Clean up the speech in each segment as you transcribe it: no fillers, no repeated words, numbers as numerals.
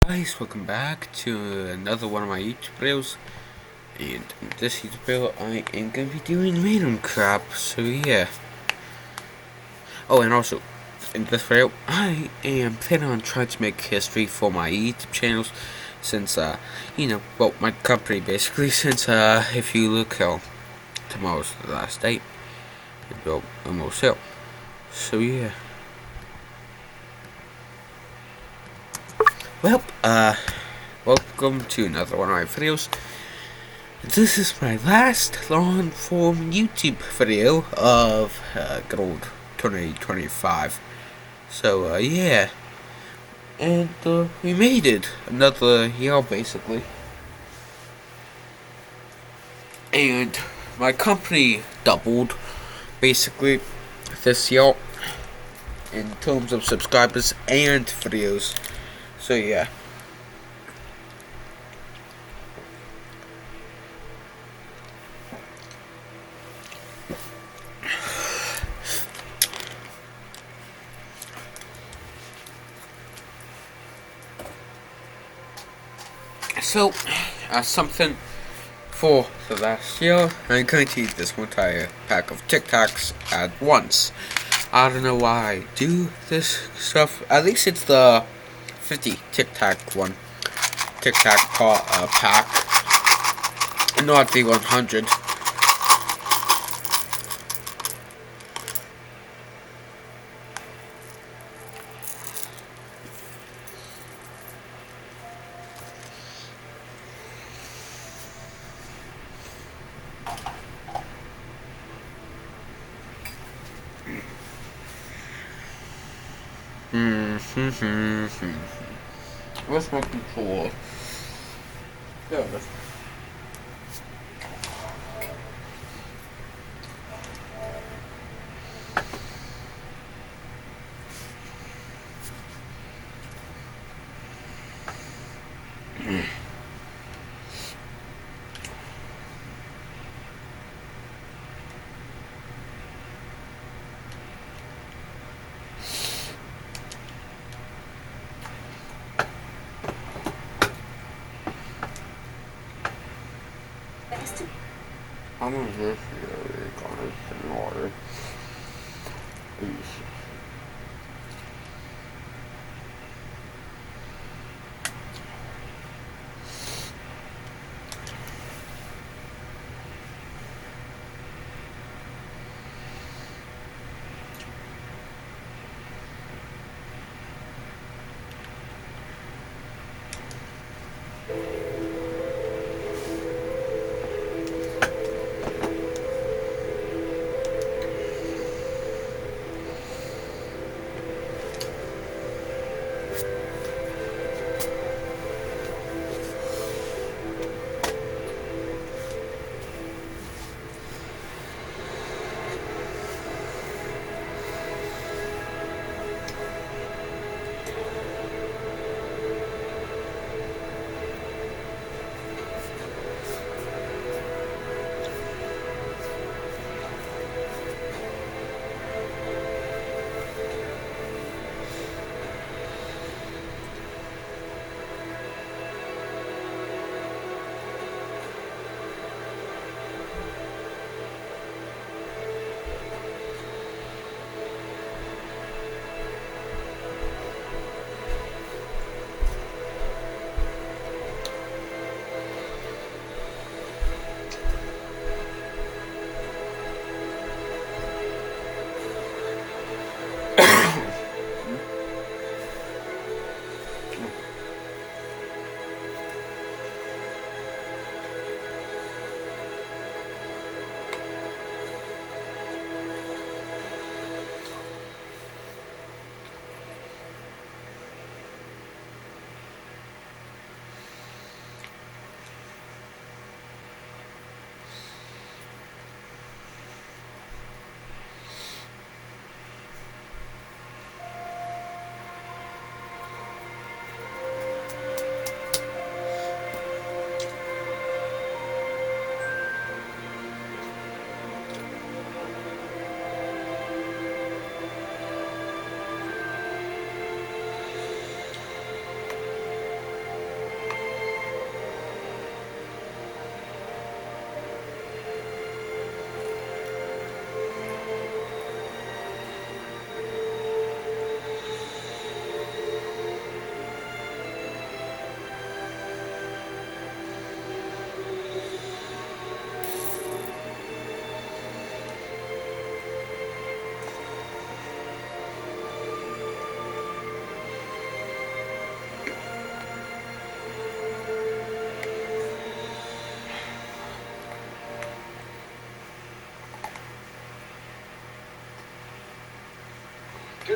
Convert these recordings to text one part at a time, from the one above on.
Guys, welcome back to another one of my YouTube videos. And in this YouTube video I am going to be doing random crap, so yeah. Oh, and also in this video I am planning on trying to make history for my YouTube channels, since well, my company basically, since if you look how tomorrow's the last date, it will almost sell. So yeah. Well, welcome to another one of my videos. This is my last long form YouTube video of good old 2025. So yeah, and we made it another year basically, and my company doubled basically this year in terms of subscribers and videos. So yeah. So, something for the last year, I'm going to eat this entire pack of Tic Tacs at once. I don't know why I do this stuff. At least it's the 50 Tic Tac one. Tic Tac pack. Not the 100. Where's my controller? There it is. I'm gonna just in order.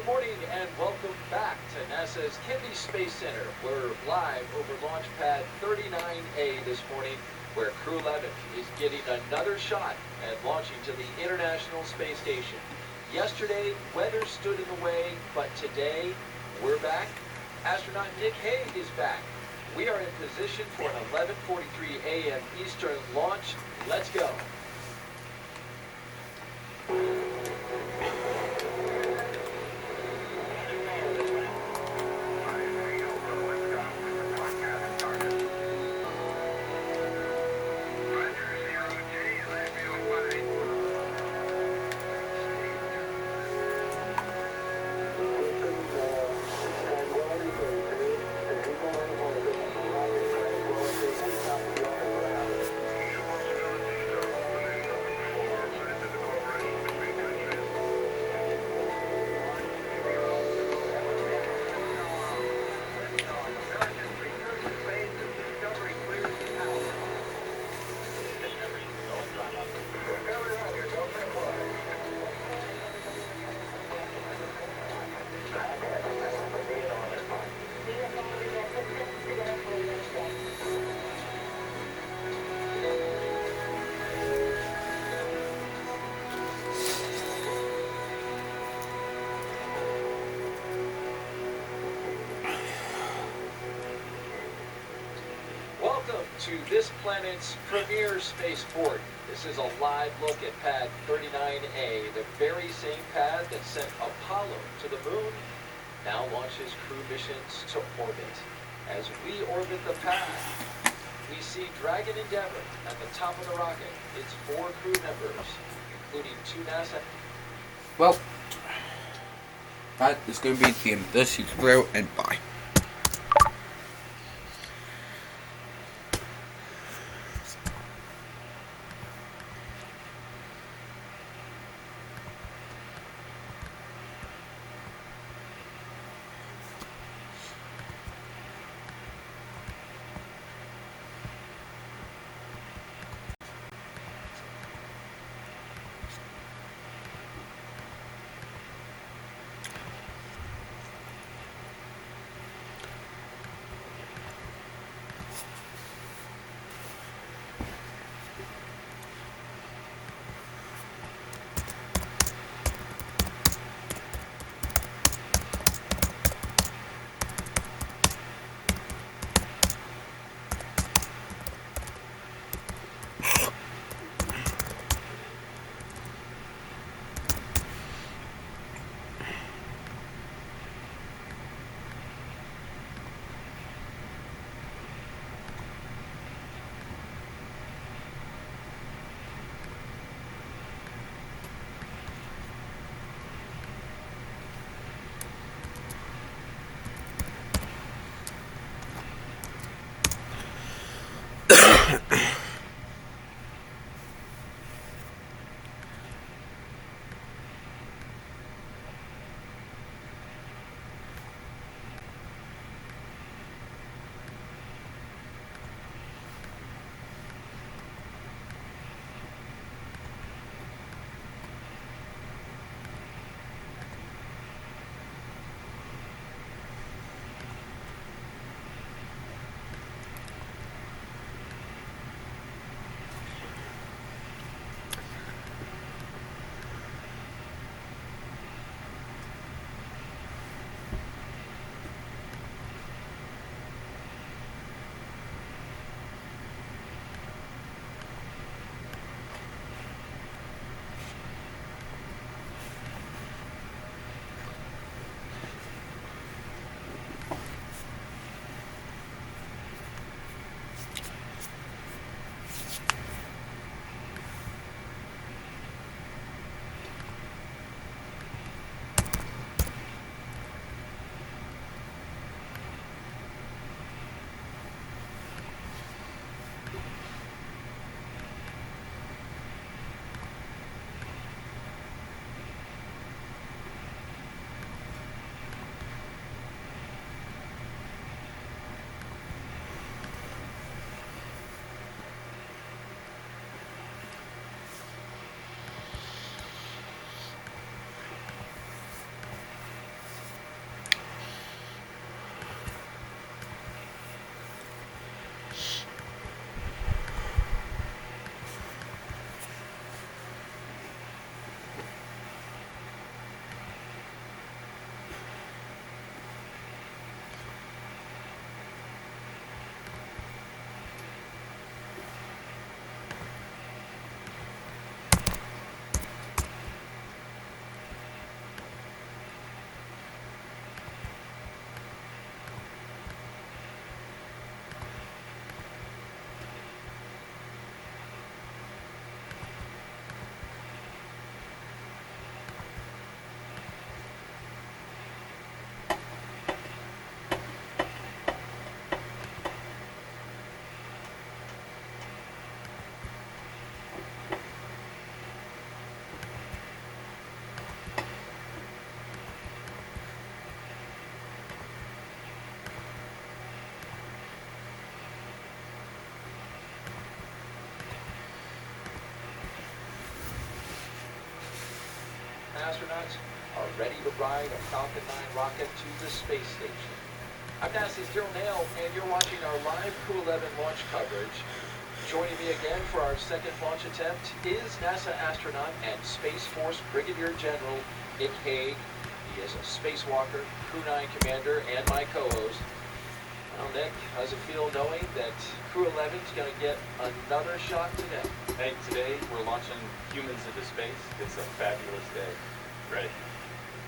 Good morning and welcome back to NASA's Kennedy Space Center. We're live over Launch Pad 39A this morning, where Crew 11 is getting another shot at launching to the International Space Station. Yesterday, weather stood in the way, but today, we're back. Astronaut Nick Hague is back. We are in position for an 11:43 a.m. Eastern launch. Let's go. Welcome to this planet's premier spaceport. This is a live look at Pad 39A, the very same pad that sent Apollo to the moon, now launches crew missions to orbit. As we orbit the pad, we see Dragon Endeavour at the top of the rocket. Its 4 crew members, including 2 NASA. Well, that is going to be the end of this video, and bye. Astronauts are ready to ride a Falcon 9 rocket to the space station. I'm NASA's Daryl Nail, and you're watching our live Crew 11 launch coverage. Joining me again for our second launch attempt is NASA astronaut and Space Force Brigadier General Nick Hague. He is a spacewalker, Crew 9 commander, and my co-host. Well, Nick, how's it feel knowing that Crew 11 is going to get another shot today? Hey, today we're launching humans into space. It's a fabulous day. Ready?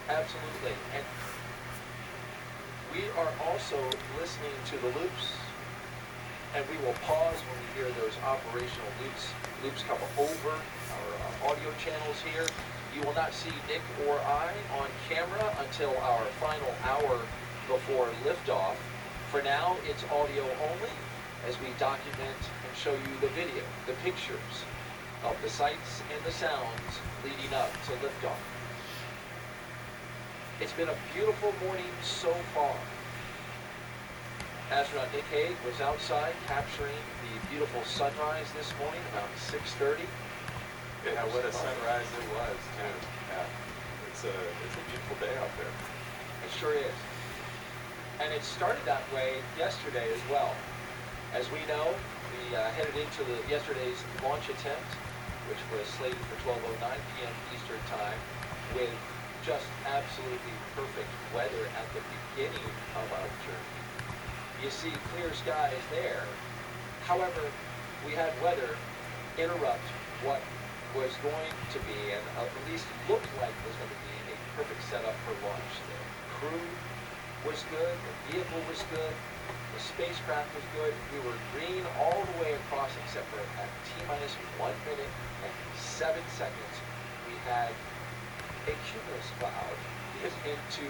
Absolutely. And we are also listening to the loops, and we will pause when we hear those operational loops come over our audio channels here. You will not see Nick or I on camera until our final hour before liftoff. For now, it's audio only as we document and show you the video, the pictures of the sights and the sounds leading up to liftoff. It's been a beautiful morning so far. Astronaut Nick Hague was outside capturing the beautiful sunrise this morning around 6:30. Yeah, what a sunrise it was, too. Yeah, it's a beautiful day out there. It sure is. And it started that way yesterday as well. As we know, we headed into yesterday's launch attempt, which was slated for 12:09 p.m. Eastern Time, with just absolutely perfect weather at the beginning of our journey. You see clear skies there. However, we had weather interrupt what was going to be, and at least looked like was going to be, a perfect setup for launch. The crew was good, the vehicle was good, the spacecraft was good. We were green all the way across except for at T-minus 1 minute and 7 seconds. We had a cumulus cloud into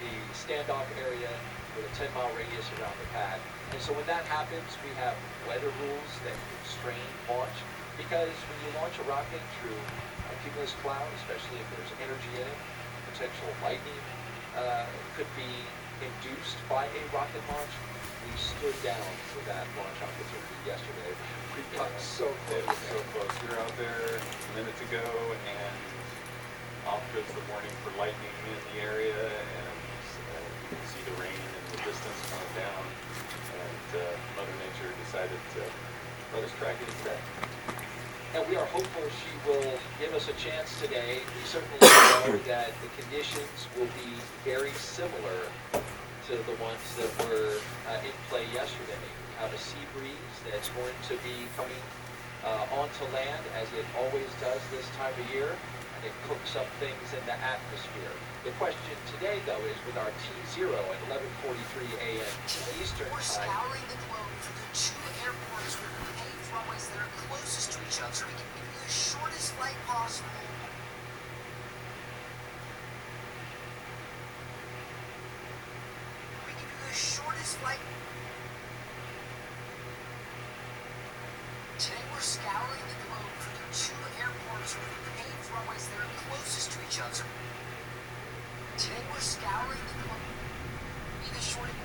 the standoff area with a 10-mile radius around the pad. And so when that happens, we have weather rules that constrain launch, because when you launch a rocket through a cumulus cloud, especially if there's energy in it, potential lightning could be induced by a rocket launch. We stood down for that launch opportunity yesterday. We got so close. It was so close. We were out there a minute ago, and off goes the warning for lightning in the area, and you can see the rain in the distance coming down, and Mother Nature decided to let us track it instead. And we are hopeful she will give us a chance today. We certainly know that the conditions will be very similar to the ones that were in play yesterday. We have a sea breeze that's going to be coming onto land, as it always does this time of year, and it cooks up things in the atmosphere. The question today, though, is with our T0 at 11:43 a.m. Eastern We're Time. scouring the globe for the two airports with the paved runways that are closest to each other so we can give you the shortest flight possible. We give you the shortest flight. Today we're scouring the globe for the two airports with the paved runways that are closest to each other. Today we're scouring the globe. Be the shortest.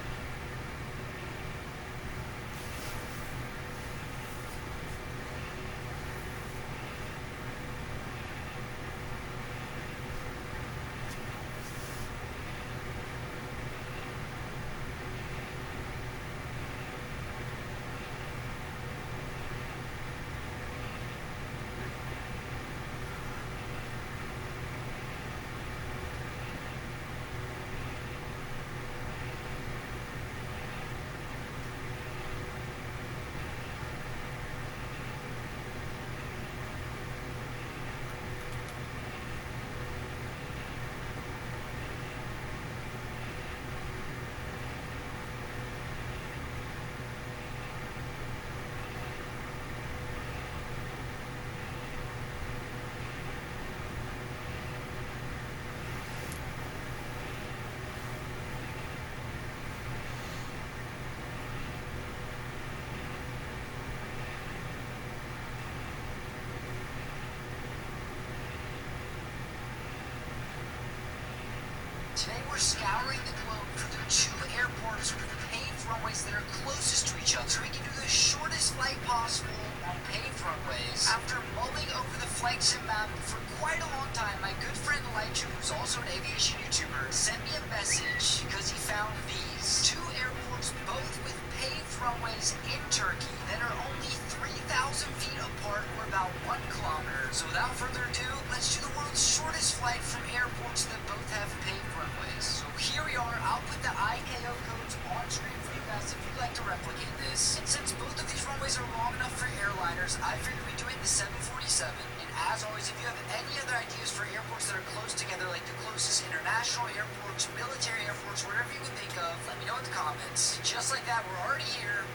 Today we're scouring the globe for the 2 airports with paved runways that are closest to each other so we can do the shortest flight possible on paved runways. After mulling over the flight sim map for quite a long time, my good friend Elijah, who's also an aviation YouTuber, sent me a message because he found these 2 airports, both with paved runways in Turkey that are only 3,000 feet apart or about 1 kilometer. So without further ado, let's do the world's shortest flight from airports that both have paved runways. So here we are. I'll put the ICAO codes on screen for you guys if you'd like to replicate this. And since both of these runways are long enough for airliners, I figured we'd do it in the 747. And as always, if you have any other ideas for airports that are close together, like the closest international airports, military airports, whatever you can think of, let me know in the comments. And just like that, we're already here.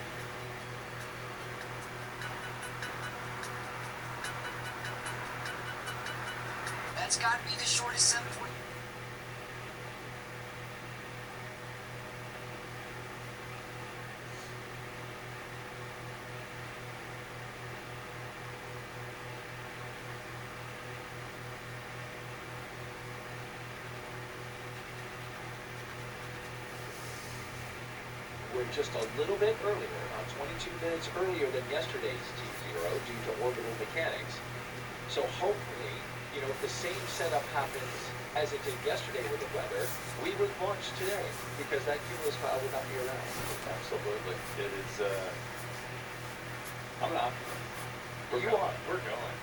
That's got to be the shortest 740. We're just a little bit earlier, 22 minutes earlier than yesterday's T0 due to orbital mechanics. So hopefully, you know, if the same setup happens as it did yesterday with the weather, we would launch today because that cumulus cloud would not be around. Absolutely. It is, I'm an optimist. You are. We're going.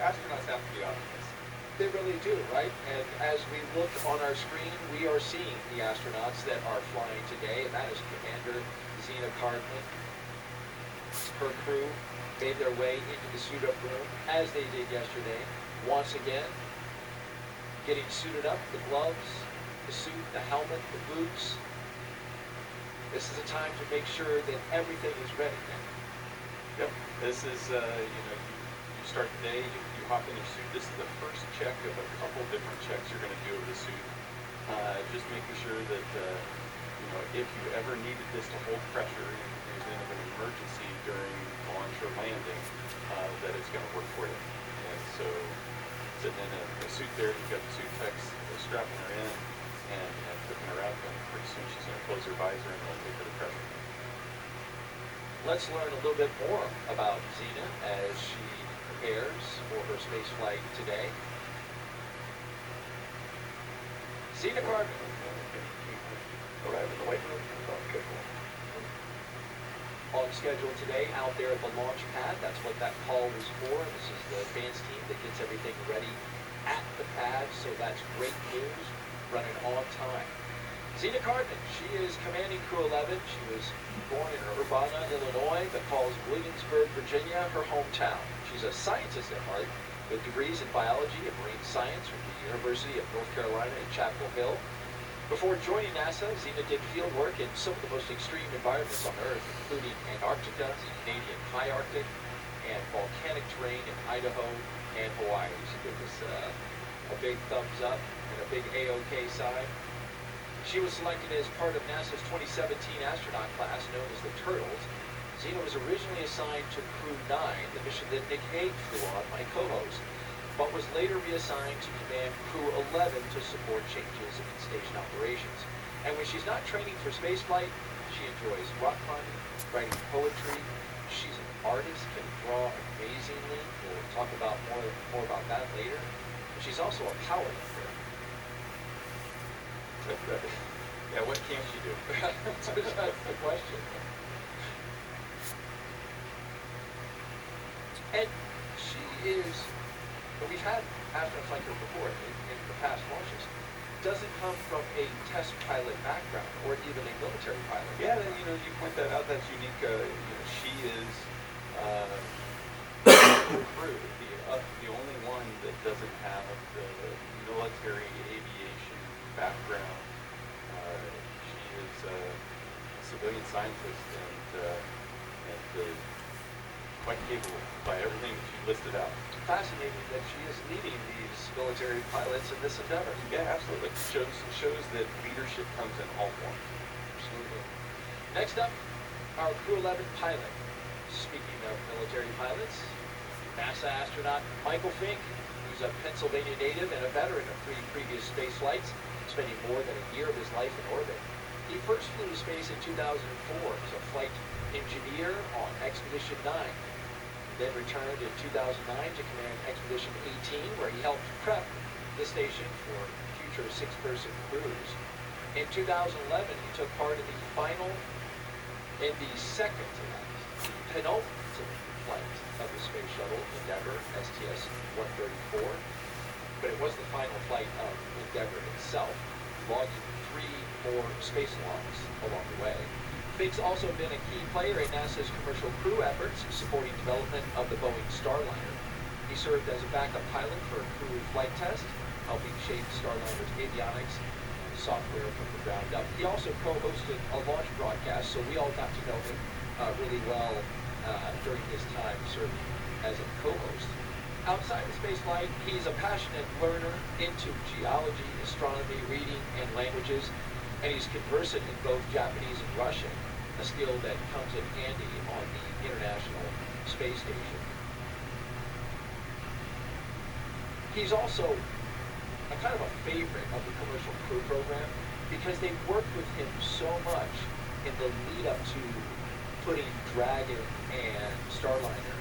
Astronauts have to be optimists. They really do, right? And as we look on our screen, we are seeing the astronauts that are flying today, and that is Commander Zena Cardman. Her crew made their way into the suit-up room, as they did yesterday. Once again, getting suited up, the gloves, the suit, the helmet, the boots. This is a time to make sure that everything is ready. Yep. This is, you start the day, you hop in your suit. This is the first check of a couple different checks you're going to do of the suit. Just making sure that, if you ever needed this to hold pressure in the event of an emergency during launch or landing, that it's going to work for you. And so, sitting in a suit there, you've got the suit techs strapping her in and flipping her out, and pretty soon she's going to close her visor and it'll take her to pressure. Let's learn a little bit more about Zena as she prepares for her space flight today. Zena Cardman. Arrive in the White Room on schedule. On schedule today, out there at the launch pad. That's what that call is for. This is the advance team that gets everything ready at the pad, so that's great news, running on time. Zena Cardman, she is commanding Crew 11. She was born in Urbana, Illinois, but calls Williamsburg, Virginia, her hometown. She's a scientist at heart with degrees in biology and marine science from the University of North Carolina in Chapel Hill. Before joining NASA, Zena did field work in some of the most extreme environments on Earth, including Antarctica, the Canadian High Arctic, and volcanic terrain in Idaho and Hawaii. She gives us a big thumbs up and a big A-OK sign. She was selected as part of NASA's 2017 astronaut class known as the Turtles. Zena was originally assigned to Crew 9, the mission that Nick Hague flew on, my co-host, but was later reassigned to command Crew 11 to support changes in station operations. And when she's not training for spaceflight, she enjoys rock climbing, writing poetry. She's an artist, can draw amazingly. We'll talk about more about that later. She's also a power lifter. Yeah, what can't she do? That's the question. And she is, we've had astronauts like her before in the past launches, doesn't come from a test pilot background or even a military pilot. Yeah, you point that out. That's unique. She is crew, the only one that doesn't have the military aviation background. She is a civilian scientist and quite capable by everything that you listed out. Fascinating that she is leading these military pilots in this endeavor. Yeah, absolutely. Shows that leadership comes in all forms. Absolutely. Next up, our Crew 11 pilot. Speaking of military pilots, NASA astronaut Michael Fink, who's a Pennsylvania native and a veteran of 3 previous space flights, spending more than a year of his life in orbit. He first flew to space in 2004 as a flight engineer on Expedition 9. Then returned in 2009 to command Expedition 18, where he helped prep the station for future six-person crews. In 2011, he took part in the second to last, penultimate flight of the Space Shuttle Endeavour STS-134. But it was the final flight of Endeavour itself, logging 3 more space logs along the way. Biggs also been a key player in NASA's commercial crew efforts, supporting development of the Boeing Starliner. He served as a backup pilot for a crew flight test, helping shape Starliner's avionics and software from the ground up. He also co-hosted a launch broadcast, so we all got to know him really well during his time serving as a co-host. Outside of spaceflight, he's a passionate learner into geology, astronomy, reading, and languages, and he's conversant in both Japanese and Russian, a skill that comes in handy on the International Space Station. He's also a kind of a favorite of the commercial crew program because they worked with him so much in the lead up to putting Dragon and Starliner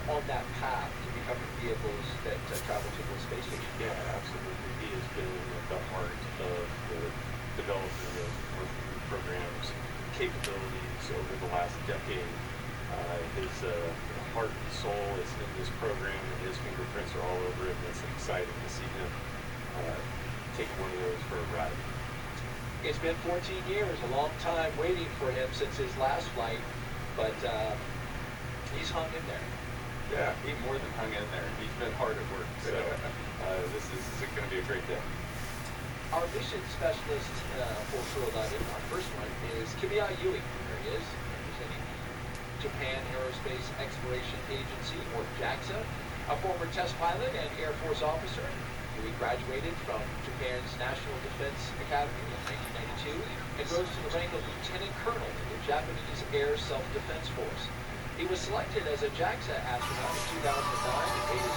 on that path to becoming vehicles that travel to the space station. Yeah, absolutely. He has been at the heart of the development of commercial crew programs, capabilities over the last decade. His heart and soul is in this program, and his fingerprints are all over it, and it's exciting to see him take one of those for a ride. It's been 14 years, a long time waiting for him since his last flight, but he's hung in there. Yeah, he more than hung in there. He's been hard at work, so this is going to be a great day. Our mission specialist for Crew 11, our first one, is Kimiya Yui. There he is, representing the Japan Aerospace Exploration Agency, or JAXA, a former test pilot and Air Force officer. Yui graduated from Japan's National Defense Academy in 1992 and rose to the rank of Lieutenant Colonel in the Japanese Air Self-Defense Force. He was selected as a JAXA astronaut in 2009 and made his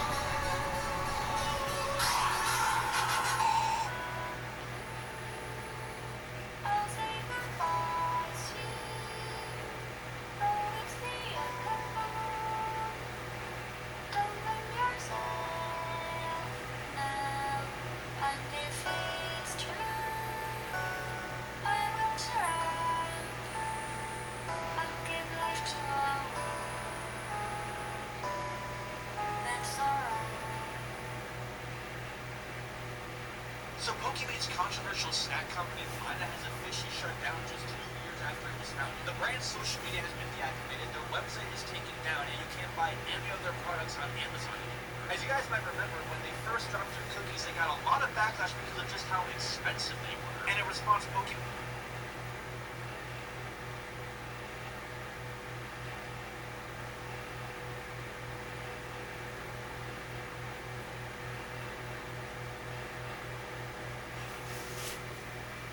So Pokemon's controversial snack company Vada has officially shut down just 2 years after it was founded. The brand's social media has been deactivated, their website is taken down, and you can't buy any of their products on Amazon anymore. As you guys might remember, when they first dropped their cookies, they got a lot of backlash because of just how expensive they were. And in response, Pokemon...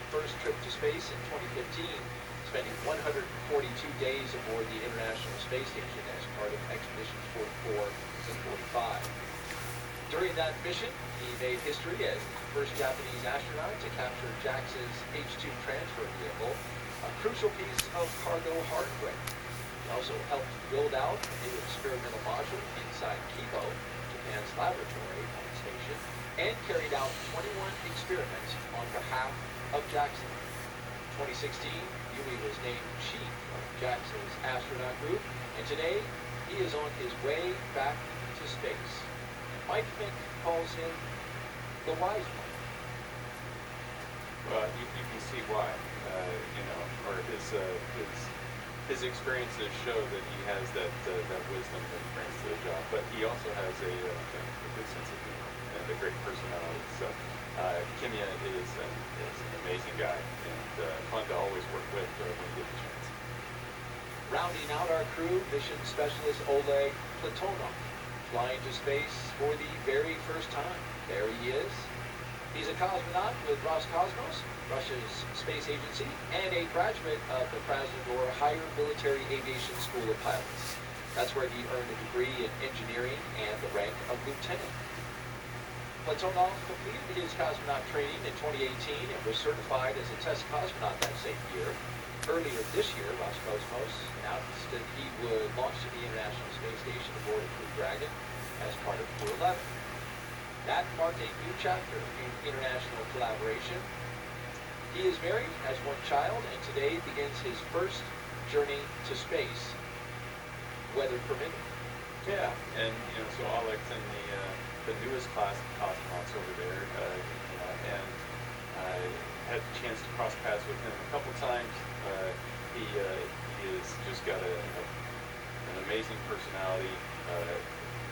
first trip to space in 2015, spending 142 days aboard the International Space Station as part of Expeditions 44 and 45. During that mission, he made history as the first Japanese astronaut to capture JAXA's H-2 transfer vehicle, a crucial piece of cargo hardware. He also helped build out a new experimental module inside Kibo, Japan's laboratory on the station, and carried out 21 experiments on behalf of JAXA. In 2016, Yui was named chief of JAXA's astronaut group, and today he is on his way back to space. Mike Fink calls him the wise one. Well, you can see why, or his experiences show that he has that wisdom that he brings to the job, but he also has a good sense of humor and a great personality. So Kimiya is an amazing guy and fun to always work with when you get the chance. Rounding out our crew, mission specialist Oleg Platonov, flying to space for the very first time. There he is. He's a cosmonaut with Roscosmos, Russia's space agency, and a graduate of the Krasnodar Higher Military Aviation School of Pilots. That's where he earned a degree in engineering and the rank of lieutenant. Platonov completed his cosmonaut training in 2018 and was certified as a test cosmonaut that same year. Earlier this year, Roscosmos announced that he would launch to the International Space Station aboard a Crew Dragon as part of Crew 11. That marked a new chapter in international collaboration. He is married, has one child, and today begins his first journey to space, weather permitting. Yeah, and so Alex and the newest class of cosmonauts over there, and I had the chance to cross paths with him a couple times. He has just got an amazing personality.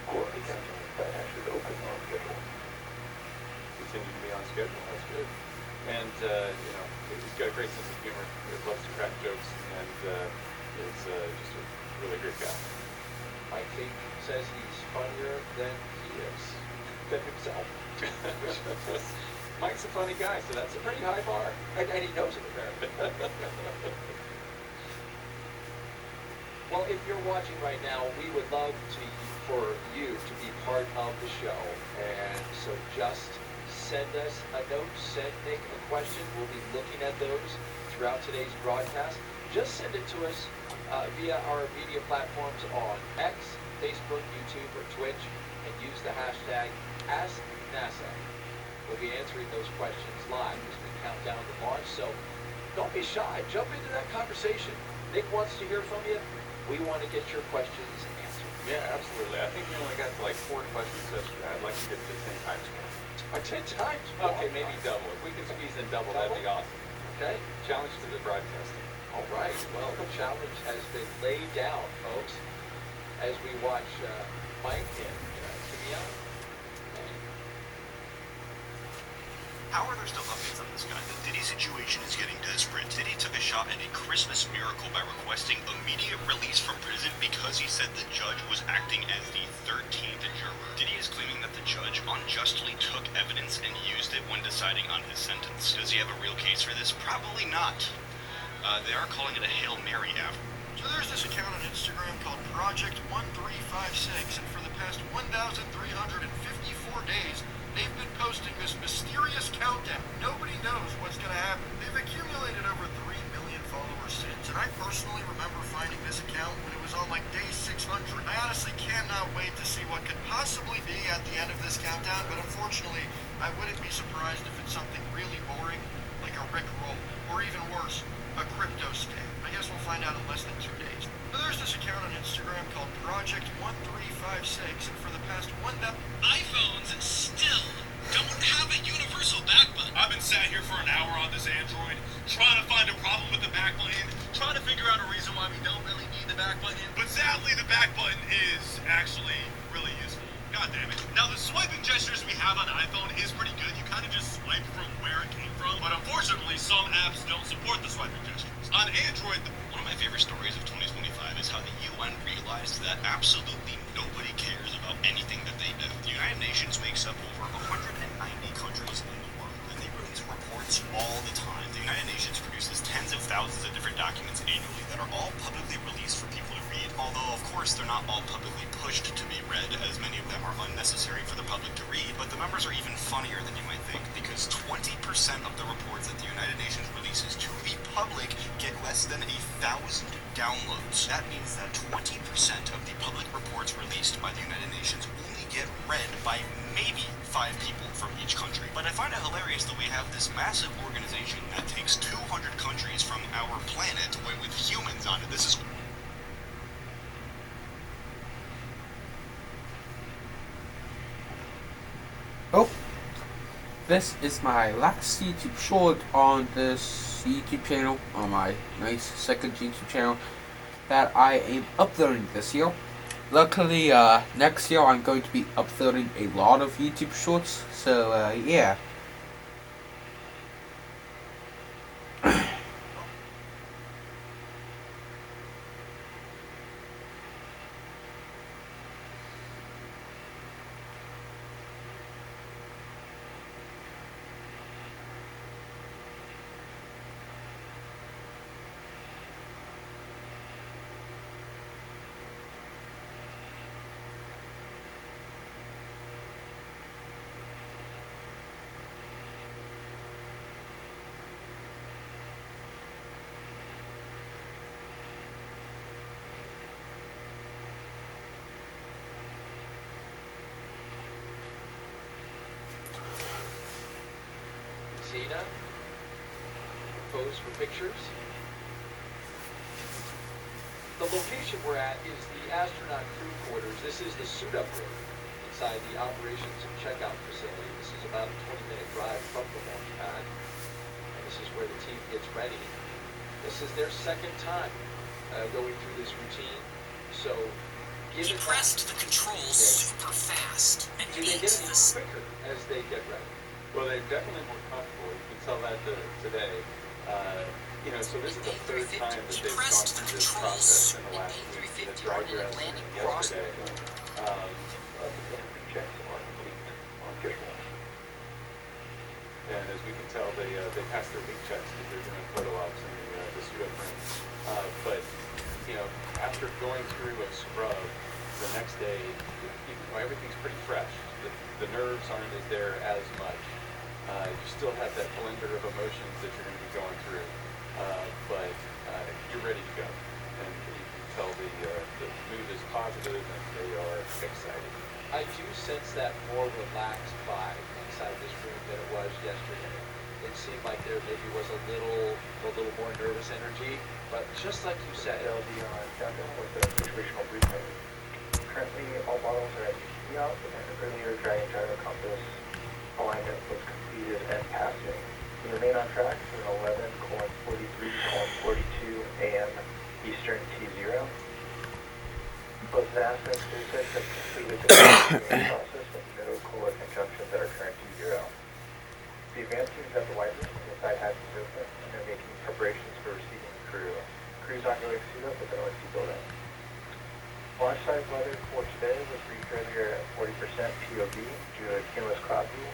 Quality counting that actually open on schedule. Continue to be on schedule. That's good. And he's got a great sense of humor. He loves to crack jokes, and is just a really great guy. Mike Tate says he's funnier than he is, than himself. Mike's a funny guy, so that's a pretty high bar. And he knows it, apparently. Well, if you're watching right now, we would love for you to be part of the show. And so just send us a note, send Nick a question. We'll be looking at those throughout today's broadcast. Just send it to us via our media platforms on X, Facebook, YouTube, or Twitch, and use the hashtag AskNASA. We'll be answering those questions live as we count down the launch, so don't be shy. Jump into that conversation. Nick wants to hear from you. We want to get your questions answered. Yeah, absolutely. I think we only got to like 4 questions yesterday. I'd like to get to 10 times more. 10 times? Okay, maybe double. If we can squeeze in double, that'd be awesome. Okay. Challenge to the broadcasting. All right. Well, the challenge has been laid down, folks, as we watch Mike and Simeon. How are there still updates on this guy? The Diddy situation is getting desperate. Diddy took a shot at a Christmas miracle by requesting immediate release from prison because he said the judge was acting as the 13th juror. Diddy is claiming that the judge unjustly took evidence and used it when deciding on his sentence. Does he have a real case for this? Probably not. They are calling it a Hail Mary after. So there's this account on Instagram called Project 1356, and for the past 1,354 days, they've been posting this mysterious countdown. Nobody knows what's going to happen. They've accumulated over 3 million followers since, and I personally remember finding this account when it was on like day 600. I honestly cannot wait to see what could possibly be at the end of this countdown, but unfortunately, I wouldn't be surprised if it's something really boring, like a Rickroll, or even worse, a crypto scam. I guess we'll find out in less than 2 days. But there's this account on Instagram called Project 1356, and for the past 1,000... iPhones still don't have a universal back button. I've been sat here for an hour on this Android, trying to find a problem with the back button, trying to figure out a reason why we don't really need the back button. But sadly, the back button is actually really useful. God damn it. Now, the swiping gestures we have on iPhone is pretty good. You kind of just swipe from where it came from. But unfortunately, some apps don't support the swiping gestures. On Android, One of my favorite stories of 2025 is how the UN realized that absolutely nobody cares about anything that they do. The United Nations makes up over 190 countries in the world, and they release reports all the time. The United Nations produces tens of thousands of different documents annually that are all publicly released for people to read, although of course they're not all publicly pushed to be read, as many of them are unnecessary for the public to read. But the numbers are even funnier than you might think, because 20% of the reports that the United Nations releases to the public get less than 1,000 downloads. That means that 20% of the public reports released by the United Nations only get read by maybe 5 people from each country. But I find it hilarious that we have this massive organization that takes 200 countries from our planet with humans on it. This is... Oh, this is my last YouTube short on this YouTube channel, on my nice second YouTube channel that I am uploading this year. Luckily, next year I'm going to be uploading a lot of YouTube shorts, so yeah. Pasadena. Pose for pictures. The location we're at is the astronaut crew quarters. This is the suit-up room inside the operations and checkout facility. This is about a 20-minute drive from the launch pad. And this is where the team gets ready. This is their second time going through this routine. So, He pressed the controls super fast and do they beat get any this. quicker as they get ready? Well, they're definitely more comfortable. You can tell that today. You know, so this is the third time that they've gone through this process in the last week. The dry dress yesterday. Checks are complete on schedule. And as we can tell, they passed their leak checks because they're doing photo ops in the suit-up room. But, you know, after going through a scrub the next day, everything's pretty fresh. The nerves aren't there as much. You still have that blender of emotions that you're going to be going through. But you're ready to go. And you can tell the mood is positive and they are excited. I do sense that more relaxed vibe inside this room than it was yesterday. It seemed like there maybe was a little more nervous energy, but just like you said, They'll be on countdown with the situational briefing. Currently, all models are at UCB out, and earlier Dragon Gyro Compass alignment was completed and passing. We remain on track for an 11:43:42 a.m. Eastern T0. Both NASA and SpaceX have completed the commissioning process with no core conjunctions at our current T0. The advanced team is at the White Room and the side hatch is open, and they're making preparations for receiving the crew. Crew's ongoing suit up at the OSC building. Launch site weather for today was briefed earlier at 40% POV due to cumulus cloud view,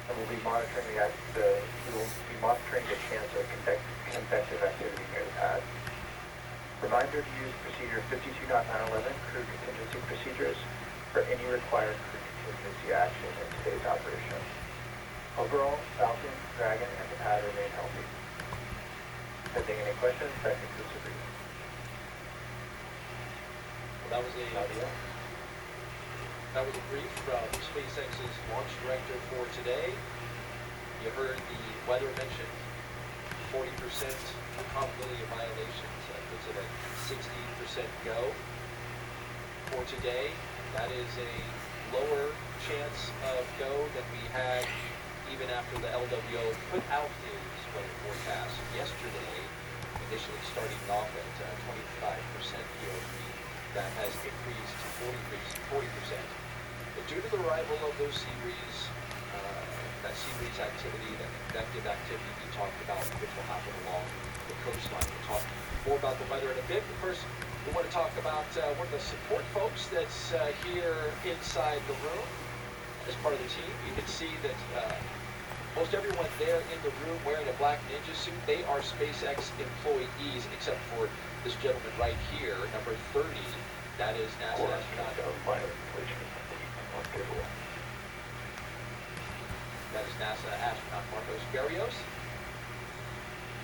and we'll be monitoring the chance of convective activity near the pad. Reminder to use procedure 52.911 crew contingency procedures for any required crew contingency action in today's operation. Overall, Falcon, Dragon, and the pad remain healthy. Pending any questions, that concludes the briefing. that was a brief from SpaceX's launch director for today. You heard the weather mentioned, 40% probability of violations. That puts it at 60% go. For today, that is a lower chance of go than we had even after the LWO put out his weather forecast yesterday, initially starting off at 25% POV. That has increased to 40%. But due to the arrival of those sea breeze, that sea breeze activity, that convective activity we talked about, which will happen along the coastline. We'll talk more about the weather in a bit. But first, we want to talk about one of the support folks that's here inside the room as part of the team. You can see that most everyone there in the room wearing a black ninja suit, they are SpaceX employees, except for this gentleman right here, number 30. That is NASA astronaut. That is NASA astronaut Marcos Barrios.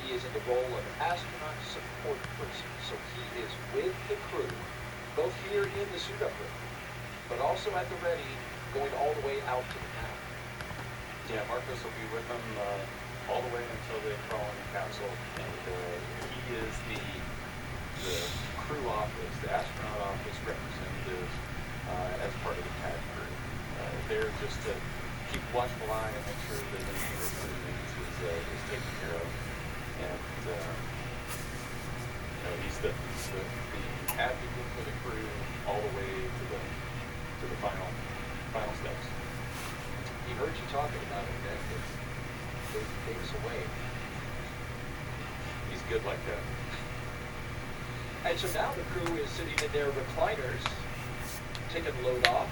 He is in the role of astronaut support person, so he is with the crew, both here in the suit-up room, but also at the ready, going all the way out to the pad. Yeah, Marcos will be with them all the way until they crawl in the capsule, and he is the crew office, the astronaut office representative as part of the pad crew. They're just to keep a watchful eye and make sure that anything the crew needs is taken care of. And you know, he's the advocate for the crew all the way to the final steps. He heard you talking about it, Nick. It gave us away. He's good like that. And so now the crew is sitting in their recliners, taking the load off.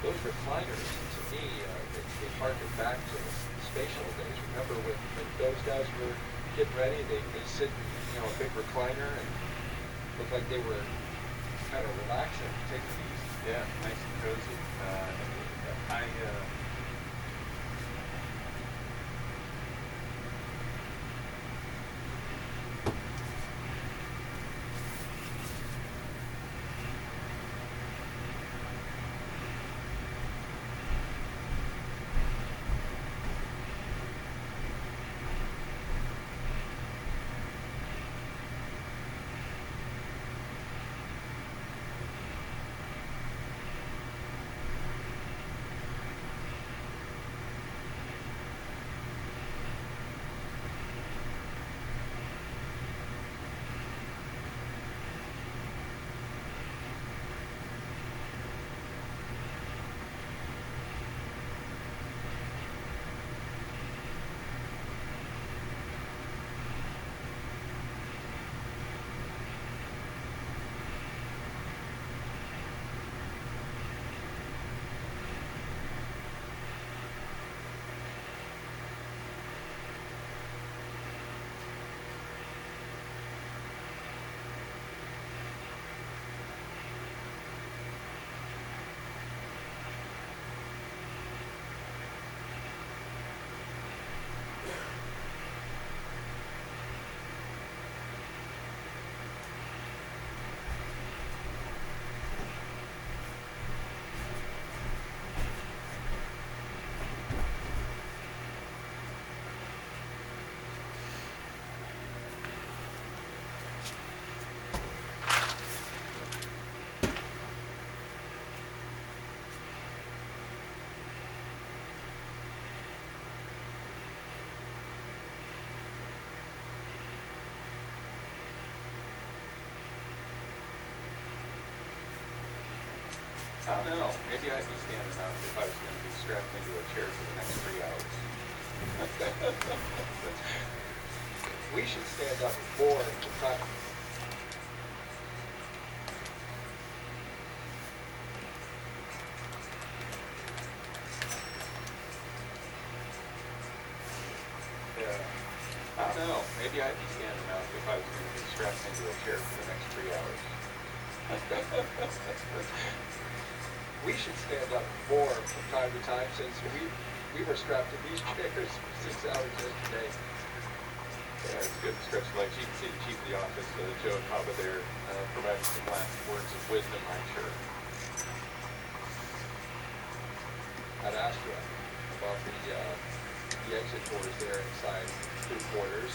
Those recliners, to me, they harken back to space shuttle days. Remember when those guys were getting ready, they sit in, a big recliner and looked like they were kind of relaxing, taking it easy. Yeah, nice and cozy. don't know. Maybe I'd be standing up if I was going to be strapped into a chair for the next 3 hours. We should stand up more from time. Yeah. I don't know. Maybe I'd be standing up if I was going to be strapped into a chair for the next 3 hours. We should stand up more from time to time since we were strapped in these chairs for 6 hours yesterday. Yeah, it's good to stretch the legs. You can see the chief of the office, Joe Kaba there, providing some last words of wisdom, I'm sure. I'd asked you about the exit doors there inside crew quarters.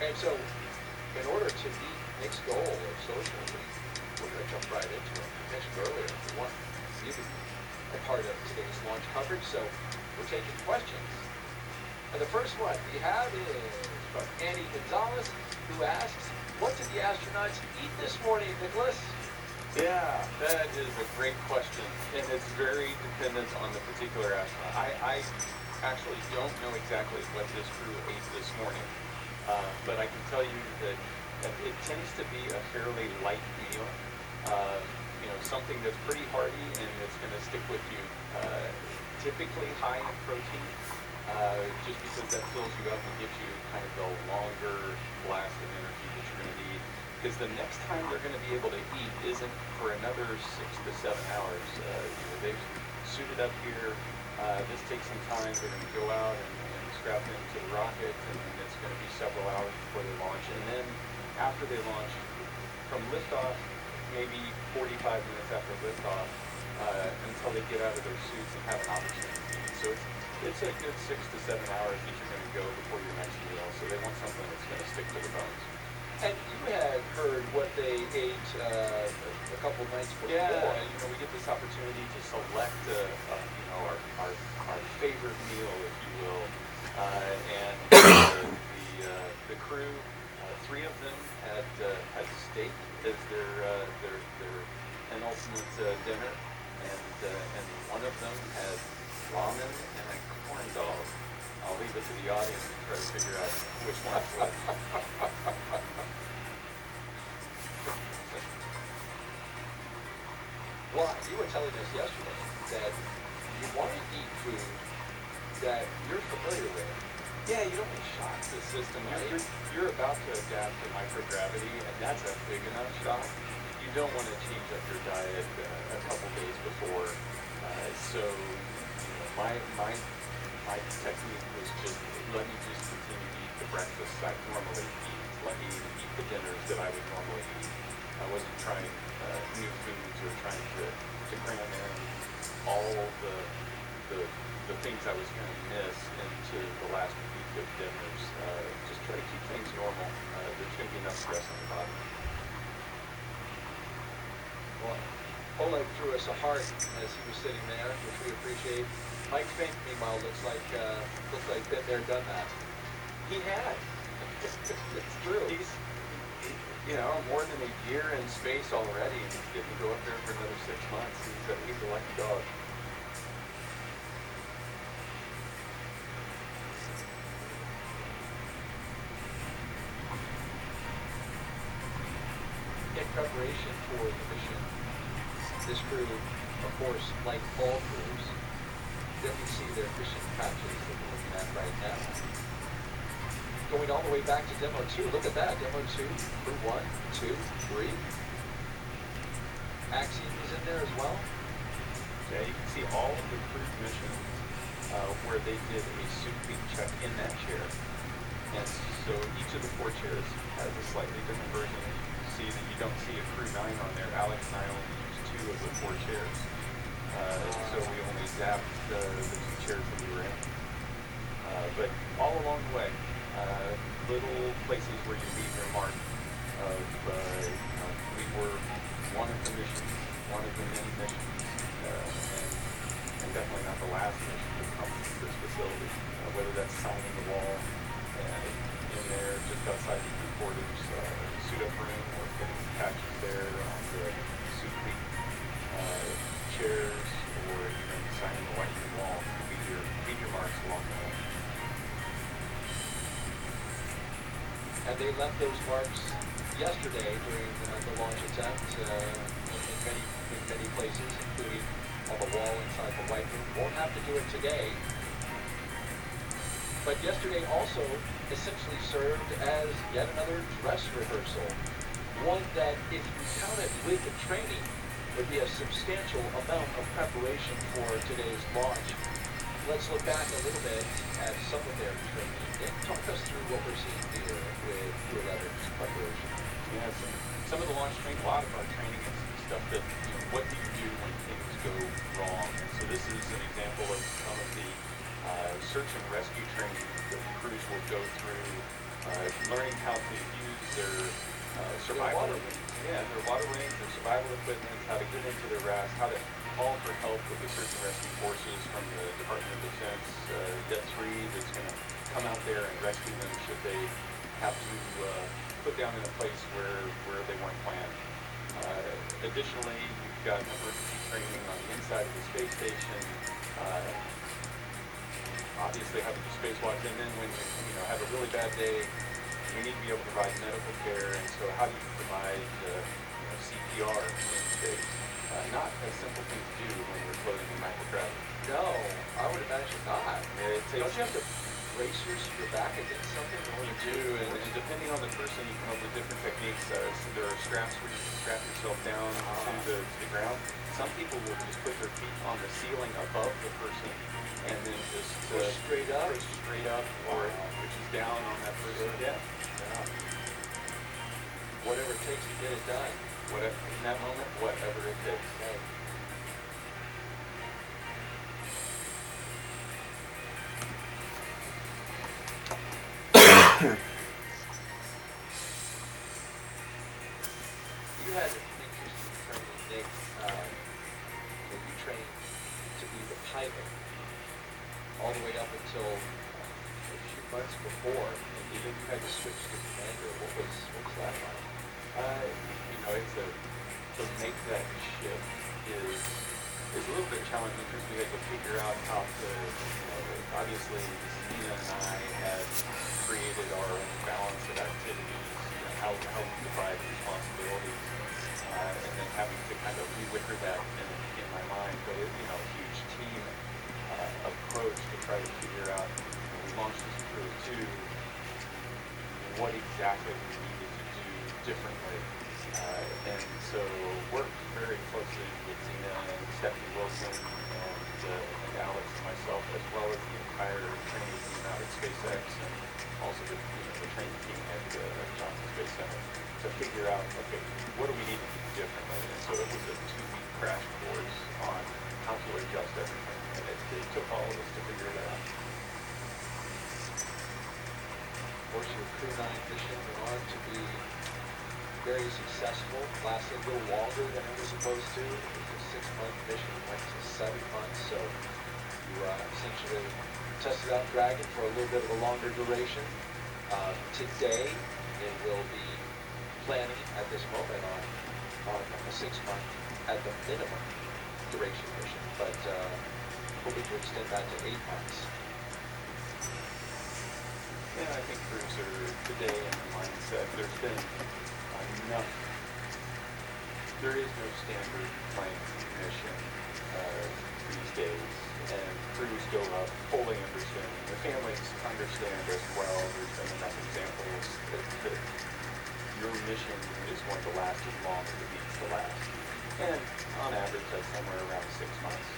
And so, in order to meet Nick's goal of social, we're going to jump right into it. You mentioned earlier, we want you to be a part of today's launch coverage, so we're taking questions. And the first one we have is from Andy Gonzalez, who asks, what did the astronauts eat this morning, Nicholas? Yeah, that is a great question, and it's very dependent on the particular astronaut. I actually don't know exactly what this crew ate this morning, but I can tell you that it tends to be a fairly light meal, something that's pretty hearty and it's going to stick with you, typically high in protein, just because that fills you up and gives you kind of the longer blast of energy that you're going to need. Because the next time they're going to be able to eat isn't for another 6 to 7 hours. They've suited up here. This takes some time. They're going to go out and strap into the rocket, and it's going to be several hours before they launch. And then after they launch, from liftoff, maybe 45 minutes after liftoff, until they get out of their suits and have an opportunity to eat. So it's a good 6 to 7 hours that you're going to go before your next meal. So they want something that's going to stick to the bones. And you had heard what they ate a couple nights before. Yeah, we get this opportunity to select, our favorite meal, if you will, and the crew, 3 of them had steak as their penultimate dinner, and one of them had ramen and a corn dog. I'll leave it to the audience to try to figure out which one's which. Well, you were telling us yesterday that you want to eat food that you're familiar with. Yeah, you don't want to shock the system. You're about to adapt to microgravity, and that's a big enough shock. You don't want to change up your diet a couple days before. So my technique was just let me just continue to eat the breakfast I normally eat. Let me eat the dinners that I would normally eat. I wasn't trying new foods or trying to cram in all the things I was going to miss into the last week of dinners. Just try to keep things normal. There's going to be enough stress on the body. Well, Oleg threw us a heart as he was sitting there, which we appreciate. Mike Fink, meanwhile, looks like been there, done that. He had. It's true. He's more than a year in space already, and he's getting to go up there for another 6 months. He's a lucky dog. In preparation for the mission, this crew, of course, like all crews, didn't see their mission patches that we're looking at right now. Going all the way back to Demo 2. Look at that. Demo 2, Crew 1, 2, 3. Axiom is in there as well. Yeah, you can see all of the cruise missions where they did a suit beam check in that chair. And so each of the 4 chairs has a slightly different version. You see that you don't see a Crew 9 on there. Alex and I only used 2 of the 4 chairs. So we only zapped the 2 chairs that we were in. But all along the way, little places where you leave your mark of, we were one of the missions, one of the many missions, and definitely not the last mission to come to this facility, whether that's signing the wall in there just outside the crew quarters, suit up room, or putting patches there on the suit leak, chairs, or even signing the white wall. Leave your marks along the way. And they left those marks yesterday during the launch attempt in many places, including on the wall inside the White Room. Won't have to do it today. But yesterday also essentially served as yet another dress rehearsal. One that, if you count it with the training, would be a substantial amount of preparation for today's launch. Let's look back a little bit at some of their training and talk us through what we're seeing here with Crew 11's preparation. Yeah, some of the launch training, a lot of our training is stuff that, what do you do when things go wrong? So this is an example of some of the search and rescue training that the crews will go through, learning how to use their survival rings. Yeah, their water rings, their survival equipment, how to get into their rafts, how to call for help with the search and rescue forces from the Department of Defense, Det 3 that's going to come out there and rescue them should they have to put down in a place where they weren't planned. Additionally, you've got emergency training on the inside of the space station. Obviously having the spacewalks, and then when you have a really bad day, we need to be able to provide medical care, and so how do you provide CPR in space? Not a simple thing to do when you're floating in microgravity. No, I would imagine not. It takes, Don't you have to brace your back against something in order you do, and depending on the person, you come up with different techniques. So there are straps where you can strap yourself down to the ground. Some people will just put their feet on the ceiling above the person and then just push straight up, or which is down on that person. Yeah. Whatever it takes to get it done. Whatever in that moment, whatever it takes. Right. You had an interesting training, Nick. You trained to be the pilot all the way up until a few months before, and even you had to switch to commander. What was that like? It's to make that shift is a little bit challenging because we had to figure out how to, obviously Nina and I had created our own balance of activities, how we divide responsibilities, and then having to kind of rewicker that in my mind, but a huge team approach to try to figure out, when we launched this Crew 2, what exactly we needed to do differently. And so worked very closely with Zena and Stephanie Wilson and Alex and myself, as well as the entire training team out at SpaceX and also the training team at Johnson Space Center to figure out, okay, what do we need to do differently? And so it was a 2-week crash course on how to adjust everything. And it took all of us to figure that out. Of course, your Crew 9 mission went on to be very successful, lasted a little longer than it was supposed to. It was a 6-month mission, went to 7 months, so you essentially tested out Dragon for a little bit of a longer duration. Today, it will be planning at this moment on a 6-month at the minimum duration mission, but hoping to extend that to 8 months. Yeah, I think crews are today in the mindset. There's been enough. There is no standard plane mission these days, and crews go up fully understanding. The families understand as well. There's been enough examples that your mission is going to last as long as it needs to last. And on average, that's somewhere around 6 months,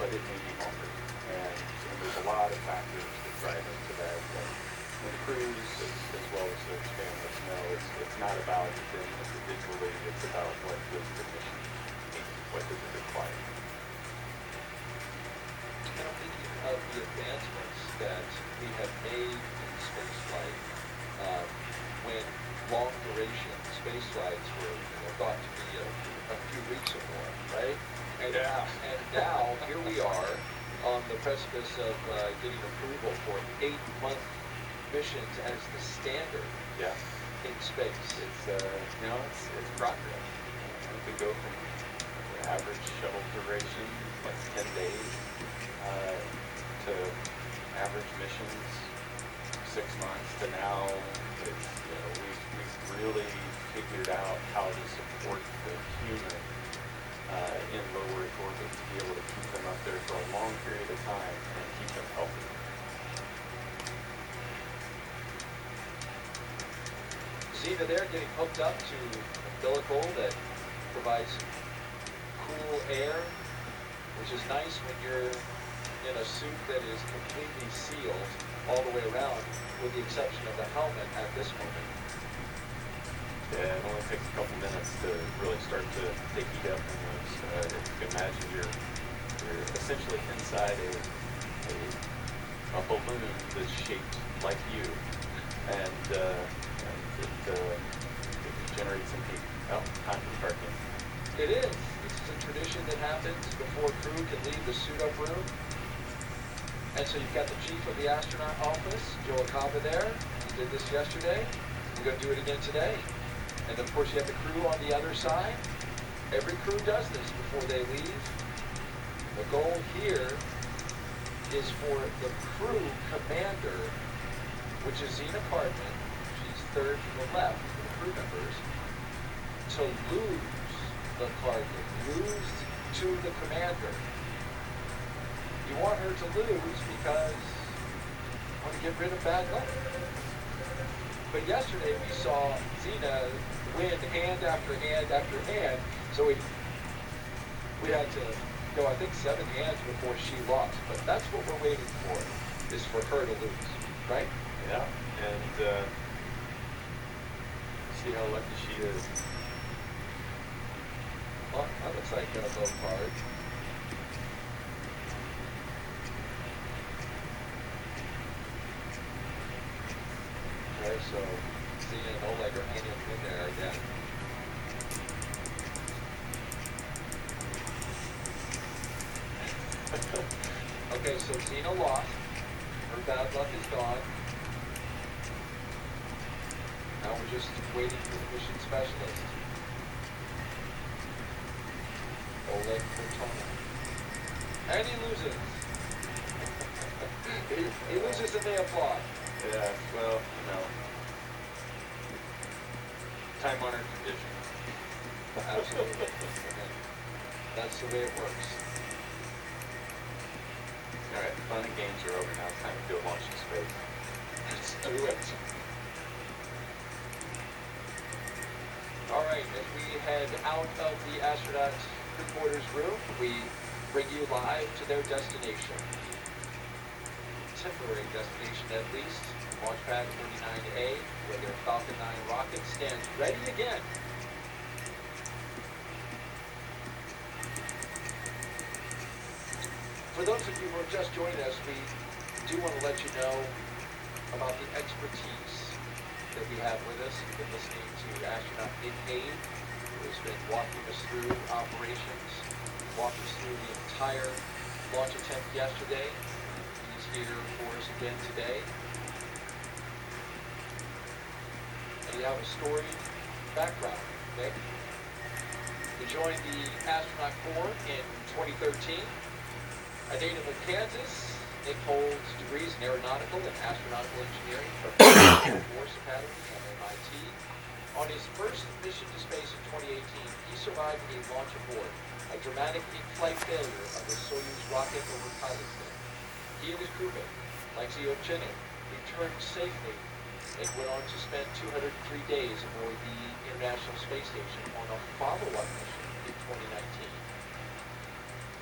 but it may be longer. And there's a lot of factors that drive into that. And crews, as well as their families, know it's not about them individually, it's about what does the mission need, what does it require. And I'm thinking of the advancements that we have made in spaceflight when long-duration space flights were thought to be a few weeks or more, right? And now, here we are on the precipice of getting approval for 8-month missions as the standard in space. It's progress. We go from average shuttle duration, like 10 days, to average missions, 6 months, to now, it's, we've really figured out how to support the human in low Earth orbit to be able to keep them up there for a long period of time and keep them healthy. Xena there getting hooked up to umbilical that provides cool air, which is nice when you're in a suit that is completely sealed all the way around, with the exception of the helmet at this moment. Yeah, it only takes a couple minutes to really start to heat up in those. If you can imagine, you're essentially inside a balloon that's shaped like you, and it generates some heat. Oh, time to start in. It is. This is a tradition that happens before crew can leave the suit-up room. And so you've got the chief of the astronaut office, Joe Acaba there. He did this yesterday. We're going to do it again today. And of course you have the crew on the other side. Every crew does this before they leave. The goal here is for the crew commander, which is Xena Cartman, she's third from the left for the crew members, to lose the target, lose to the commander. You want her to lose because you want to get rid of bad luck. But yesterday we saw Xena win hand after hand after hand, so we had to go, I think, 7 hands before she lost. But that's what we're waiting for, is for her to lose, right? Yeah, and see how lucky she is. Well, that looks like a low card. Okay, so Xena and Oleg are hanging in there again. Okay, so Xena lost. Her bad luck is gone. Now we're just waiting for the mission specialist. Oleg Fortuna. And he loses. he loses and they applaud. Yeah, well, time-honored tradition. Absolutely. That's the way it works. All right, the fun and games are over now. It's time to go launch in space. Let's do it. All right, as we head out of the astronaut headquarters room, we bring you live to their destination. Temporary destination, at least. Launchpad 39A, where their Falcon 9 rocket stands ready again. For those of you who are just joining us, we do want to let you know about the expertise that we have with us. You've been listening to astronaut Nick Cave, who has been walking us through operations, walked us through the entire launch attempt yesterday. He's here for us again today. And you have a storied background, Nick. He joined the Astronaut Corps in 2013. A native of Kansas, Nick holds degrees in aeronautical and astronautical engineering from the Air Force Academy and MIT. On his first mission to space in 2018, he survived a launch aboard a dramatic in-flight failure of the Soyuz rocket over Kazakhstan. He and his crewmate, Alexei Ovchinin, returned safely and went on to spend 203 days aboard the International Space Station on a follow-up mission in 2019.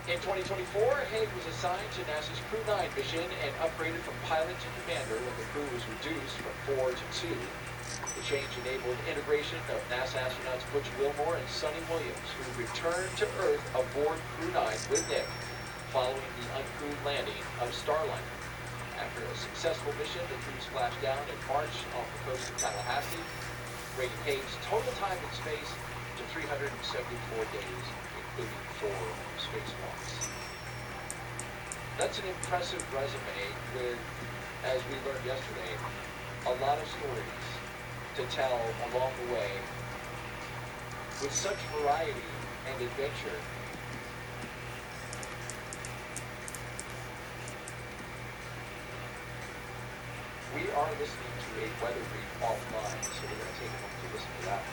In 2024, Haig was assigned to NASA's Crew 9 mission and upgraded from pilot to commander when the crew was reduced from 4 to 2. The change enabled integration of NASA astronauts Butch Wilmore and Sonny Williams, who returned to Earth aboard Crew 9 with Nick following the uncrewed landing of Starliner. After a successful mission, the crew splashed down in March off the coast of Tallahassee, bringing Haig's total time in space to 374 days, including 4 spacewalks. That's an impressive resume with, as we learned yesterday, a lot of stories to tell along the way. With such variety and adventure, We are listening to a weather brief offline, so we're going to take a moment to listen to that.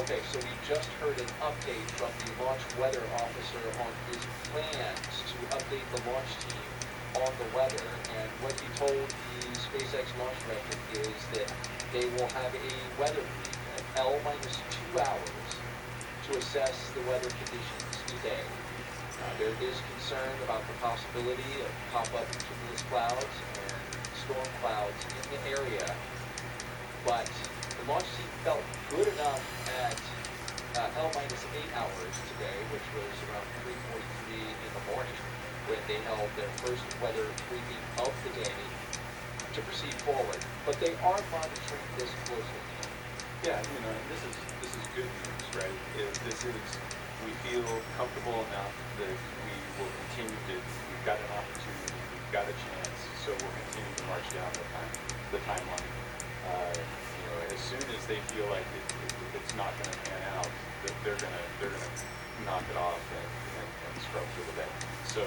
Okay, so we just heard an update from the launch weather officer on his plans to update the launch team on the weather. And what he told the SpaceX launch director is that they will have a weather brief at L-2 hours to assess the weather conditions today. There is concern about the possibility of pop-up cumulus clouds and storm clouds in the area, but the launch team felt good enough at L-8 hours today, which was around 3:43 in the morning, when they held their first weather briefing of the day to proceed forward. But they are monitoring this closely. Yeah, you know, and this is good news, right? We feel comfortable enough that we will continue to. We've got an opportunity, we've got a chance, so we'll continue to march down the timeline. You know, as soon as they feel like it's not going to pan out, that they're gonna knock it off and scrub through the day. So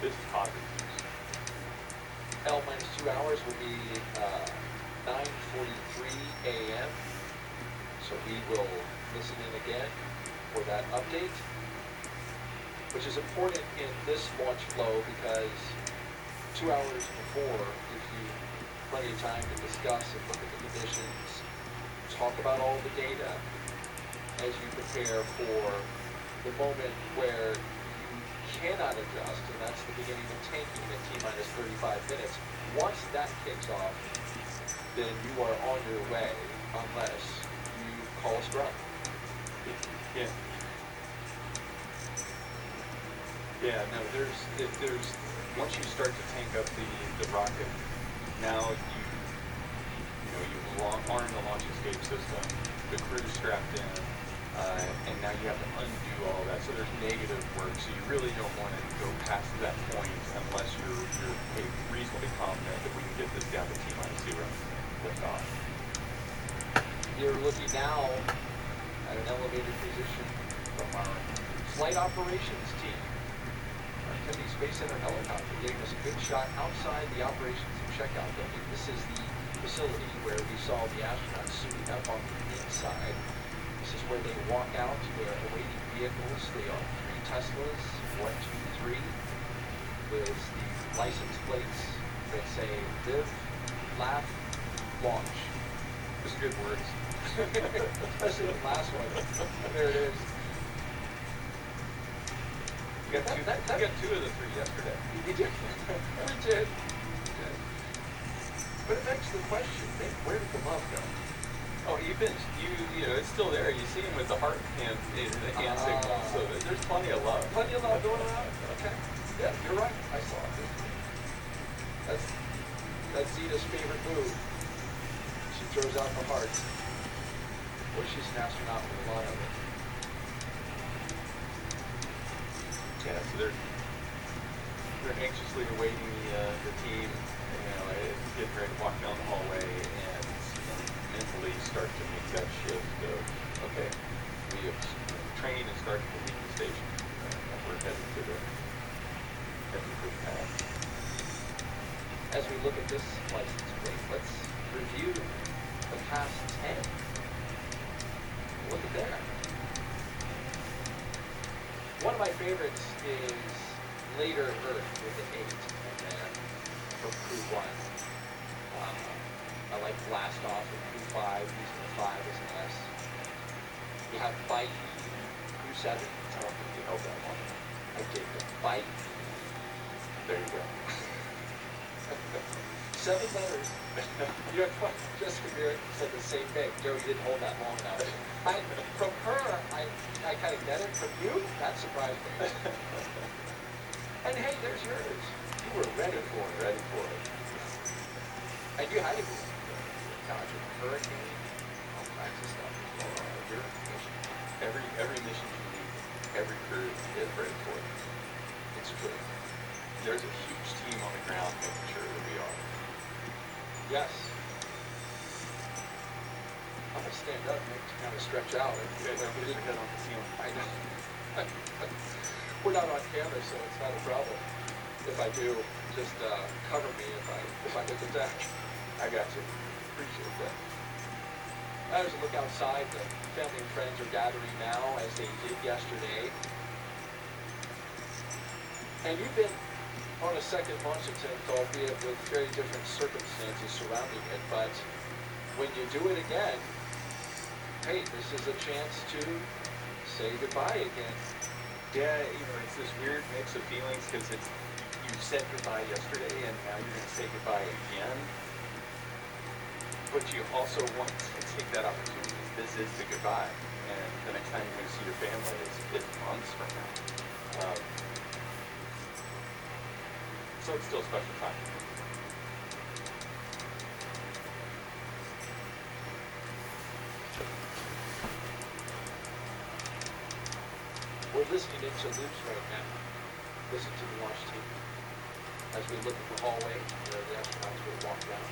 this is positive news. L-2 hours will be 9:43 a.m. So we will listen in again for that update, which is important in this launch flow because 2 hours before gives you plenty of time to discuss and look at the conditions, talk about all the data as you prepare for the moment where you cannot adjust, and that's the beginning of tanking at T-minus 35 minutes. Once that kicks off, then you are on your way unless you call a scrub. Yeah. Yeah, no, there's once you start to tank up the rocket, now you arm the launch escape system, the crew's strapped in, and now you have to undo all that. So there's negative work. So you really don't want to go past that point unless you're reasonably confident that we can get this down to T-0 lift off. You're looking now at an elevated position from our flight operations team. Our Kennedy Space Center helicopter gave us a good shot outside the operations and checkout building. This is the facility where we saw the astronauts suiting up on the inside. This is where they walk out to their awaiting vehicles. They are 3 Teslas, 1, 2, 3, with the license plates that say live, laugh, launch. Those are good words. Especially the last one. There it is. You got 2 of the 3 yesterday. You did. We did. But it begs the question, where did the love go? Oh, you know, it's still there. You see him with the heart hand signal, so there's plenty of love. Plenty of love going around? Okay. Yeah, you're right. I saw it. That's Zeta's favorite move. She throws out the heart. Well, she's an astronaut with a lot of it. Yeah, so they're anxiously awaiting the team, you know, getting ready to walk down the hallway and mentally start to make that shift of, okay, we have trained and started to leave the station, and we're heading to the pad. As we look at this license plate, let's review the past 10. Look at there. One of my favorites is Later Earth with an 8 in there for Crew 1. I like Blast Off with Crew 5, using the 5 as an S. You have Bite, Crew 7. I don't think you know that one. I did the Bite. There you go. 7 letters. You know, Jessica Beer said the same thing. Joe, you didn't hold that long enough. From her, I kind of get it. From you, that surprised me. And hey, there's yours. You were ready for it. Ready for it. And you had to be. Dodging a hurricane, all kinds of stuff. Your mission. Every mission you need, every crew is ready for it. it's true. There's a huge team on the ground making sure that we are. Yes. I'm gonna stand up, Nick, to kind of stretch out. You guys don't put your head on the ceiling. I know. We're not on camera, so it's not a problem. If I do, just cover me if I get attacked. I got you. Appreciate that. As we look outside, the family and friends are gathering now, as they did yesterday. And you've been on a second Washington, albeit with very different circumstances surrounding it. But when you do it again, hey, this is a chance to say goodbye again. Yeah, it's this weird mix of feelings because you said goodbye yesterday and now you're going to say goodbye again. But you also want to take that opportunity. This is the goodbye. And the next time you're going to see your family is months from now. So it's still a special time. We're listening into loops right now. Listen to the launch team as we look at the hallway where the astronauts will walk down.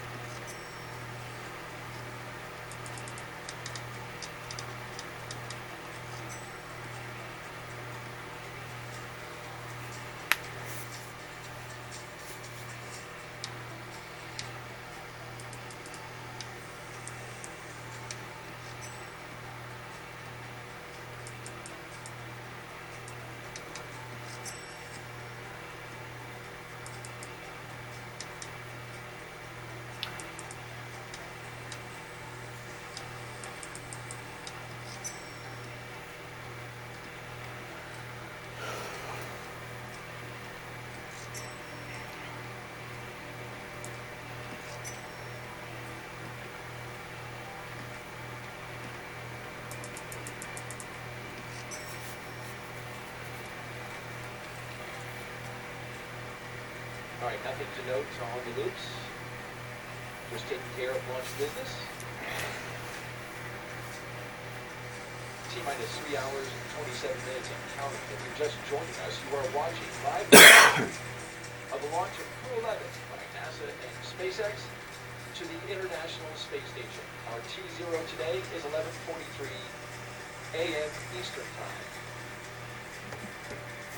All right, nothing to note on the loops. Just taking care of launch business. T-minus 3 hours and 27 minutes and counting. If you're just joining us, you are watching live of the launch of Crew 11 by NASA and SpaceX to the International Space Station. Our T0 today is 11:43 a.m. Eastern Time.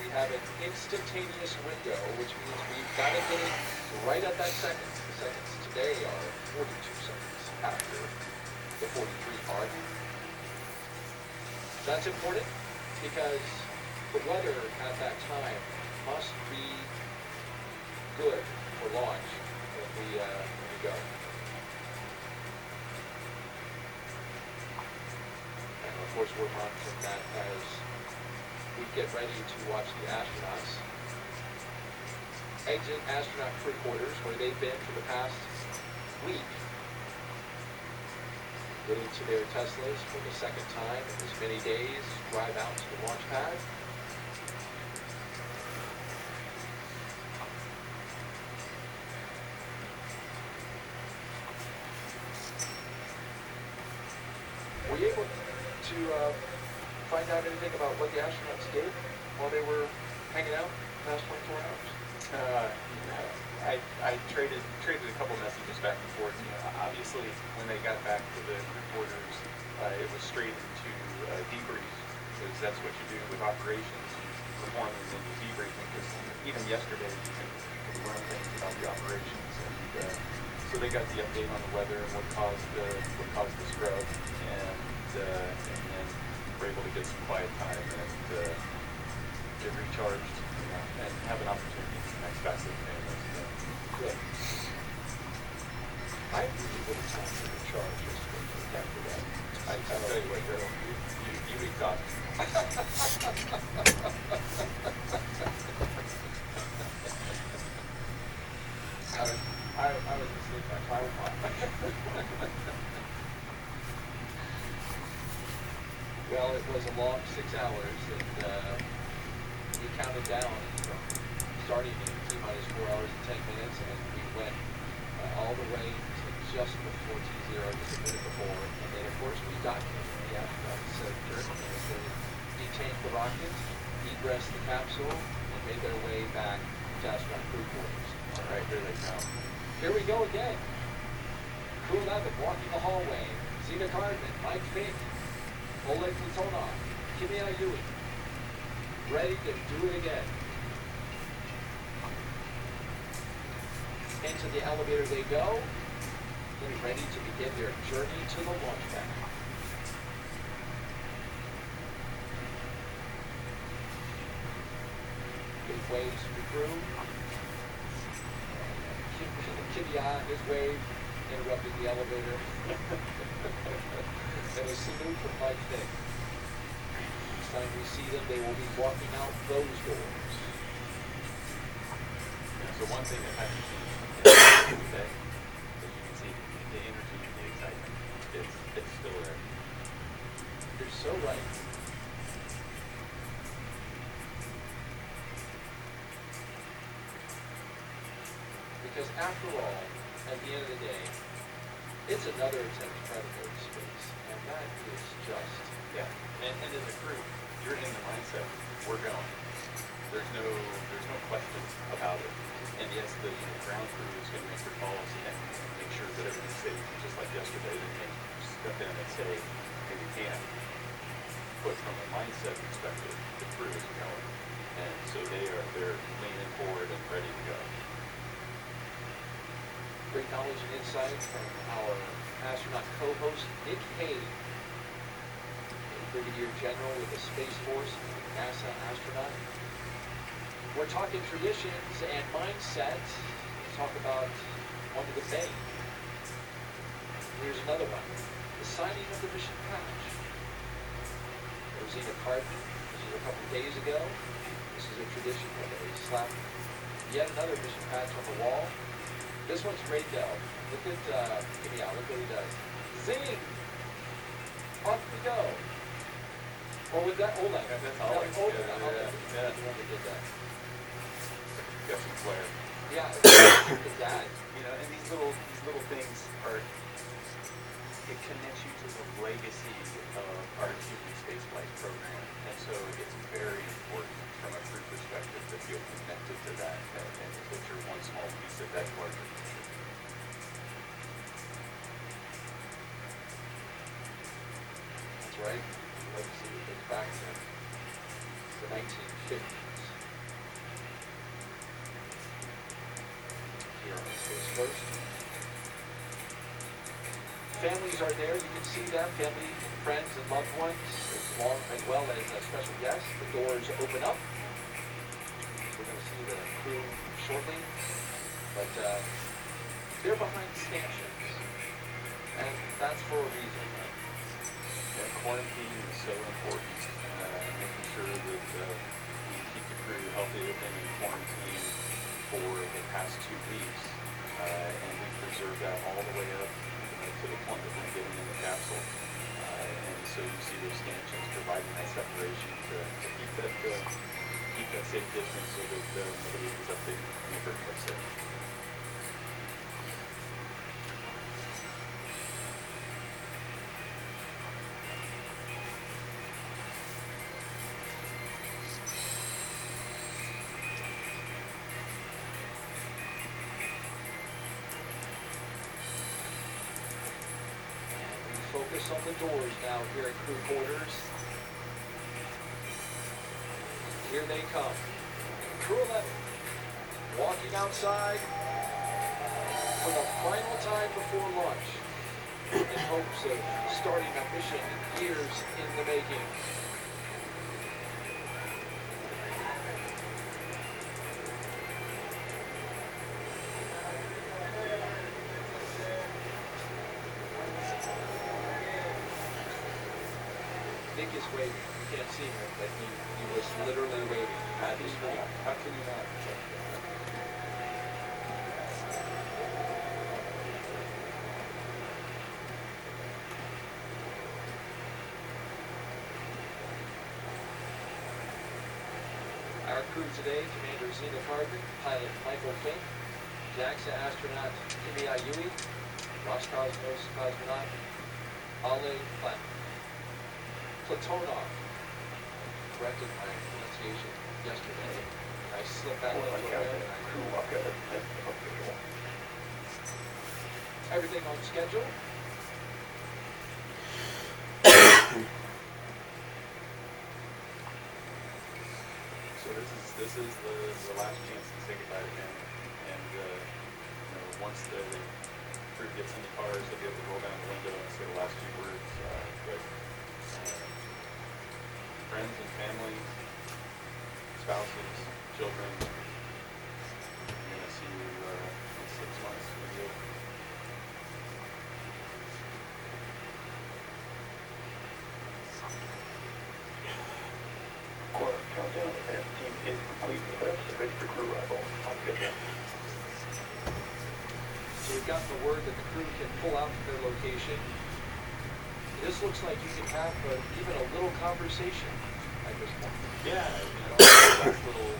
We have an instantaneous window, which means we've got it in right at that second. The seconds today are 42 seconds after the 43 mark. That's important because the weather at that time must be good for launch when we go. And of course, we're monitoring that as we get ready to watch the astronauts exit astronaut crew quarters where they've been for the past week, getting to their Teslas for the second time in as many days, drive out to the launch pad. Were you able to find out anything about what the astronauts did while they were hanging out the past 24 hours? I traded a couple messages back and forth. Obviously, when they got back to the quarters, it was straight into debrief, because that's what you do with operations. You perform them into debriefing, because even yesterday you can learn things about the operations. And so they got the update on the weather and what caused the scrub, and then were able to get some quiet time and get recharged, and have an opportunity to connect back with the family. Good. I really would have time to recharge yesterday after that. I tell you what, Daryl, you exhaust me. I was asleep by 5 o'clock. Well, it was a long 6 hours, and we counted down from starting in T-minus 4 hours and 10 minutes, and we went all the way to just before T0, just a minute before. And then, of course, we documented the astronauts' journey as they detained the rocket, egressed the capsule, and made their way back to astronaut crew quarters. All right, here they come. Here we go again. Crew 11 walking the hallway. Zena Cardman, Mike Fink, Oleg Platonov, Kimi Ayui. Ready to do it again. Into the elevator they go. Getting ready to begin their journey to the launch pad. Big waves from the crew. Kibia, his wave, interrupted the elevator. And a salute from Mike Fink. Next time we see them, they will be walking out those doors. So one thing that hasn't changed today, as you can see, the energy and the excitement, it's still there. You're so right. Because after all, at the end of the day, it's another attempt to try to go to space. And that is just... Yeah, and as a crew, you're in the mindset, we're going. There's no question about it. And yes, the ground crew is going to make their calls and make sure that everything's safe. Just like yesterday, they can't step in and say, hey, we can't. But from a mindset perspective, the crew is going. And so they're leaning forward and ready to go. Great knowledge and insight from our astronaut co-host, Nick Hague, a Brigadier General with the Space Force, NASA astronaut. We're talking traditions and mindset. Let's talk about one of the main. Here's another one. The signing of the mission patch. Rosina Cardman, this was a couple days ago. This is a tradition where they slap yet another mission patch on the wall. This one's great though. Look at, look what he does. Zing! Off we go. Or with that, Oleg. That's Oleg. Oleg. Oleg. Yeah. The one that did that. Got some flair. Yeah, look at that. And these little things it connects you to the legacy of our human spaceflight program. And so it's very important from a crew perspective to feel connected to that and that you're one small piece of that larger picture. That's right. Legacy that goes back to the 1950s. Here on Space First. Families are there. You can see them. Family, friends, and loved ones, as well as special guests. The doors open up. We're going to see the crew shortly. But they're behind stanchions. And that's for a reason. Quarantine is so important, making sure that we keep the crew healthy. They've been in quarantine for the past 2 weeks, and we preserve that all the way up to the point of them getting in the capsule. And so you see those stanchions providing that separation to keep that safe distance so that nobody is up there and hurt themselves. Focus on the doors now here at crew quarters. Here they come. Crew 11 walking outside for the final time before launch in hopes of starting a mission years in the making. Nick is waving. You can't see him, but he was literally waving at his screen. How can you not? Our crew today, Commander Zena Cardman, pilot Michael Fink, JAXA astronaut Kimi Ayui, Roscosmos cosmonaut Oleg Platonov. Corrected my pronunciation yesterday. I slipped back a Or little like bit. crew walk at a visual. Everything on schedule. So this is the last chance to say goodbye to him, and once the crew gets in the cars, they'll be able to roll down the window and say the last few words. But friends and family, spouses, children, I'm gonna see you in 6 months, maybe. Quarter countdown, and team is complete. Lift, ready for crew arrival. On schedule. So we've got the word that the crew can pull out from their location. This looks like you can have even a little conversation at this point. Yeah, last little,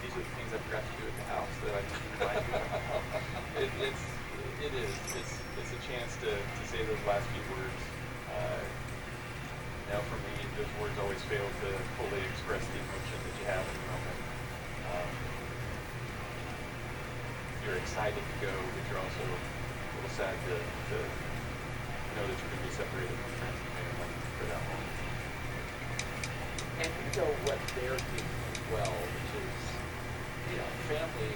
these are the things I forgot to do at the house that I can remind you of. It's a chance to say those last few words. For me, those words always fail to fully express the emotion that you have in the moment. You're excited to go, but you're also a little sad to know that you're going to be separated from friends and family for that long. And you know what they're feeling as well, which is, family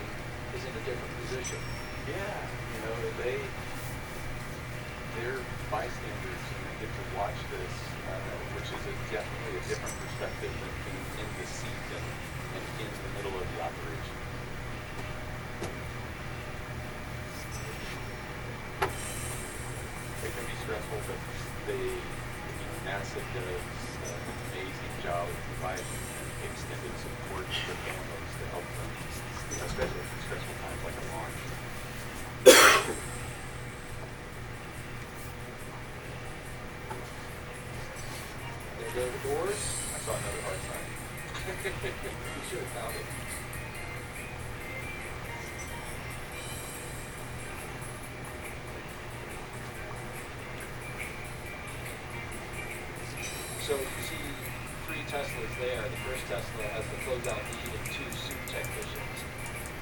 is in a different position. Yeah, they're bystanders and they get to watch this, which is definitely a different perspective than being in the seat and in the middle of the operation. It can be stressful, but NASA does an amazing job of providing extended support for families to help them, especially in stressful times like a launch. There go the doors. I saw another hard sign. You should have found it. So you see 3 Teslas there. The first Tesla has the closeout lead and 2 suit technicians.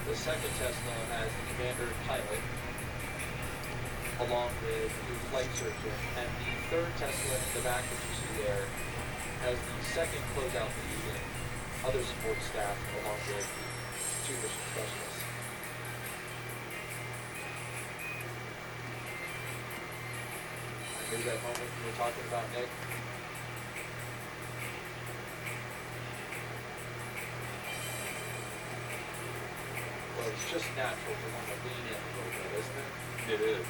The second Tesla has the commander and pilot, along with the flight surgeon. And the third Tesla in the back that you see there has the second closeout lead and other support staff, along with 2 mission specialists. Here's that moment you were talking about, Nick. Well, it's just natural to want to lean in a little bit, isn't it? It is.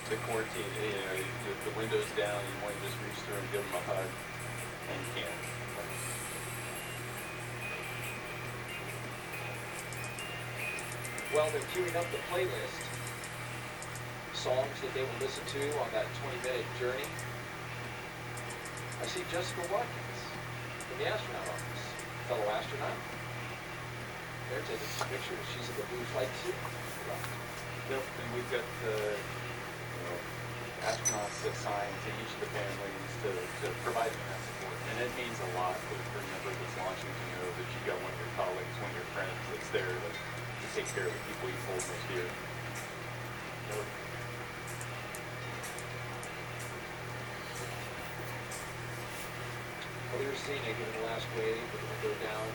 To quarantine, the window's down, you want to just reach through and give them a hug, and you can't. Well, they're queuing up the playlist. Songs that they will listen to on that 20-minute journey. I see Jessica Watkins from the astronaut office, fellow astronaut. They're taking some pictures. She's in the blue flight suit. Yep, and we've got astronauts assigned to each of the families to provide them that support. And it means a lot for the crew member that's launching to know that you've got one of your colleagues, one of your friends that's there to take care of the people you hold most dear. Clear scenic in the last wave with the window down.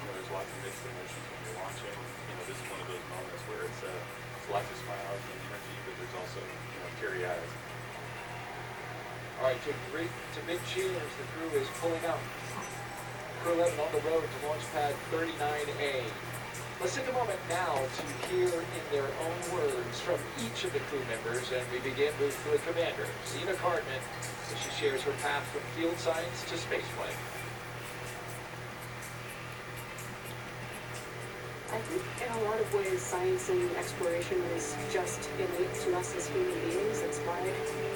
There's lots of mixed emotions when you're launching. This is one of those moments where it's lots of smiles and energy, but there's also teary eyes. All right, to big cheers, the crew is pulling out. Crew 11 on the road to launch pad 39A. Let's take a moment now to hear in their own words from each of the crew members, and we begin with the commander, Zena Cardman, as she shares her path from field science to spaceflight. I think a lot of ways, science and exploration is just innate to us as human beings. It's why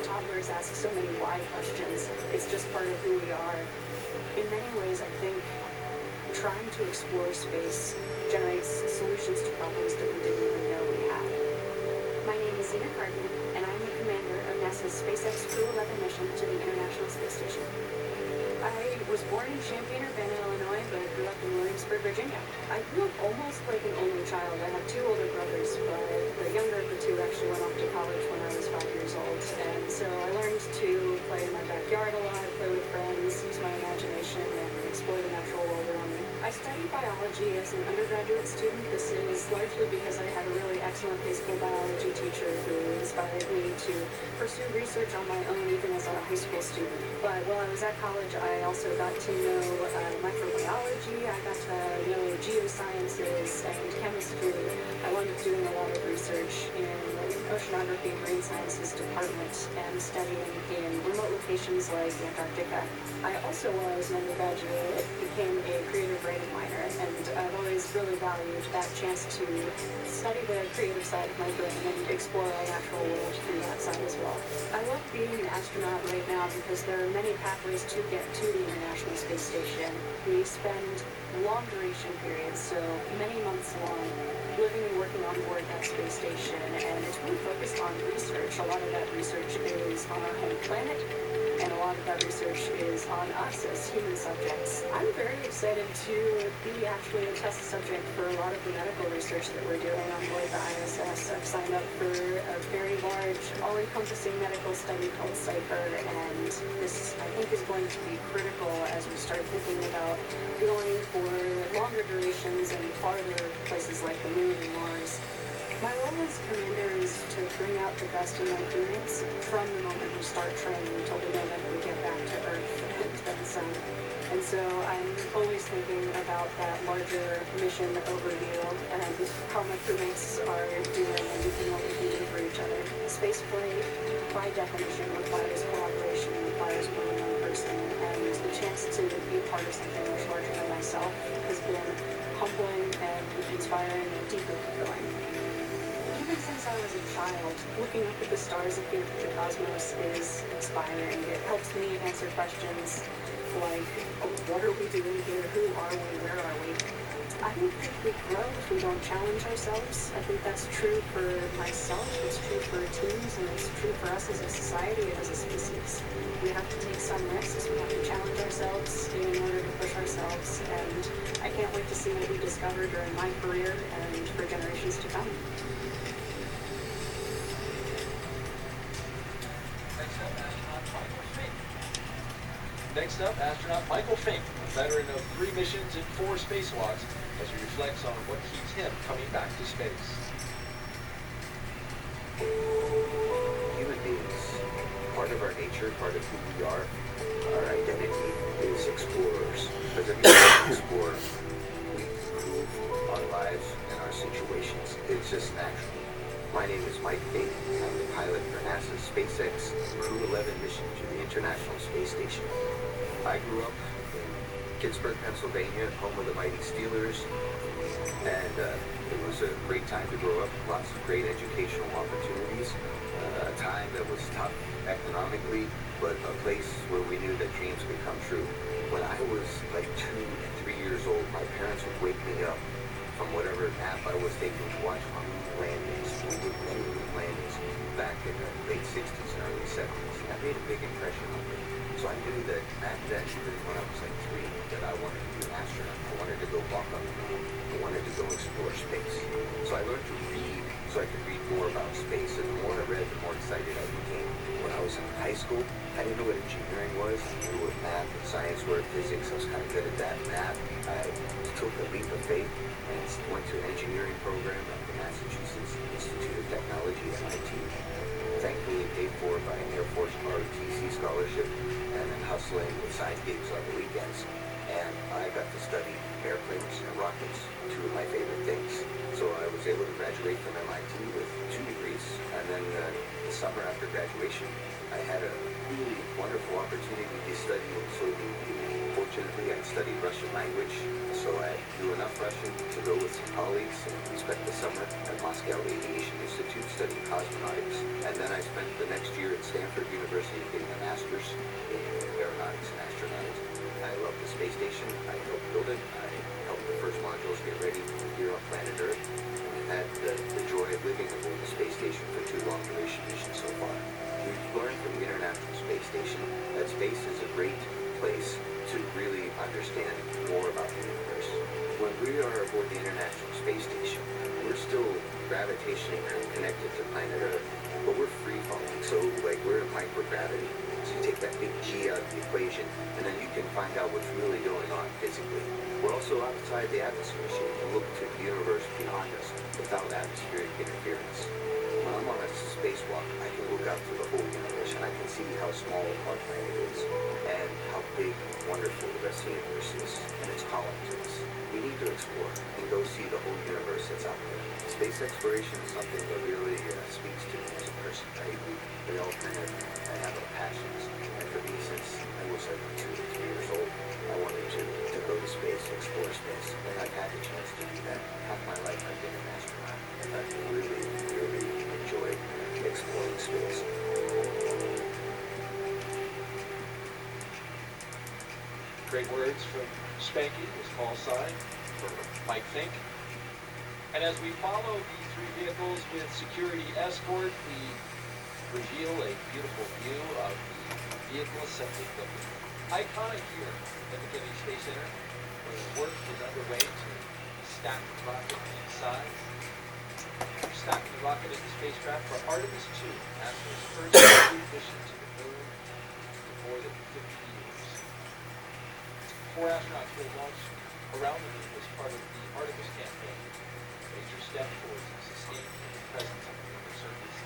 toddlers ask so many why questions. It's just part of who we are. In many ways, I think trying to explore space generates solutions to problems that we didn't even know we had. My name is Zena Cardin, and I'm the commander of NASA's SpaceX Crew 11 mission to the International Space Station. I was born in Champaign-Urbana, Illinois, but grew up in Williamsburg, Virginia. I grew up almost like an only child. I have two older brothers, but the younger of the two actually went off to college when I was 5 years old. And so I learned to play in my backyard a lot, play with friends, use my imagination, and explore the natural world around me. I studied biology as an undergraduate student. This is largely because I had a really excellent physical biology teacher who inspired me to pursue research on my own even as a high school student. But while I was at college, I also got to know microbiology, I got to know geosciences and chemistry. I wound up doing a lot of research in the oceanography and marine sciences department and studying in remote locations like Antarctica. I also, while I was an undergraduate, became a creative writing minor, and I've always really valued that chance to study the creative side of my brain and explore our natural world through that side as well. I love being an astronaut right now because there are many pathways to get to the International Space Station. We spend long duration periods, so many months long, living and working on board that space station, and it's really focused on research. A lot of that research is on our home planet, and a lot of that research is on us as human subjects. I'm very excited to be actually a test subject for a lot of the medical research that we're doing on board the ISS. I've signed up for a very large, all-encompassing medical study called CYPHER, and this, I think, is going to be critical as we start thinking about going for longer durations and farther places like the moon and Mars. My role as commander is to bring out the best in my crewmates from the moment we start training until the moment we get back to Earth and then some. And so I'm always thinking about that larger mission overview and how my crewmates are doing and what we can do for each other. Spaceflight, by definition, requires collaboration and requires more than one person. And the chance to be a part of something much larger than myself has been humbling and inspiring and deeply fulfilling. Even since I was a child, looking up at the stars and thinking of the cosmos is inspiring. It helps me answer questions like, what are we doing here? Who are we? Where are we? I don't think we grow if we don't challenge ourselves. I think that's true for myself, it's true for teams, and it's true for us as a society and as a species. We have to take some risks, we have to challenge ourselves in order to push ourselves, and I can't wait to see what we discover during my career and for generations to come. Next up, astronaut Michael Fink, a veteran of 3 missions and 4 spacewalks, as he reflects on what keeps him coming back to space. Human beings, part of our nature, part of who we are, our identity is explorers. Because every time we explore, we improve our lives and our situations. It's just natural. My name is Mike Fink, and I'm the pilot for NASA's SpaceX Crew 11 mission to the International Space Station. I grew up in Pittsburgh, Pennsylvania, home of the mighty Steelers, and it was a great time to grow up, lots of great educational opportunities, a time that was tough economically, but a place where we knew that dreams could come true. When I was like 2 and 3 years old, my parents would wake me up from whatever nap I was taking to watch moon landings. We would do moon landings back in the late 60s and early 70s. And that made a big impression on me. So I knew that back then, even when I was like 3, that I wanted to be an astronaut. I wanted to go walk on the moon. I wanted to go explore space. So I learned to read so I could read more about space. And the more I read, the more excited I became. When I was in high school, I didn't know what engineering was. I knew what math and science were, physics. I was kind of good at that. Math, I took a leap of faith and went to an engineering program at the Massachusetts Institute of Technology, MIT. Thankfully paid for by an Air Force ROTC scholarship, and then hustling with side gigs on the weekends. And I got to study airplanes and rockets, 2 of my favorite things. So I was able to graduate from MIT with 2 degrees. And then the summer after graduation, I had a really wonderful opportunity to study in Soviet Union. Fortunately, I studied Russian language, so I knew enough Russian to go with some colleagues and spent the summer at Moscow Aviation Institute studying cosmonautics. And then I spent the next year at Stanford University getting a master's in aeronautics and astronautics. I love the space station. I helped build it. I helped the first modules get ready here on planet Earth. We've had the joy of living aboard the space station for 2 long-duration missions so far. We've learned from the International Space Station that space is a great place to really understand more about the universe. When we are aboard the International Space Station, we're still gravitationally connected to planet Earth, but we're free falling, so like we're in microgravity. So you take that big G out of the equation, and then you can find out what's really going on physically. We're also outside the atmosphere, so you can look to the universe beyond us without atmospheric interference. When I'm on a spacewalk, I can look out to the whole universe, and I can see how small our planet is, and how big and wonderful the rest of the universe is, and it's calling to us. We need to explore and go see the whole universe that's out there. Space exploration is something that really speaks to me as a person. We all kind of have our passions, and for me, since I was like 2 to 3 years old, I wanted to go to space, explore space, and I've had the chance to do that. Half my life I've been an astronaut, and I've really, really enjoyed exploring space. Great words from Spanky, his call sign, for Mike Fink. And as we follow the 3 vehicles with security escort, we reveal a beautiful view of the vehicle assembly building. Iconic here at the Kennedy Space Center, where work is underway to stack the rocket inside. Stacking the rocket in the spacecraft for Artemis II, NASA's first crewed mission to the moon in more than 50 years. 4 astronauts will launch around the moon as part of the Artemis campaign, a major step towards a sustained human presence on the lunar surface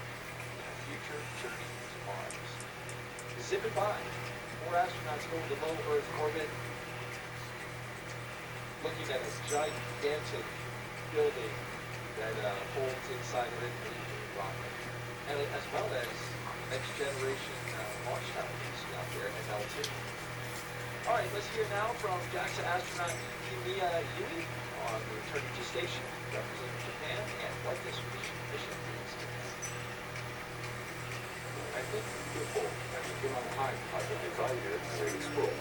in a future journey to Mars. Zipping by, 4 astronauts go into low Earth orbit, looking at a gigantic building that holds inside of it the rocket, and as well as next generation launch tower you see out there, ML2. All right, let's hear now from JAXA astronaut Kimiya Yui on returning to station, representing Japan, and what this mission means to them. I think people and humankind has a desire to explore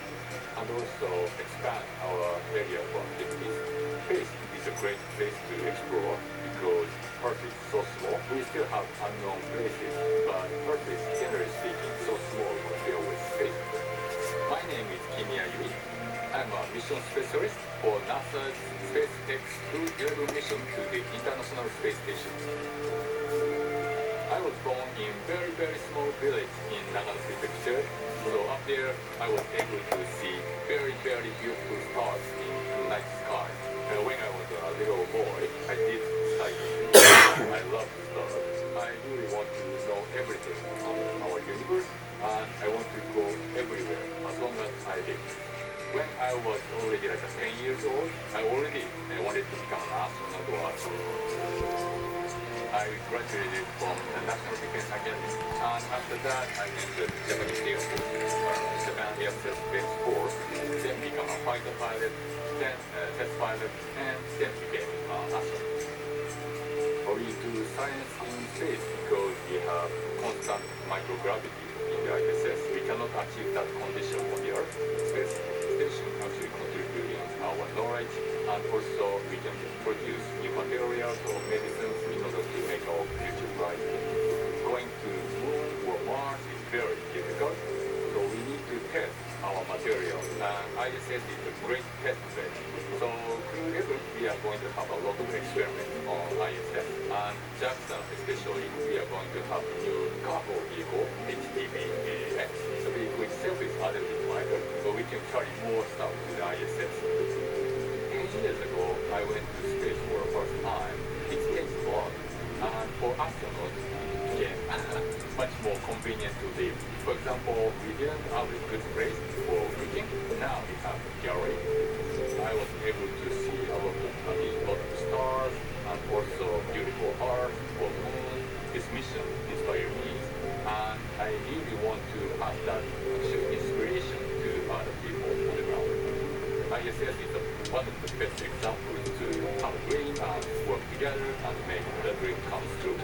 and also expand our area of activities. Space is a great place to explore because Earth is so small. We still have unknown places, but Earth is generally speaking so small compared with space. My name is Kimiya Yui. I'm a mission specialist for NASA's SpaceX Crew 11 mission to the International Space Station. I was born in very, very small village in Nagano Prefecture. So up there, I was able to see very, very beautiful stars in the night sky. When I was a little boy, I did study. I love stars. I really want to know everything about our universe, and I want to go everywhere as long as I live. When I was already like 10 years old, I already wanted to become an astronaut or astronaut. I graduated from the National Defense Academy, and after that I went to Japanese Air Force, Japan Air Space Force, then become a fighter pilot, then test pilot, and then became an astronaut. We do science in space because we have constant microgravity in the ISS. We cannot achieve that condition on the Earth. Space station actually contributing our knowledge, and also we can produce new materials or medicines in order to make our future bright. Going to Moon or Mars is very difficult, so we need to test our materials, and ISS is a great test bed. So Crew 11, we are going to have a lot of experiments on ISS, and JAXA especially, we are going to have a new cargo vehicle, HTV-X. The vehicle itself is a little bit lighter, so we can carry more stuff to the ISS. 10 years ago, I went to space for the first time. It takes a lot, and for astronauts, it became much more convenient to live. For example, we didn't have a good place for cooking. Now we have a gallery. I was able to see a lot of stars and also beautiful Earth or Moon. This mission inspired me, and I really want to have that actual inspiration to other people on the ground. ISS is one of the best examples to have a dream and work together and make the dream come true.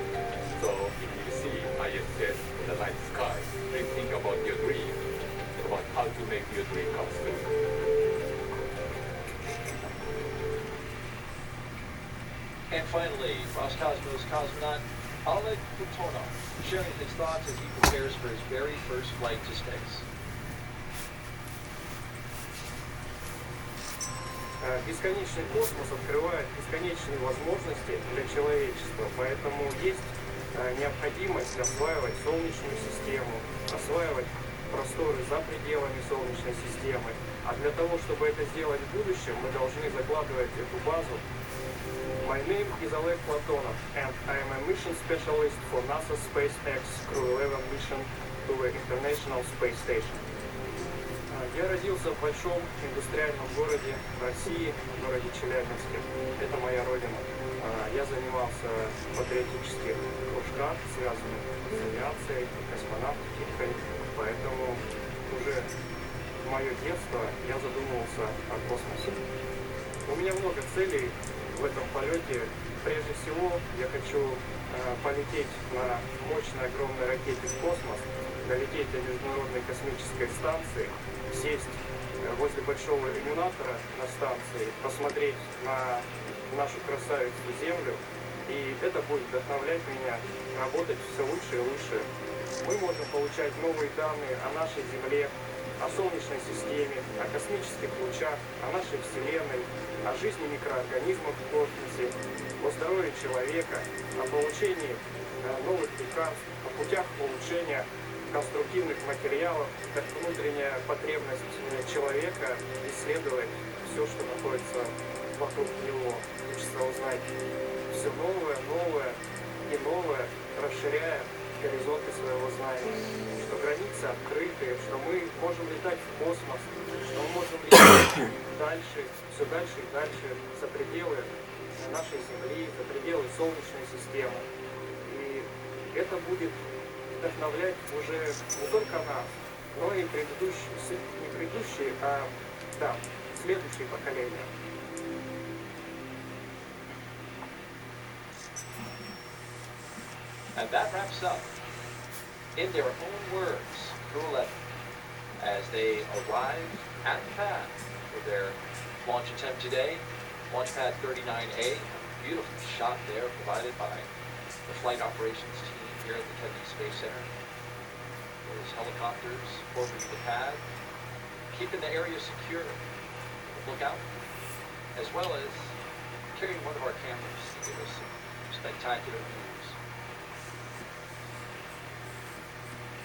So if you see ISS in the night sky, please think about your dream, about how to make your dream come true. And finally, Roscosmos cosmonaut Oleg Plutonov sharing his thoughts as he prepares for his very first flight to space. Бесконечный космос открывает бесконечные возможности для человечества, поэтому есть необходимость осваивать Солнечную систему, осваивать просторы за пределами Солнечной системы. А для того, чтобы это сделать в будущем, мы должны закладывать эту базу. My name is Oleg Platonov, and I am a mission specialist for NASA SpaceX Crew 11 mission to the International Space Station. Я родился в большом индустриальном городе России, в городе Челябинске. Это моя родина. Я занимался в патриотических кружках, связанных с авиацией, космонавтикой, поэтому уже в мое детство я задумывался о космосе. У меня много целей в этом полете. Прежде всего, я хочу полететь на мощной огромной ракете в космос, долететь до Международной космической станции, сесть возле большого иллюминатора на станции, посмотреть на нашу красавицу Землю, и это будет вдохновлять меня работать все лучше и лучше. Мы можем получать новые данные о нашей Земле, о Солнечной системе, о космических лучах, о нашей Вселенной, о жизни микроорганизмов в космосе, о здоровье человека, о получении новых лекарств, о путях улучшения конструктивных материалов, как внутренняя потребность человека исследовать все, что находится вокруг него. Хочется узнать все новое, новое и новое, расширяя горизонты своего знания, что границы открыты, что мы можем летать в космос, что мы можем лететь дальше, все дальше и дальше, за пределы нашей Земли, за пределы Солнечной системы. И это будет вдохновлять уже не только нас, но и предыдущие, не предыдущие, а да, следующие поколения. And that wraps up, in their own words, Crew 11, as they arrive at the pad for their launch attempt today. Launch pad 39A, a beautiful shot there provided by the flight operations team here at the Kennedy Space Center. Those helicopters orbiting the pad, keeping the area secure. Look out, as well as carrying one of our cameras to give us some spectacular views.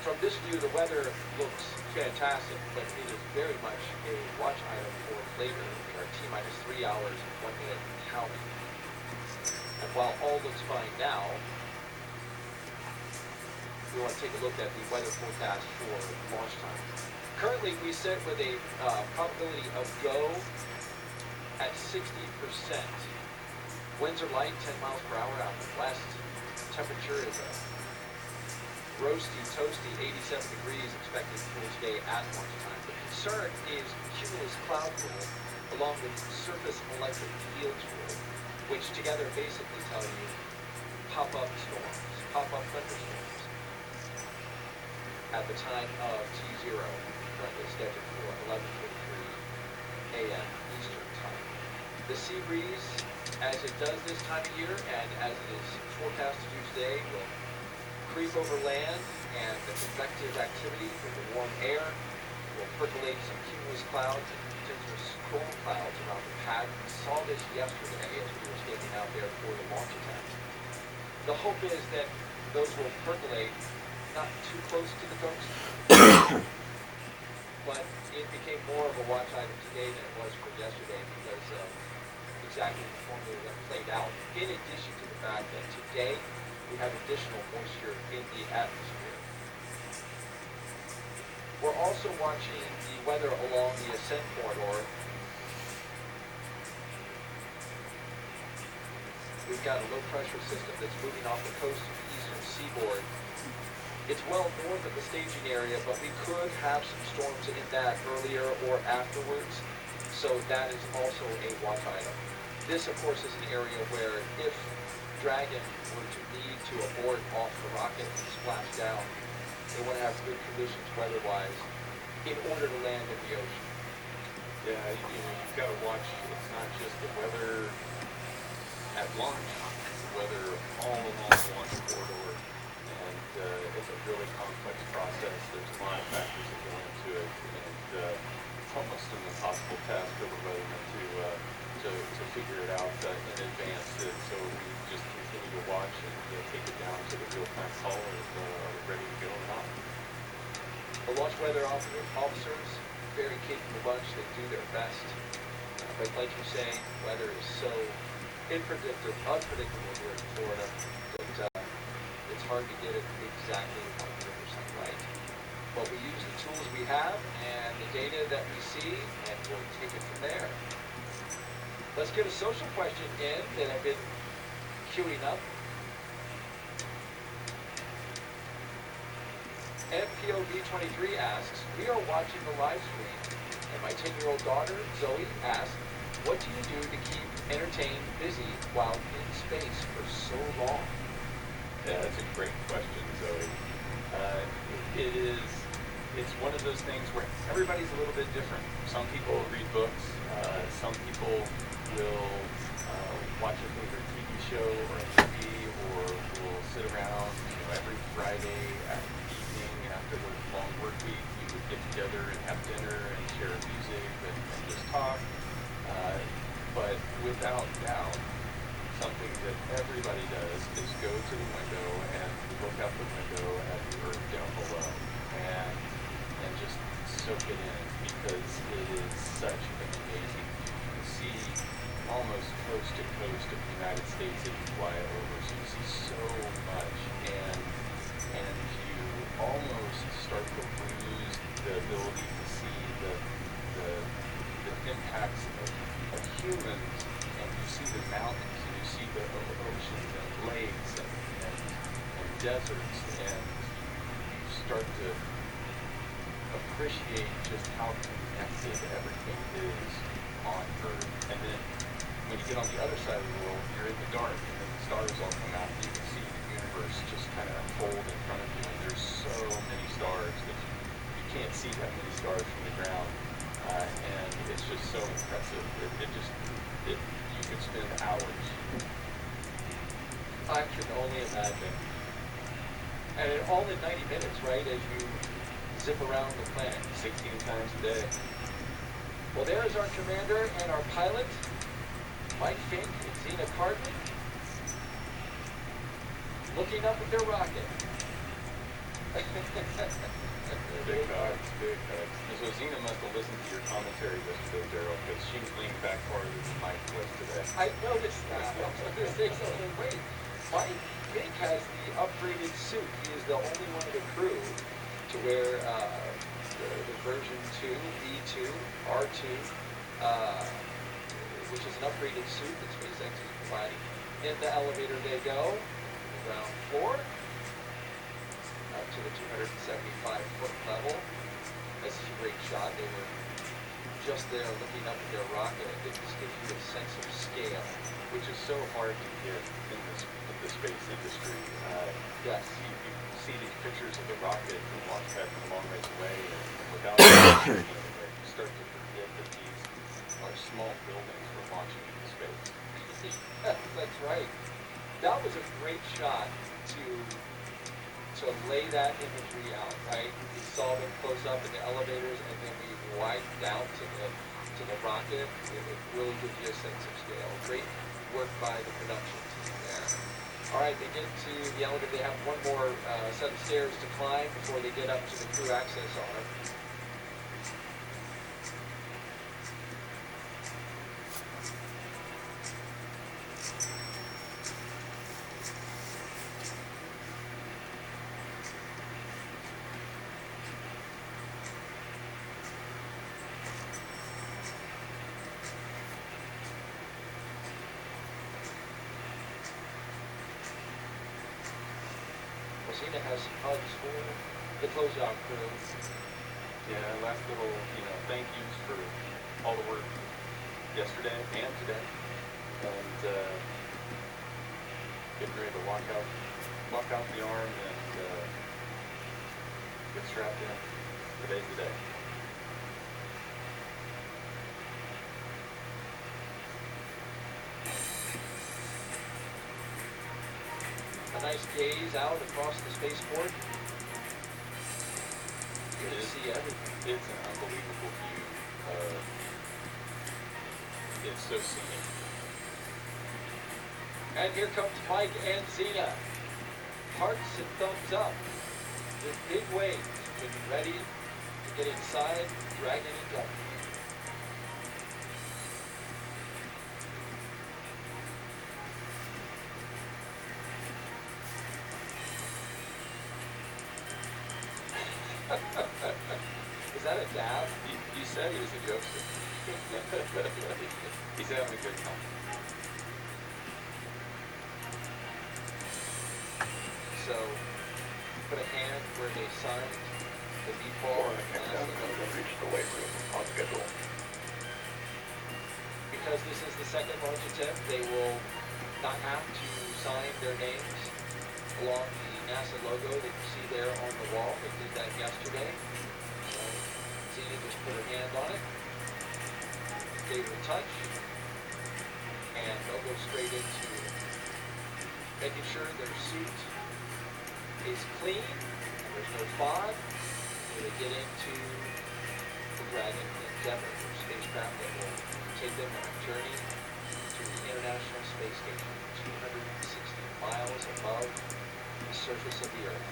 From this view, the weather looks fantastic, but it is very much a watch item for later. We are T-minus 3 hours and 1 minute counting. And while all looks fine now, we want to take a look at the weather forecast for launch time. Currently, we sit with a probability of go at 60%. Winds are light, 10 miles per hour out the west. Temperature is roasty, toasty, 87 degrees expected for today at launch time. The concern is cumulus cloud rule along with surface electric field rule, which together basically tell you pop-up storms, pop-up thunderstorms at the time of T0, currently scheduled for 11:43 a.m. Eastern Time. The sea breeze, as it does this time of year and as it is forecast to do today, will creep over land, and the convective activity from the warm air will percolate some cumulus clouds and potential storm clouds around the pad. We saw this yesterday as we were standing out there for the launch attempt. The hope is that those will percolate not too close to the coast, but it became more of a watch item today than it was for yesterday because of exactly the formula that played out. In addition to the fact that today we have additional moisture in the atmosphere. We're also watching the weather along the ascent corridor. We've got a low pressure system that's moving off the coast of the eastern seaboard. It's well north of the staging area, but we could have some storms in that earlier or afterwards. So that is also a watch item. This, of course, is an area where if Dragon were to need to abort off the rocket and splash down, they want to have good conditions weather-wise in order to land in the ocean. Yeah, you've got to watch. It's not just the weather at launch, it's the weather all along the launch corridor. And it's a really complex process. There's a lot of factors that go into it. And it's almost an impossible task for the weathermen to figure it out in advance. So we just continue to watch and take it down to the real-time call of are we ready to go or not. The launch weather officers, very capable bunch, they do their best. But like you say, weather is so unpredictable here in Florida that it's hard to get it exactly 100% right. But we use the tools we have and the data that we see, and we'll take it from there. Let's get a social question in that I've been queuing up. MPOV23 asks, we are watching the live stream, and my 10-year-old daughter, Zoe, asks, what do you do to keep entertained, busy, while in space for so long? Yeah, that's a great question, Zoe. It's one of those things where everybody's a little bit different. Some people read books, some people will watch a favorite TV show or a movie, or will sit around, every Friday evening after the long work week, you would get together and have dinner and share music and just talk. But without doubt, something that everybody does is go to the window and look out the window at the earth down below and just soak it in, because it is such an amazing view. You can see almost coast to coast of the United States if you fly over, so you see so much, and you almost start to lose the ability to see the impacts of humans, and you see the mountains, and you see the oceans and lakes and deserts, and you start to appreciate just how connected everything is on Earth. And then when you get on the other side of the world, you're in the dark, and then the stars all come out, and you can see the universe just kind of unfold in front of you, and there's so many stars that you can't see that many stars from the ground. And it's just so impressive. You could spend hours. I can only imagine. And all in 90 minutes, right, as you zip around the planet 16 times a day. Well, there is our commander and our pilot, Mike Fink and Zena Cardman, looking up at their rocket. Big hugs, big hugs. So Zena must have listened to your commentary yesterday, Daryl, because she was leaning back farther than Mike was today. I noticed that. I was going to say something. Wait, Mike Fink has the upgraded suit. He is the only one of the crew to wear the version 2, E2, R2, which is an upgraded suit that SpaceX is providing. In the elevator they go, the ground floor, up to the 275-foot level. This is a great shot. They were just there looking up at their rocket. It just gives you a sense of scale, which is so hard to get in the space industry. Yes. You see these pictures of the rocket from launch pad from a long ways away, and without you start to forget that these are small buildings we're launching into space. That's right. That was a great shot to lay that imagery out, right? We saw them close up in the elevators, and then we widened out to the rocket. It really gives you a sense of scale. Great work by the production team there. All right, they get to the elevator. They have one more set of stairs to climb before they get up to the crew access arm. Zena has some hugs for the closeout crew. Yeah, last little, thank yous for all the work yesterday and today, and getting ready to lock out the arm and get strapped in. Today's the day. A nice gaze out across the spaceport. You can see everything. It's an unbelievable view. It's so scenic. And here comes Mike and Zena. Hearts and thumbs up. With big waves, getting ready to get inside Dragon Endeavour. Is that a dab? He said he was a jokester. He's having a good time. So, put a hand where they signed the default. Reach the weight room on schedule. Because this is the second launch attempt, they will not have to sign their names along the NASA logo that you see there on the wall. They did that yesterday. Zena just put her hand on it, gave it a touch, and they'll go straight into making sure their suit is clean and there's no fog when they get into the Dragon Endeavour, spacecraft that will take them on a journey to the International Space Station, 260 miles above the surface of the Earth.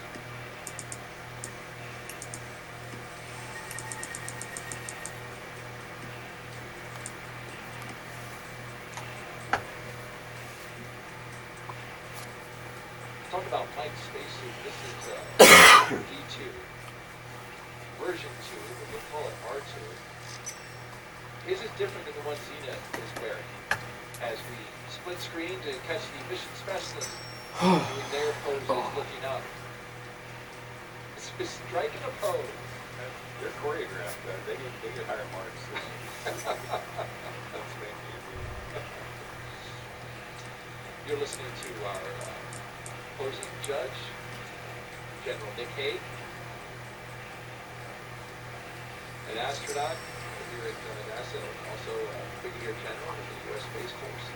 Talk about Mike's spacesuit. This is D2, version 2, but we'll call it R2. His is different than the one Zena is wearing. As we split screen to catch the mission specialist doing their poses, looking up. It's striking a pose. They're choreographed. They get higher marks. That's fancy. You're listening to our opposing judge, General Nick Hague, an astronaut here at NASA, also a brigadier general of the U.S. Space Force.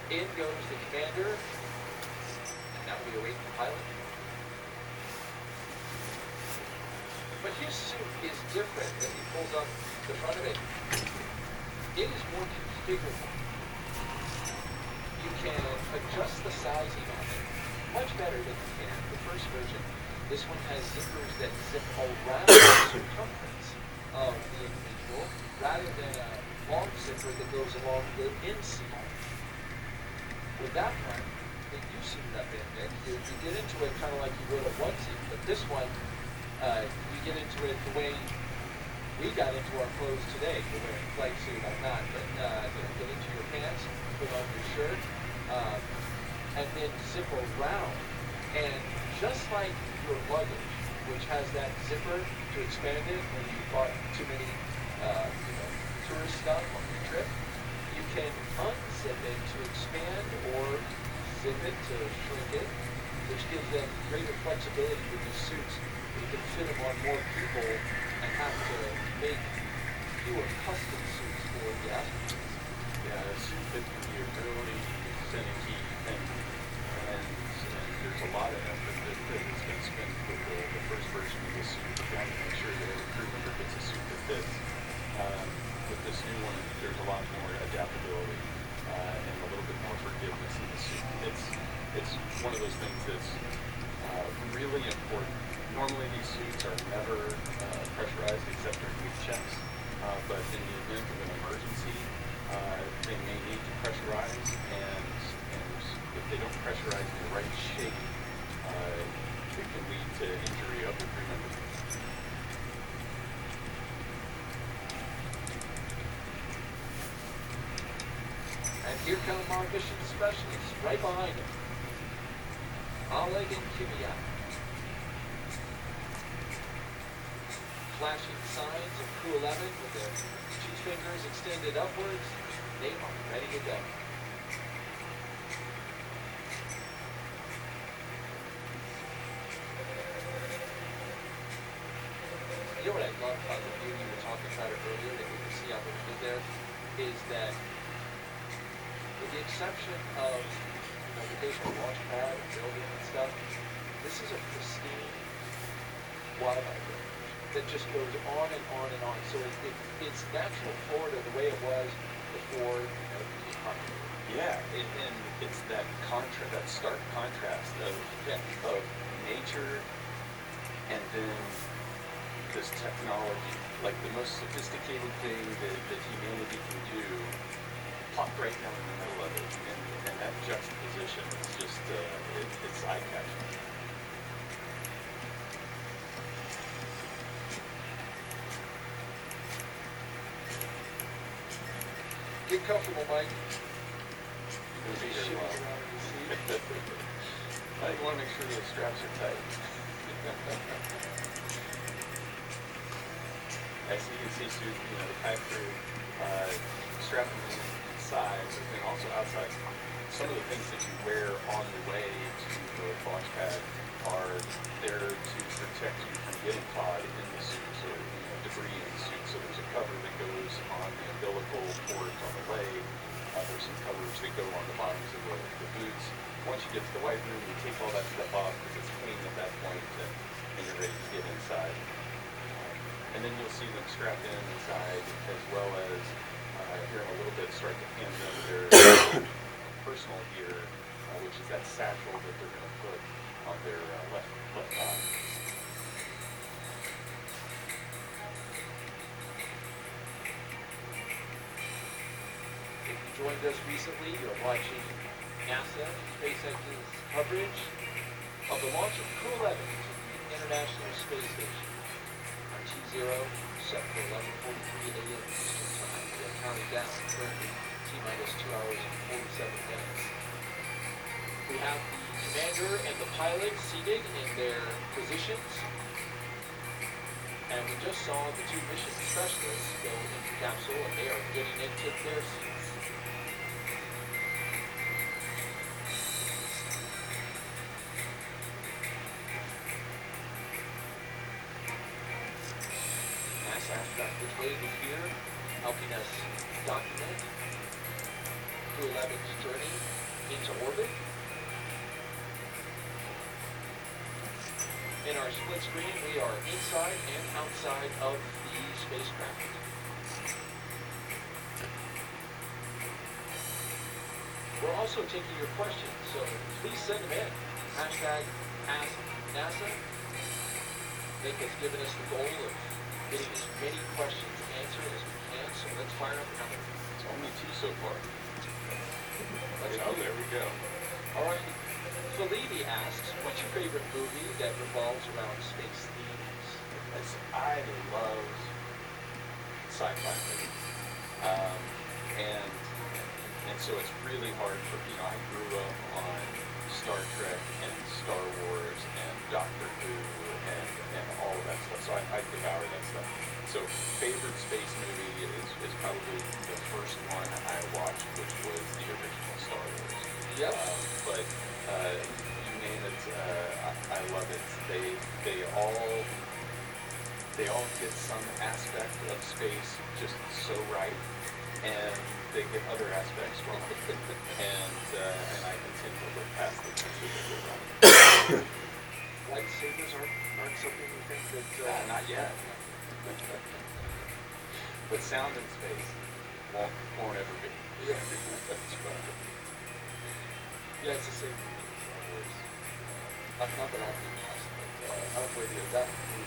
In goes the commander, and now we await the pilot. But his suit is different as he pulls up the front of it. It is more configurable. You can adjust the sizing on it much better than you can the first version. This one has zippers that zip around the circumference of the individual rather than a long zipper that goes along the inside. With that one, that you suited up in, Nick, you get into it kind of like you would a onesie, but this one, you get into it the way we got into our clothes today. You're wearing a flight suit, I'm not, but get into your pants, put on your shirt, and then zip around. And just like your luggage, which has that zipper to expand it when you bought too many tourist stuff on your trip, you can unzip it to expand or zip it to shrink it, which gives them greater flexibility with the suits. You can fit them on more people and have to make fewer custom suits for the astronauts. Yeah, a suit fit can be a really finicky thing, and there's a lot of effort that has been spent with the first version of the suit, trying to make sure that every crew member gets a suit that fits. With this new one, there's a lot more adaptability and a little bit more forgiveness in the suit. It's one of those things that's really important. Normally these suits are never pressurized except during leak checks, but in the event of an emergency, they may need to pressurize, and if they don't pressurize in the right shape, it can lead to injury of the crew members. And here come our mission specialists right behind him. Oleg and Kiviak. Flashing signs of crew 11 with their two fingers extended upwards. Nate, ready to go. You know what I love about the view you were talking about it earlier that we can see out the window there is that with the exception of the baseball launch pad and building and stuff, this is a pristine wildlife area that just goes on and on and on. So it's natural Florida the way it was before it was populated. Yeah, and it's that that stark contrast of nature and then this technology, like the most sophisticated thing that humanity can do, pop right down in the middle of it, and that juxtaposition is just, it's eye-catching. Get comfortable, Mike. You're going to be here a while. You want to make sure those straps are tight. As you can see, Sue, the kayak crew strapping them inside, and also outside. Some of the things that you wear on the way to the launch pad are there to protect you from getting caught in the suits or debris in the suit. So there's a cover that goes on the umbilical cord on the leg. There's some covers that go on the bottoms of the boots. Once you get to the white room, you take all that stuff off because it's clean at that point, and you're ready to get inside. And then you'll see them strapped in inside, as well as here in a little bit start to hand them their personal gear, which is that satchel that they're going to put on their left thigh. If you joined us recently, you're watching NASA, SpaceX's coverage of the launch of Crew 11 to the International Space Station. T0 set for 11:43 a.m. Eastern Time. We are counting down currently T-minus 2 hours and 47 minutes. We have the commander and the pilot seated in their positions. And we just saw the two mission specialists go into capsule and they are getting into their seats. Dr. Wade is here, helping us document Crew 11's journey into orbit. In our split screen, we are inside and outside of the spacecraft. We're also taking your questions, so please send them in. #AskNASA. Nick has given us the goal of getting as many questions answered as we can, so let's fire up another. It's only 2 so far. There we go. All right. Felipe asks, what's your favorite movie that revolves around space themes? I love sci-fi movies. And so it's really hard for, I grew up on Star Trek and Star Wars and Doctor Who and all of that stuff. So I devour that stuff. So favorite space movie is probably the first one I watched, which was the original Star Wars. Yep. But you name it, I love it. They all get some aspect of space just so right, and they get other aspects wrong. And I continue to look past the things that they get wrong. Lightsabers aren't something you think that... Not yet. But sound in space won't ever be. Yeah. That's right. Yeah, it's the same thing with Star Wars. Not that I'm being honest, but I'm with you. That movie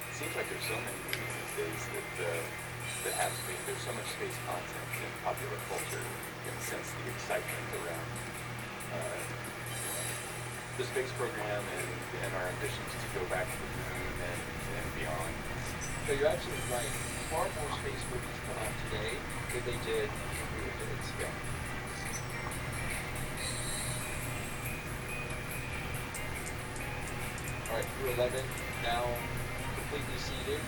it seems like there's so many movies these days that have space. There's so much space content in popular culture. You can sense the excitement around the space program and our ambitions to go back to the moon and beyond. So you're absolutely right. Far more space movies come out today than they did when we were kids. Yeah. All right, Crew 11 now completely seated.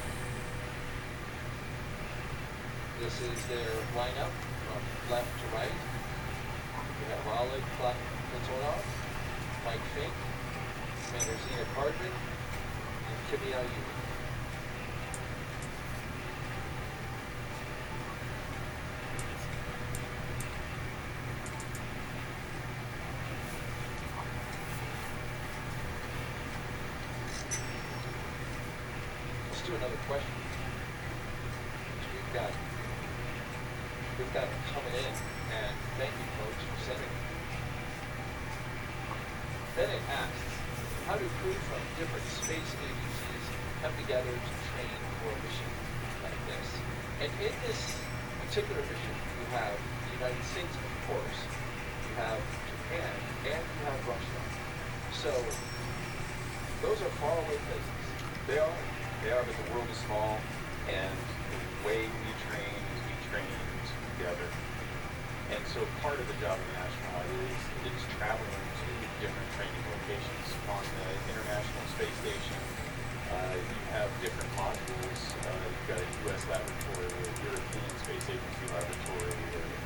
This is their lineup from left to right. We have Oleg Platonov, Mike Fink, Commander Zena Cardman, and Kimi Ayubi. Let's do another question. We've got them coming in, and thank you folks for sending them. Bennett asks, how do crew from different space agencies come together to train for a mission like this? And in this particular mission, you have the United States, of course, you have Japan, and you have Russia. So, those are faraway places. They are, but the world is small, and the way we train is we train together. And so part of the job of an astronaut is traveling to different training locations. On the International Space Station, you have different modules. You've got a U.S. laboratory, a European Space Agency laboratory,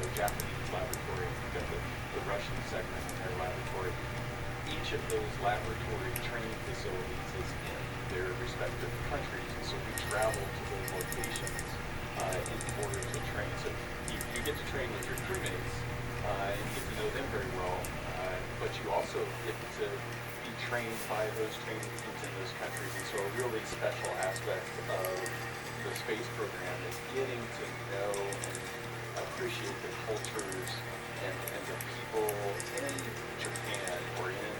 a Japanese laboratory, you've got the Russian segment in their laboratory. Each of those laboratory training facilities is in their respective countries, and so we travel to those locations in order to train. So you get to train with your crewmates and get to know them very well, but you also get to be trained by those training teams in those countries. And so a really special aspect of the space program is getting to know and appreciate the cultures and the people in Japan or in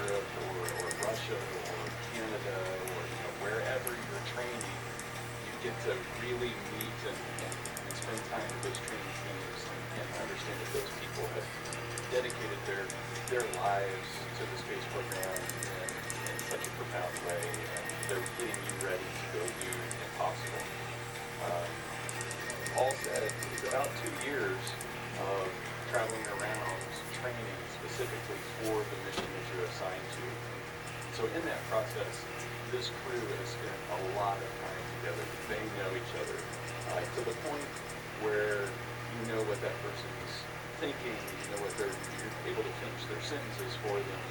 Europe or Russia or Canada or wherever you're training. You get to really meet and spend time with those training teams and understand that those people have dedicated their lives to the space program in such a profound way, and they're getting you ready to go do the impossible. All said, it's about 2 years of traveling around training specifically for the mission that you're assigned to. So in that process, this crew has spent a lot of time together. They know each other to the point where you know what that person's thinking, you know what you're able to finish their sentences for them.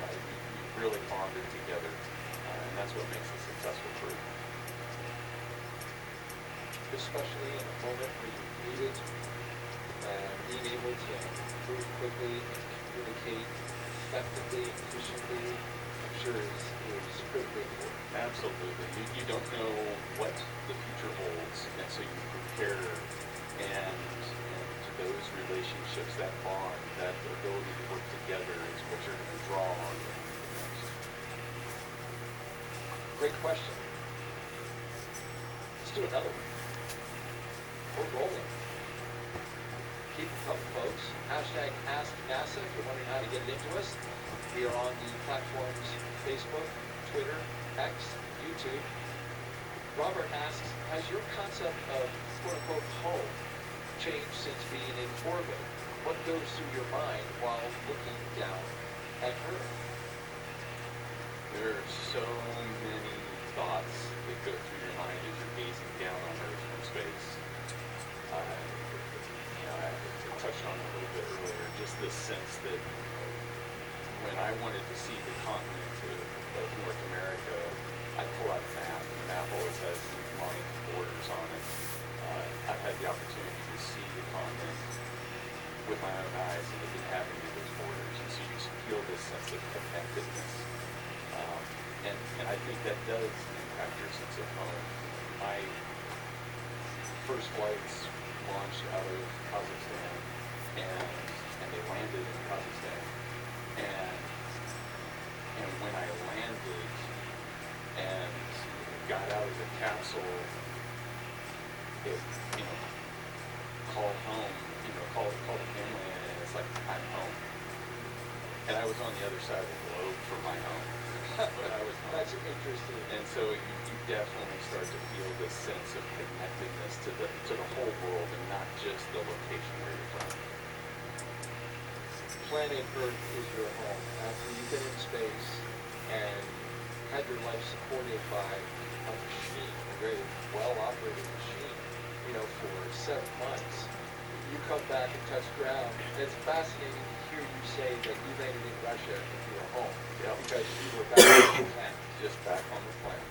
You really bonded together, and that's what makes a successful crew. Especially in a moment where you need it, being able to move quickly and communicate effectively, efficiently, I'm sure is critically important. Absolutely. You don't know what the future holds, and so you prepare, and those relationships, that bond, that ability to work together is what you're going to draw on. Great question. Let's do another one. We're rolling. Keep it coming, folks. Hashtag AskNASA if you're wondering how to get it into us. We are on the platforms Facebook, Twitter, X, YouTube. Robert asks, has your concept of quote-unquote home changed since being in orbit? What goes through your mind while looking down at Earth? There are so many thoughts that go through your mind as you're gazing down on Earth from space. I touched on it a little bit earlier, just this sense that when I wanted to see the continent of North America, I'd pull out a map, and the map always has lines and borders on it. I've had the opportunity to see the continent with my own eyes, and it didn't have any of those borders, and so you just feel this sense of connectedness. And I think that does impact your sense of home. My first flights launched out of Kazakhstan, and they landed in Kazakhstan. And when I landed and got out of the capsule, it, called home, called the family, and it's like, I'm home. And I was on the other side of the globe for my home. But I was home. That's interesting. And so you definitely start to feel this sense of connectedness to the whole world and not just the location where you're from. Planet Earth is your home. After you've been in space and had your life supported by a machine, a very well-operated machine, for 7 months. You come back and touch ground. It's fascinating to hear you say that you landed in Russia and you were home. Yeah. Because you were back on the planet. Just back on the planet.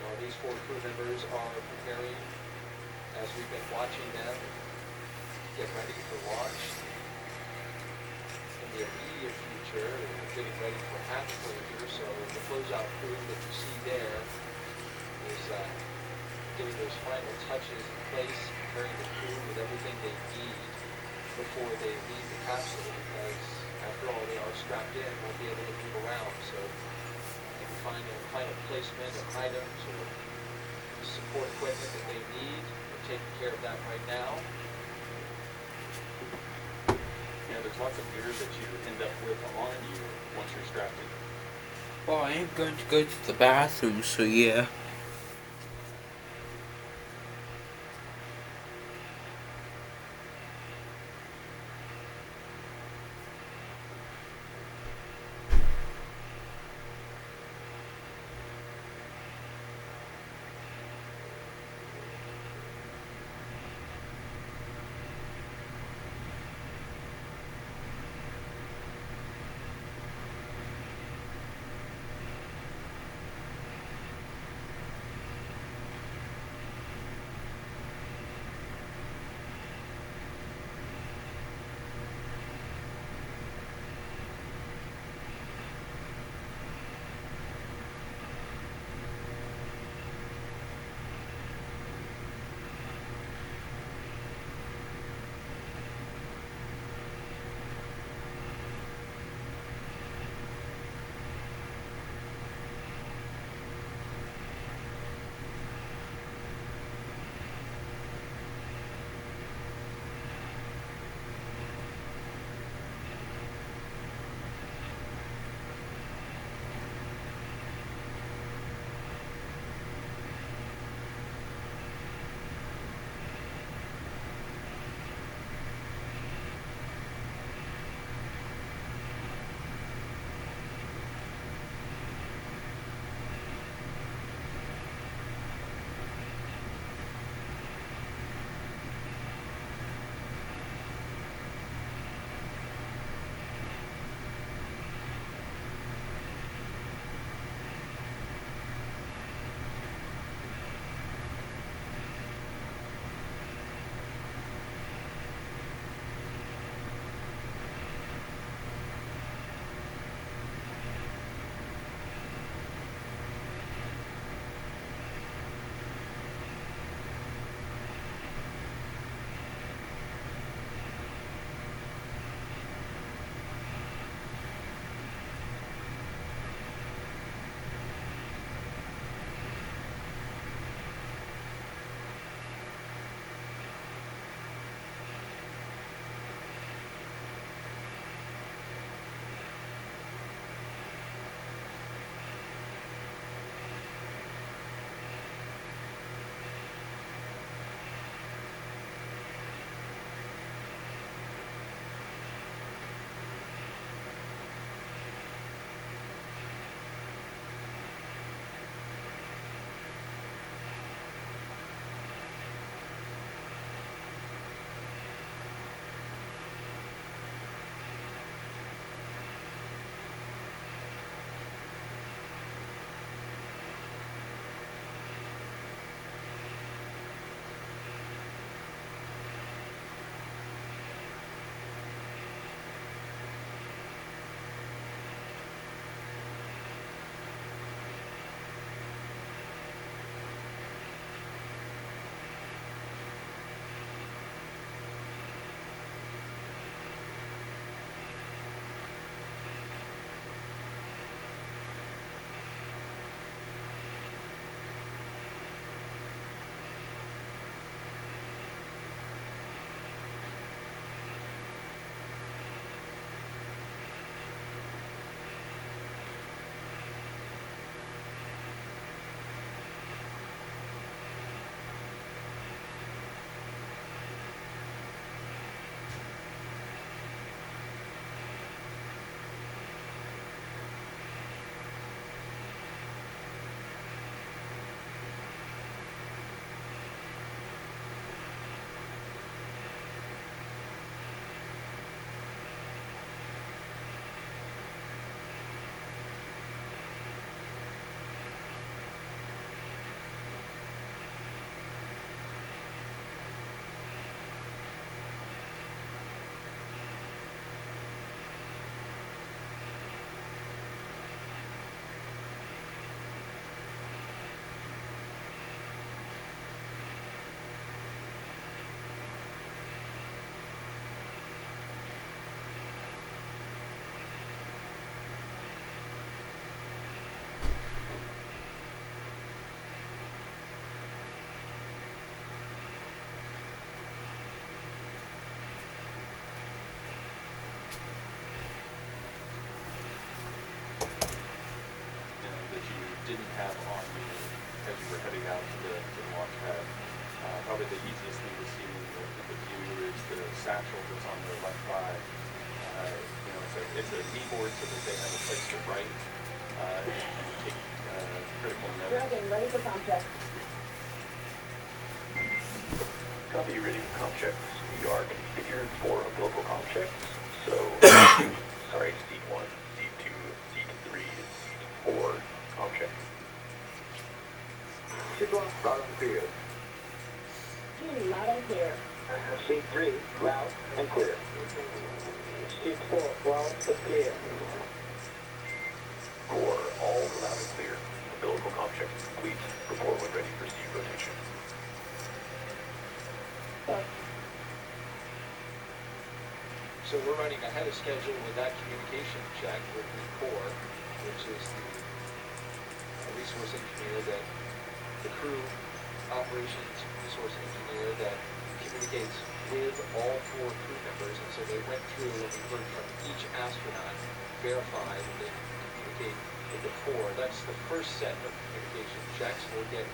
Well, these 4 crew members are preparing, as we've been watching them, get ready for launch. In the immediate future, they're getting ready for hatch closure, so the closeout crew that you see there is getting those final touches in place, preparing the crew with everything they need before they leave the capsule, because after all, they are strapped in, won't be able to move around, so they can find a final placement of items or support equipment that they need. They're taking care of that right now. Yeah, there's lots of gear that you end up with on you once you're strapped in. Well, I am going to go to the bathroom, so yeah. didn't have on you as you were heading out to the launch pad. Probably the easiest thing to see in the view is the satchel that's on the left thigh. It's a kneeboard so that they have a place to write and take critical notes. Dragon, ready for comp check. Copy, ready for comp checks. We are configured for umbilical comp checks. So, sorry, seat 1, seat 2, seat 3, and seat 4 comp checks. Seat 1, Loud and clear. loud and clear. Seat 3, loud and clear. Seat 4, loud and clear. Core, all loud and clear. Umbilical comp checks is complete. Report when ready for seat rotation. So we're running ahead of schedule with that communication check with the core, which is the resource engineer that the crew operations resource engineer that communicates with all 4 crew members. And so they went through and we heard from each astronaut, verified, and they communicate with the core. That's the first set of communication checks. We'll get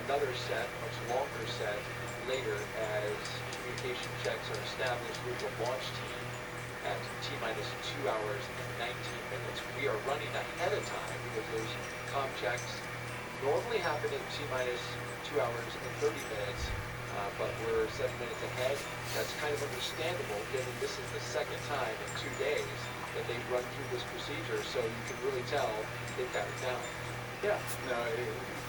another set, much longer set, later as communication checks are established with the launch team at T-minus 2 hours and 19 minutes. We are running ahead of time because those comm checks normally happen at T-minus 2 hours and 30 minutes, but we're 7 minutes ahead. That's kind of understandable given this is the second time in 2 days that they've run through this procedure, so you can really tell they've got it down. Yeah, no,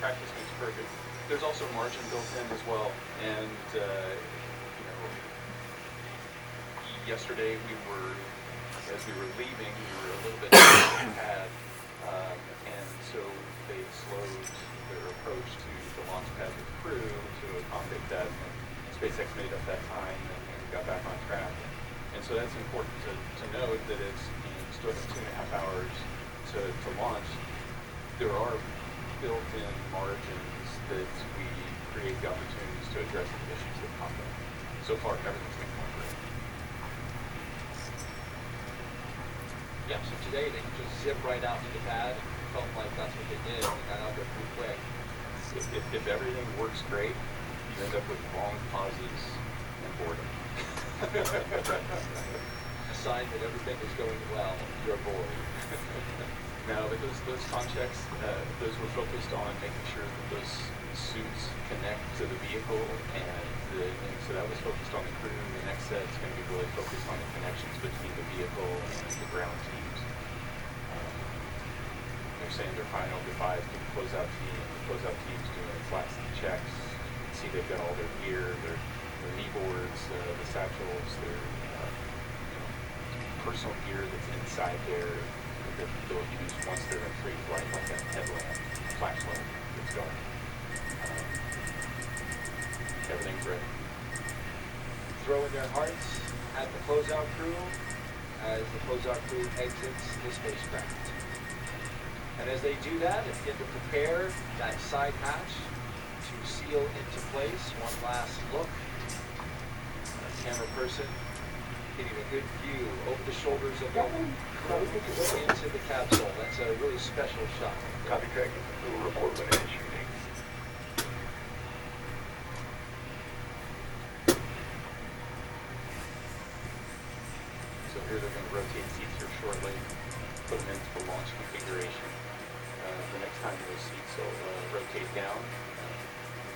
practice makes perfect. There's also margin built in as well, and yesterday as we were leaving, we were a little bit off the pad, and so they slowed their approach to the launch pad with crew to accommodate that. And SpaceX made up that time and got back on track. And so that's important to note that it's still 2.5 hours to launch. There are built-in margins that we create the opportunities to address the issues that pop up. So far, everything's been going great. Yeah, so today they just zip right out to the pad and felt like that's what they did. They got out there pretty quick. If everything works great, you end up with long pauses and boredom. A sign that everything is going well. You're bored. No, but those comm checks, those were focused on making sure that those suits connect to the vehicle, and so that was focused on the crew. The next set's going to be really focused on the connections between the vehicle and the ground teams. They're saying their final goodbyes to the closeout team. The closeout team's doing flat seat checks. You can see they've got all their gear, their knee boards, the satchels, their personal gear that's inside there that they'll use once they're in free flight, like a headlamp, flashlight that's dark. Everything's ready. Throwing their hearts at the closeout crew as the closeout crew exits the spacecraft. And as they do that, they begin to prepare that side hatch to seal into place. One last look. A camera person getting a good view over the shoulders of the crew into the capsule. That's a really special shot. Copy, Dragon. We will report when it is shooting. So here they're going to rotate seats here shortly, put them into the launch configuration. The next time those seats will rotate down.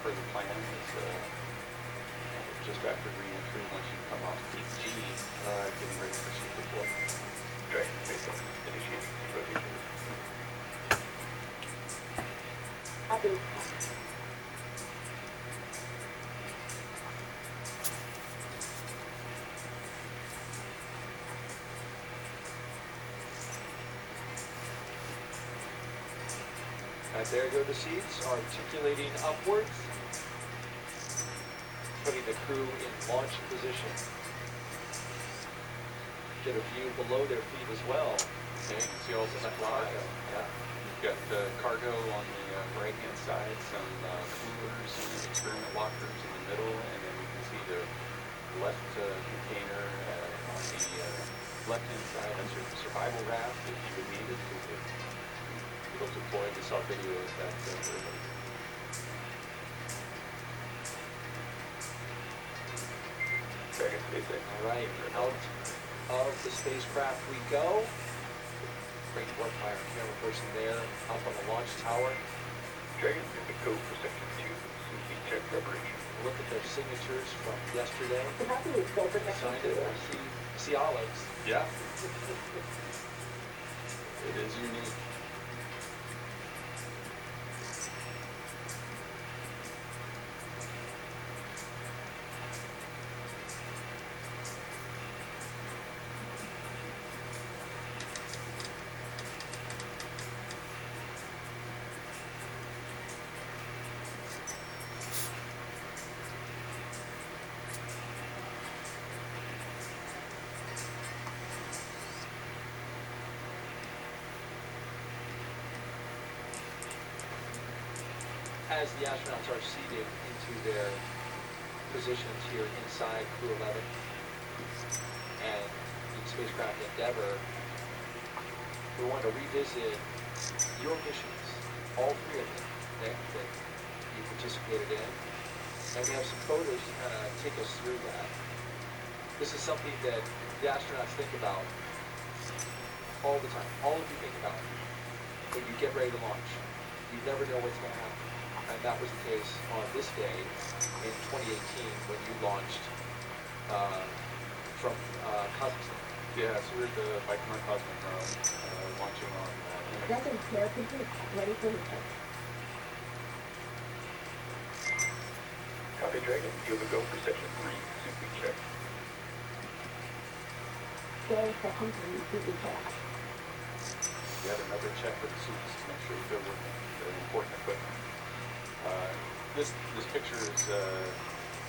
Per the plan is just after re-entry, once you come off seat G, getting ready for seat deployment. Dragon, SpaceX, initiating seat rotation. Copy. And there go the seats, articulating upwards, putting the crew in launch position. Get a view below their feet as well. Okay, you can see all the cargo. Yeah. You've got the cargo on the right-hand side, some coolers and experiment lockers in the middle, and then you can see the left container on the left-hand side. That's your survival raft if you would need it. With vehicles deployed. We saw video of that earlier. Dragon Space X. All right, out of the spacecraft we go. Great work by our camera person there, up on the launch tower. Dragon, good to go for Section 2. Sushi check preparation. Look at their signatures from yesterday. Happy with go for Signed it. I see olives. Yeah. It is unique. As the astronauts are seated into their positions here inside Crew 11 and in spacecraft Endeavour, we want to revisit your missions, all three of them, Nick, that you participated in. And we have some photos to kind of take us through that. This is something that the astronauts think about all the time. All of you think about it when you get ready to launch. You never know what's going to happen. And that was the case on this day in 2018 when you launched from Kazakhstan. Yeah, so we're at the Baikonur Cosmodrome, launching on Dragon care complete. Ready for return. Copy, Dragon. You have a go for Section 3. Sushi check. Go Section 3. Sushi check. We had another check for the suits to make sure we're good with the important equipment. This picture is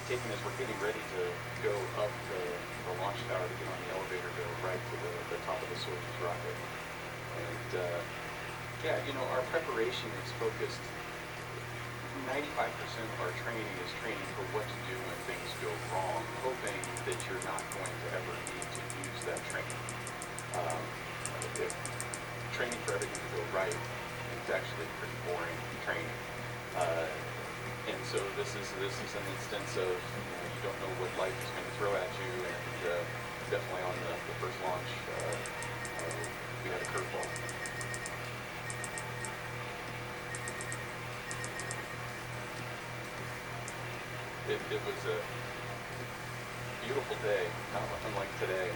taken as we're getting ready to go up the launch tower to get on the elevator, go right to the top of the Soyuz rocket. And yeah, you know, our preparation is focused. 95% of our training is training for what to do when things go wrong, hoping that you're not going to ever need to use that training. If training for everything to go right, it's actually pretty boring training. And so this is an instance of you don't know what life is going to throw at you, and definitely on the first launch we had a curveball. It was a beautiful day, kind of unlike today.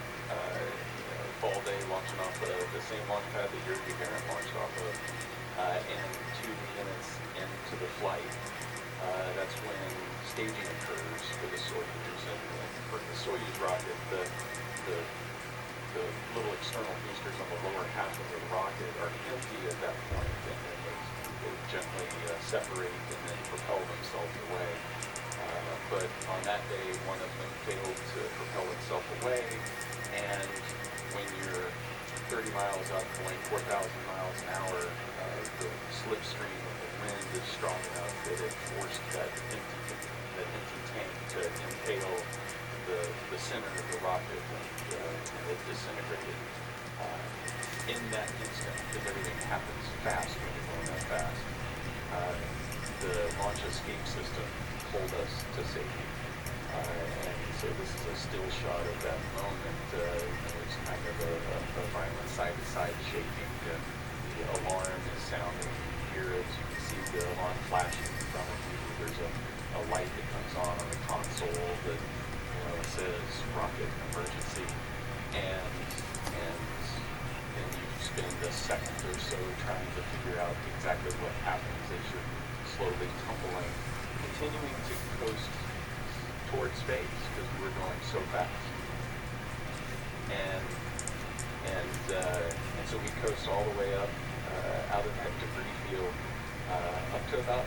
Fall day, launching off the same launch pad that Yuri Gagarin launched off of, and 2 minutes into the flight, that's when staging occurs for the Soyuz. And for the Soyuz rocket, the little external boosters on the lower half of the rocket are empty at that point, and then they gently separate and then propel themselves away. But on that day, one of them failed to propel itself away, and when you're 30 miles up, going 4,000 miles an hour, the slipstream of the wind is strong enough that it forced that empty tank to impale the center of the rocket, and it disintegrated. In that instant, because everything happens fast when you're going that fast, the launch escape system pulled us to safety. And so this is a still shot of that moment. It's kind of a violent side-to-side shaking. The alarm is sounding here as you can see the alarm flashing in front of you. There's a light that comes on the console that says rocket emergency. And then you spend a second or so trying to figure out exactly what happens as you're slowly tumbling, continuing to coast towards space because we were going so fast. And so we coast all the way up out of that debris field up to about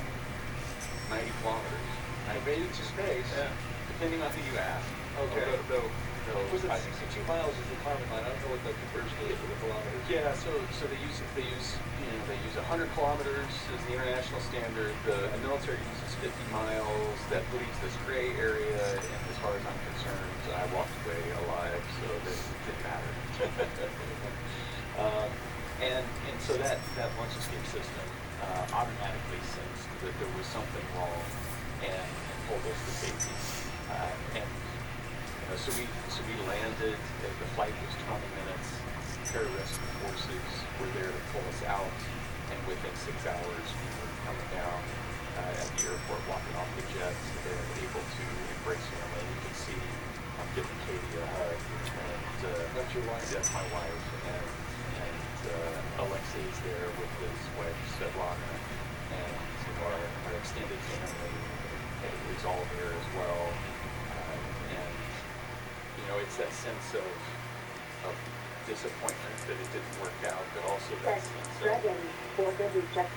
90 kilometers. I made it to space. Yeah, depending on who you ask. Okay. Was it 62 miles is the Kármán line? I don't know what the conversion is for the kilometers. Yeah, so they use 100 kilometers as the international standard. The military uses 50 miles. That leaves this gray area, and as far as I'm concerned, I walked away alive, so that didn't matter. And so that launch escape system so we landed. The flight was 20 minutes. Pararescue forces were there to pull us out, and within 6 hours we were coming down at the airport, walking off the jet, and able to embrace family. You can see I'm giving Katie a hug, and That's your wife? That's my wife, and Alexei's there with his wife Svetlana, and our extended family is all there as well. And it's that sense of disappointment that it didn't work out, but also that sense of Dragon, 430, check.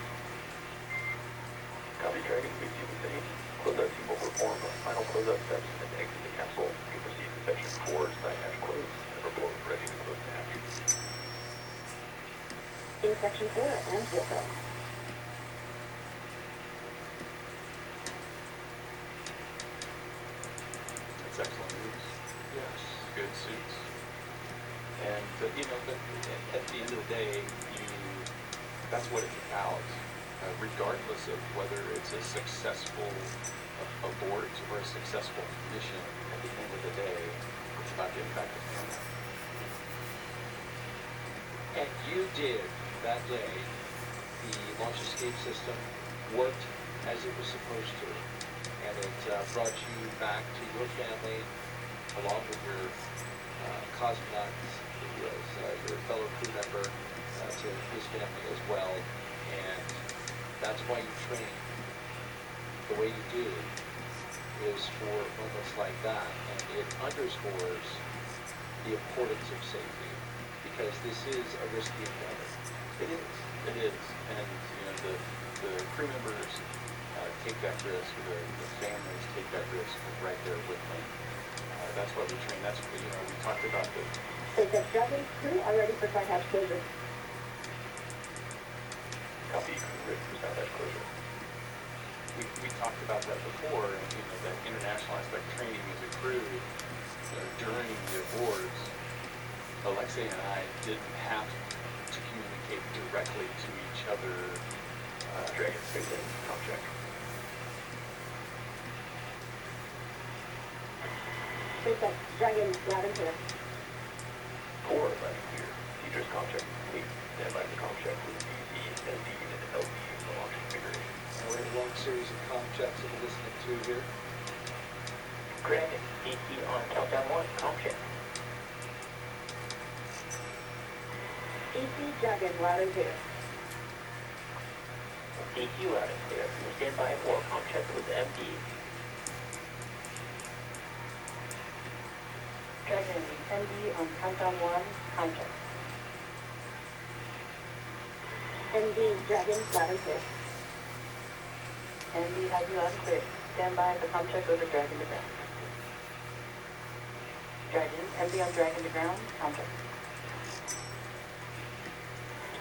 Copy Dragon, we see the city. Closeout team will perform final closeout steps and exit the capsule. You proceed to section 4, side hatch closed, and report ready to close the hatch. In section 4, and welcome. That's excellent news. Yes. Good suits. And but at the end of the day, that's what it's about. Regardless of whether it's a successful abort or a successful mission, at the end of the day, it's about getting back to family. And you did that day. The launch escape system worked as it was supposed to, and it brought you back to your family, along with your cosmonaut, who was your fellow crew member, to his family as well. And that's why you train the way you do, is for moments like that. And it underscores the importance of safety, because this is a risky endeavor. It is. It is. And the crew members take that risk. The families take that risk right there with them. That's why we train. That's we talked about the. So the Dragon crew are ready for side hatch closure. Copy, ready for side hatch closure. We talked about that before, and that international aspect training as a crew during the awards. Alexei and I didn't have to communicate directly to each other. Dragon space in, com check. Perfect. Dragon, loud and clear. 4, landing clear. Teachers com check complete. Stand by for com check with DZ, ND, and LD in the launch configuration. And we're in a long series of comm checks that we're listening to here. Dragon, DZ on countdown 1, com check. DC Dragon, loud and clear. DQ loud and clear. Stand by for com check with MD. Dragon, MD on countdown 1, com check. MD Dragon, loud and clear. MD has you loud and clear. Stand by for com check over Dragon to ground. Dragon, MD on Dragon to ground, com check.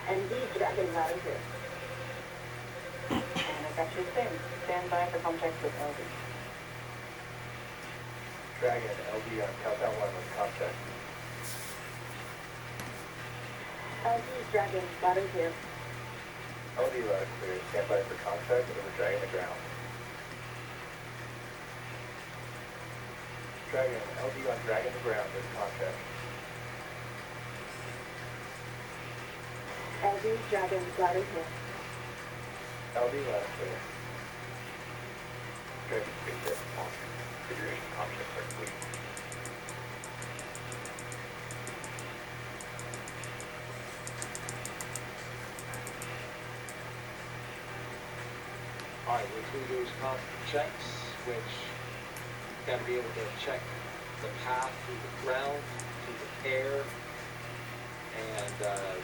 MD Dragon, loud and clear. And I got you the same. Stand by for com check with LD. Dragon, LD on countdown 1 with com check. LD Dragon, loud and clear. LD loud and clear. Stand by for com check over Dragon to ground. Dragon, LD on Dragon to ground with com check. LD Dragon, loud and clear. LD loud and clear. Dragon space in, launch configuration com checks are complete. All right, we're through those constant checks, which you've got to be able to check the path through the ground, through the air, and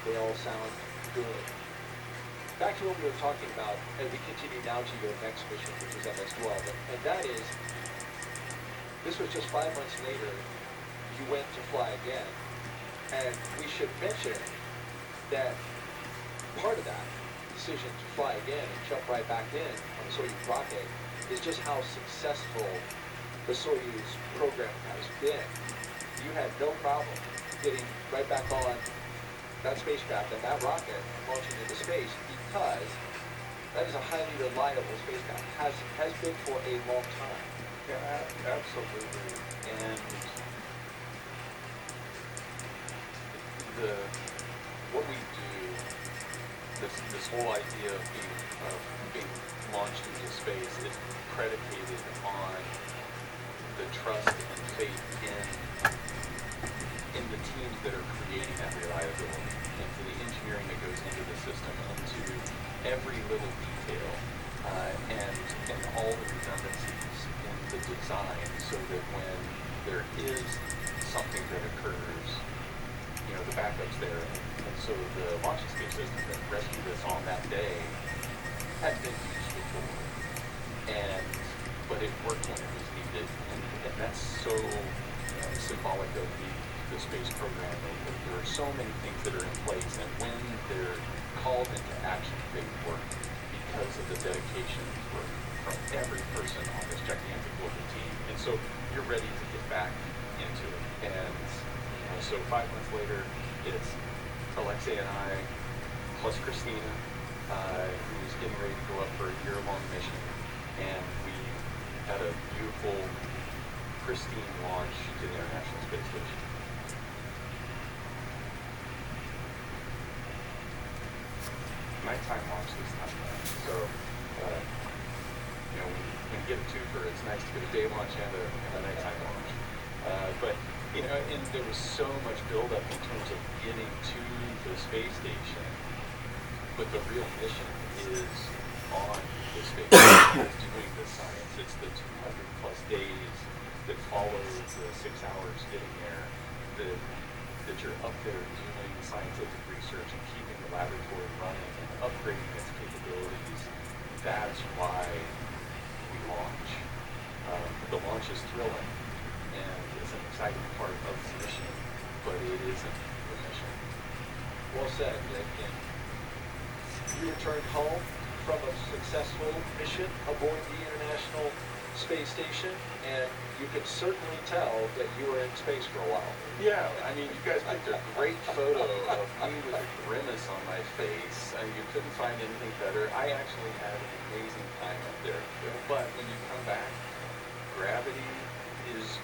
they all sound good. Back to what we were talking about, as we continue now to your next mission, which is MS-12, and that is, this was just 5 months later, you went to fly again, and we should mention that part of that decision to fly again and jump right back in on the Soyuz rocket is just how successful the Soyuz program has been. You had no problem getting right back on that spacecraft and that rocket and launching into space, because that is a highly reliable spacecraft, has been for a long time. Yeah, absolutely. And what we do, this whole idea of being launched into space is predicated on the trust and faith in the teams that are creating that reliability, and to the engineering that goes into the system, into every little detail, and all the redundancies in the design, so that when there is something that occurs, the backup's there. And so the launch escape system that rescued us on that day had been used before, but it worked when it was needed, and that's so symbolic of the space program. There are so many things that are in place, and when they're called into action, they work because of the dedication from every person on this gigantic global team. And so you're ready to get back into it. And so 5 months later, it's Alexei and I, plus Christina, who's getting ready to go up for a year-long mission, and we had a beautiful, pristine launch to the International Space Station. Nighttime launch this time. So, when you get a twofer, it's nice to get a day launch and a nighttime launch. And there was so much buildup in terms of getting to the space station, but the real mission is on the space station. It's doing the science. It's the 200 plus days that follow the 6 hours getting there, that you're up there doing scientific research and keeping the laboratory running and upgrading its capabilities. That's why we launch. The launch is thrilling, and it's an exciting part of the mission, but it isn't the mission. Well said, Nick. And you returned home from a successful mission aboard the International Space Station, and you could certainly tell that you were in space for a while. Yeah, I mean, you guys picked a great photo of me with a grimace on my face, and you couldn't find anything better. I actually had an amazing time up there. But when you come back, gravity is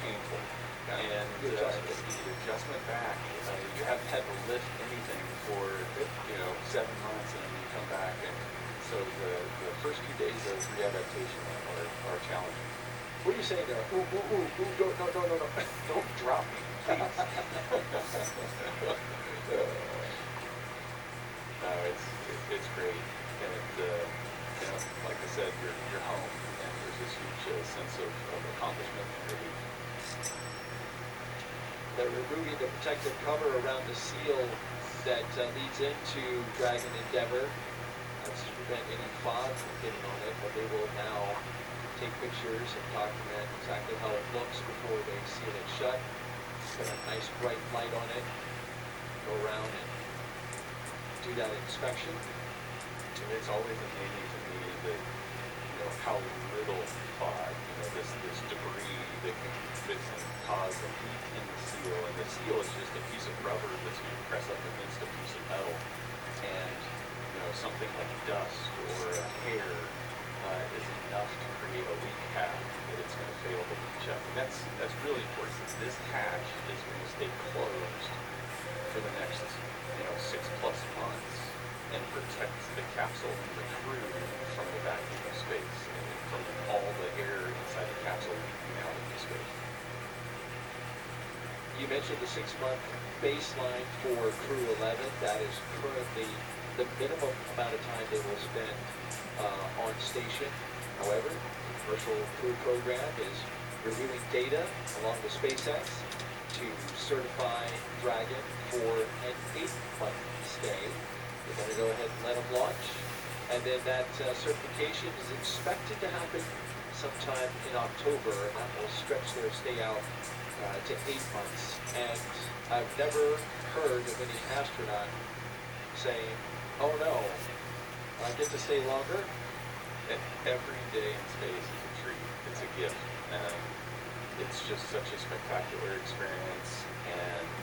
painful, and the adjustment back, you haven't had to lift anything for 7 months, and then you come back, and so the first few days of readaptation are challenging. What are you saying there? Ooh, no. Don't drop me, please. No, it's great, and like I said, you're home, and there's this huge sense of accomplishment and relief. They're removing the protective cover around the seal that leads into Dragon Endeavour. That's to prevent any fog from getting on it, but they will now take pictures and document exactly how it looks before they seal it shut. Put a nice bright light on it, go around and do that inspection. And it's always amazing to me that how little fog, this debris that can cause a leak in the seal, and the seal is just a piece of rubber that's being pressed up against a piece of metal, and something like dust or a hair is enough to create a leak path that it's going to fail to leach up. And that's really important. This hatch is going to stay closed for the next 6+ months and protect the capsule and the crew from the vacuum of space and from all the air inside the capsule leaking out into space. You mentioned the 6-month baseline for Crew 11. That is currently the minimum amount of time they will spend on station. However, the commercial crew program is reviewing data along with SpaceX to certify Dragon for an 8-month stay. They're going to go ahead and let them launch, and then that certification is expected to happen sometime in October, and that will stretch their stay out to 8 months. And I've never heard of any astronaut saying, "Oh no, I get to stay longer." And every day in space is a treat. It's a gift. It's just such a spectacular experience, and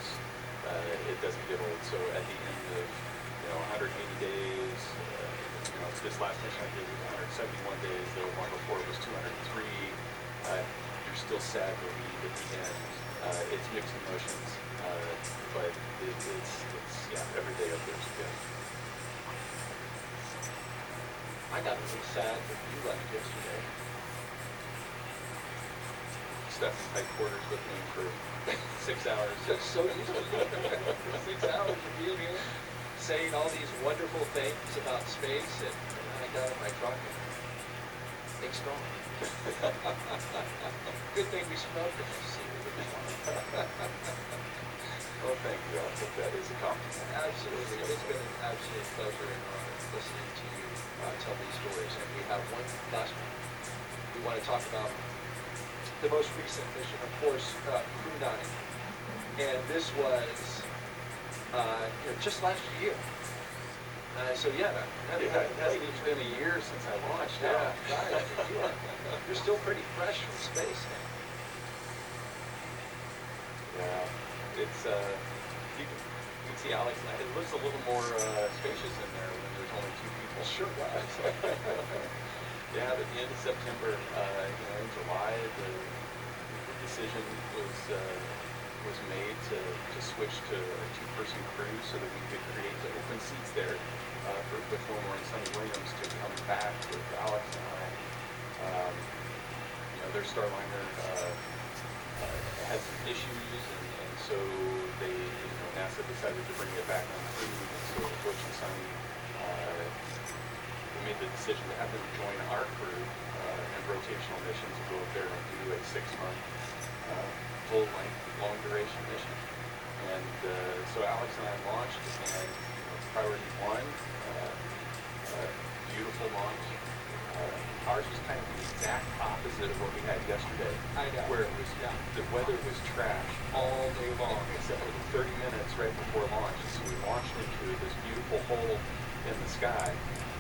it doesn't get old. So at the end of 180 days, this last mission I did was 171 days. The one before was 203. you're still sad to leave at the end. It's mixed emotions, but it's every day up there's good. I got a little sad when you left yesterday. Stuck in tight quarters with me for 6 hours. Just so used to it. For 6 hours of being here, saying all these wonderful things about space, and I got in my truck and things gone. Good thing we smoked in this seat. Well, thank you. I think that is a compliment. Absolutely. It's been an absolute pleasure and honor listening to you tell these stories. And we have one last one. We want to talk about the most recent mission, of course, Crew 9. And this was just last year. So yeah, It hasn't even been a year since I launched. Yeah, right. You're still pretty fresh from space now. Yeah, it's you can see Alex and I. It looks a little more spacious in there when there's only 2 people. Sure does. Yeah, at the end of September, in July, the decision was made to switch to a 2-person crew so that we could create the open seats there for former and Sonny Williams to come back with Alex and I. Their Starliner had some issues, and so NASA decided to bring it back on crew. And so Butch and Sonny we made the decision to have them join our crew in rotational mission to go up there and do a 6-month full-length, long-duration mission. And so Alex and I launched, and priority 1, beautiful launch. Ours was kind of the exact opposite of what we had yesterday. I know. Where it was, the weather was trash all day long, except for the 30 minutes right before launch. So we launched into this beautiful hole in the sky,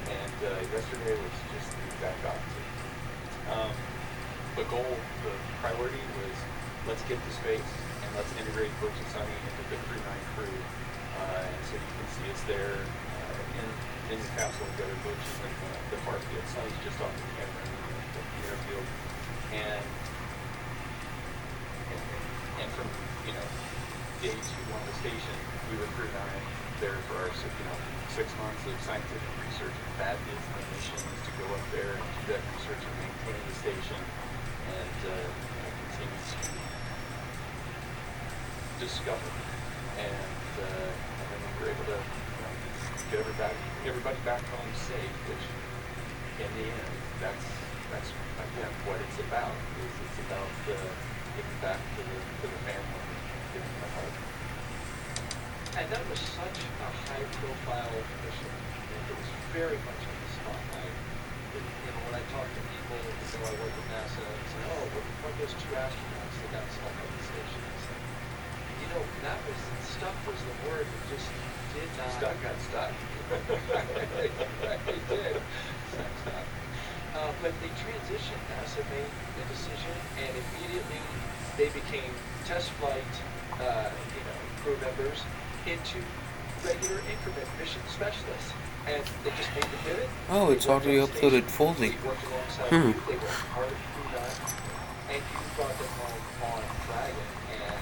and yesterday was just the exact opposite. The goal, the priority was, let's get to space, and let's integrate Butch and Sonny into the Crew 9 crew. And so you can see us there in the capsule together. Butch is in the far field. Sonny's just off the camera in the airfield. And from, day 2 on the station, we were Crew 9 there for our 6 months of scientific research. And that is the mission, is to go up there and do that research and maintain the station and continue to discover. And then we were able to get everybody back home safe, which in the end, that's again what it's about. It's about getting back to the family and giving them a hug. And that was such a high-profile mission. It was very much in the spotlight. When I talk to people who know I work at NASA and say, "Oh, what are those 2 astronauts that got stuck on the station?" I say, stuck was the word that just did not. Stuck got stuck. It did. Stuck. But they transitioned. NASA made the decision, and immediately they became test flight, crew members into regular increment mission specialists. And they just made the pivot. Oh, it's already uploaded fully. They worked alongside you. They were part of Crew 9, and you brought them home on Dragon. And,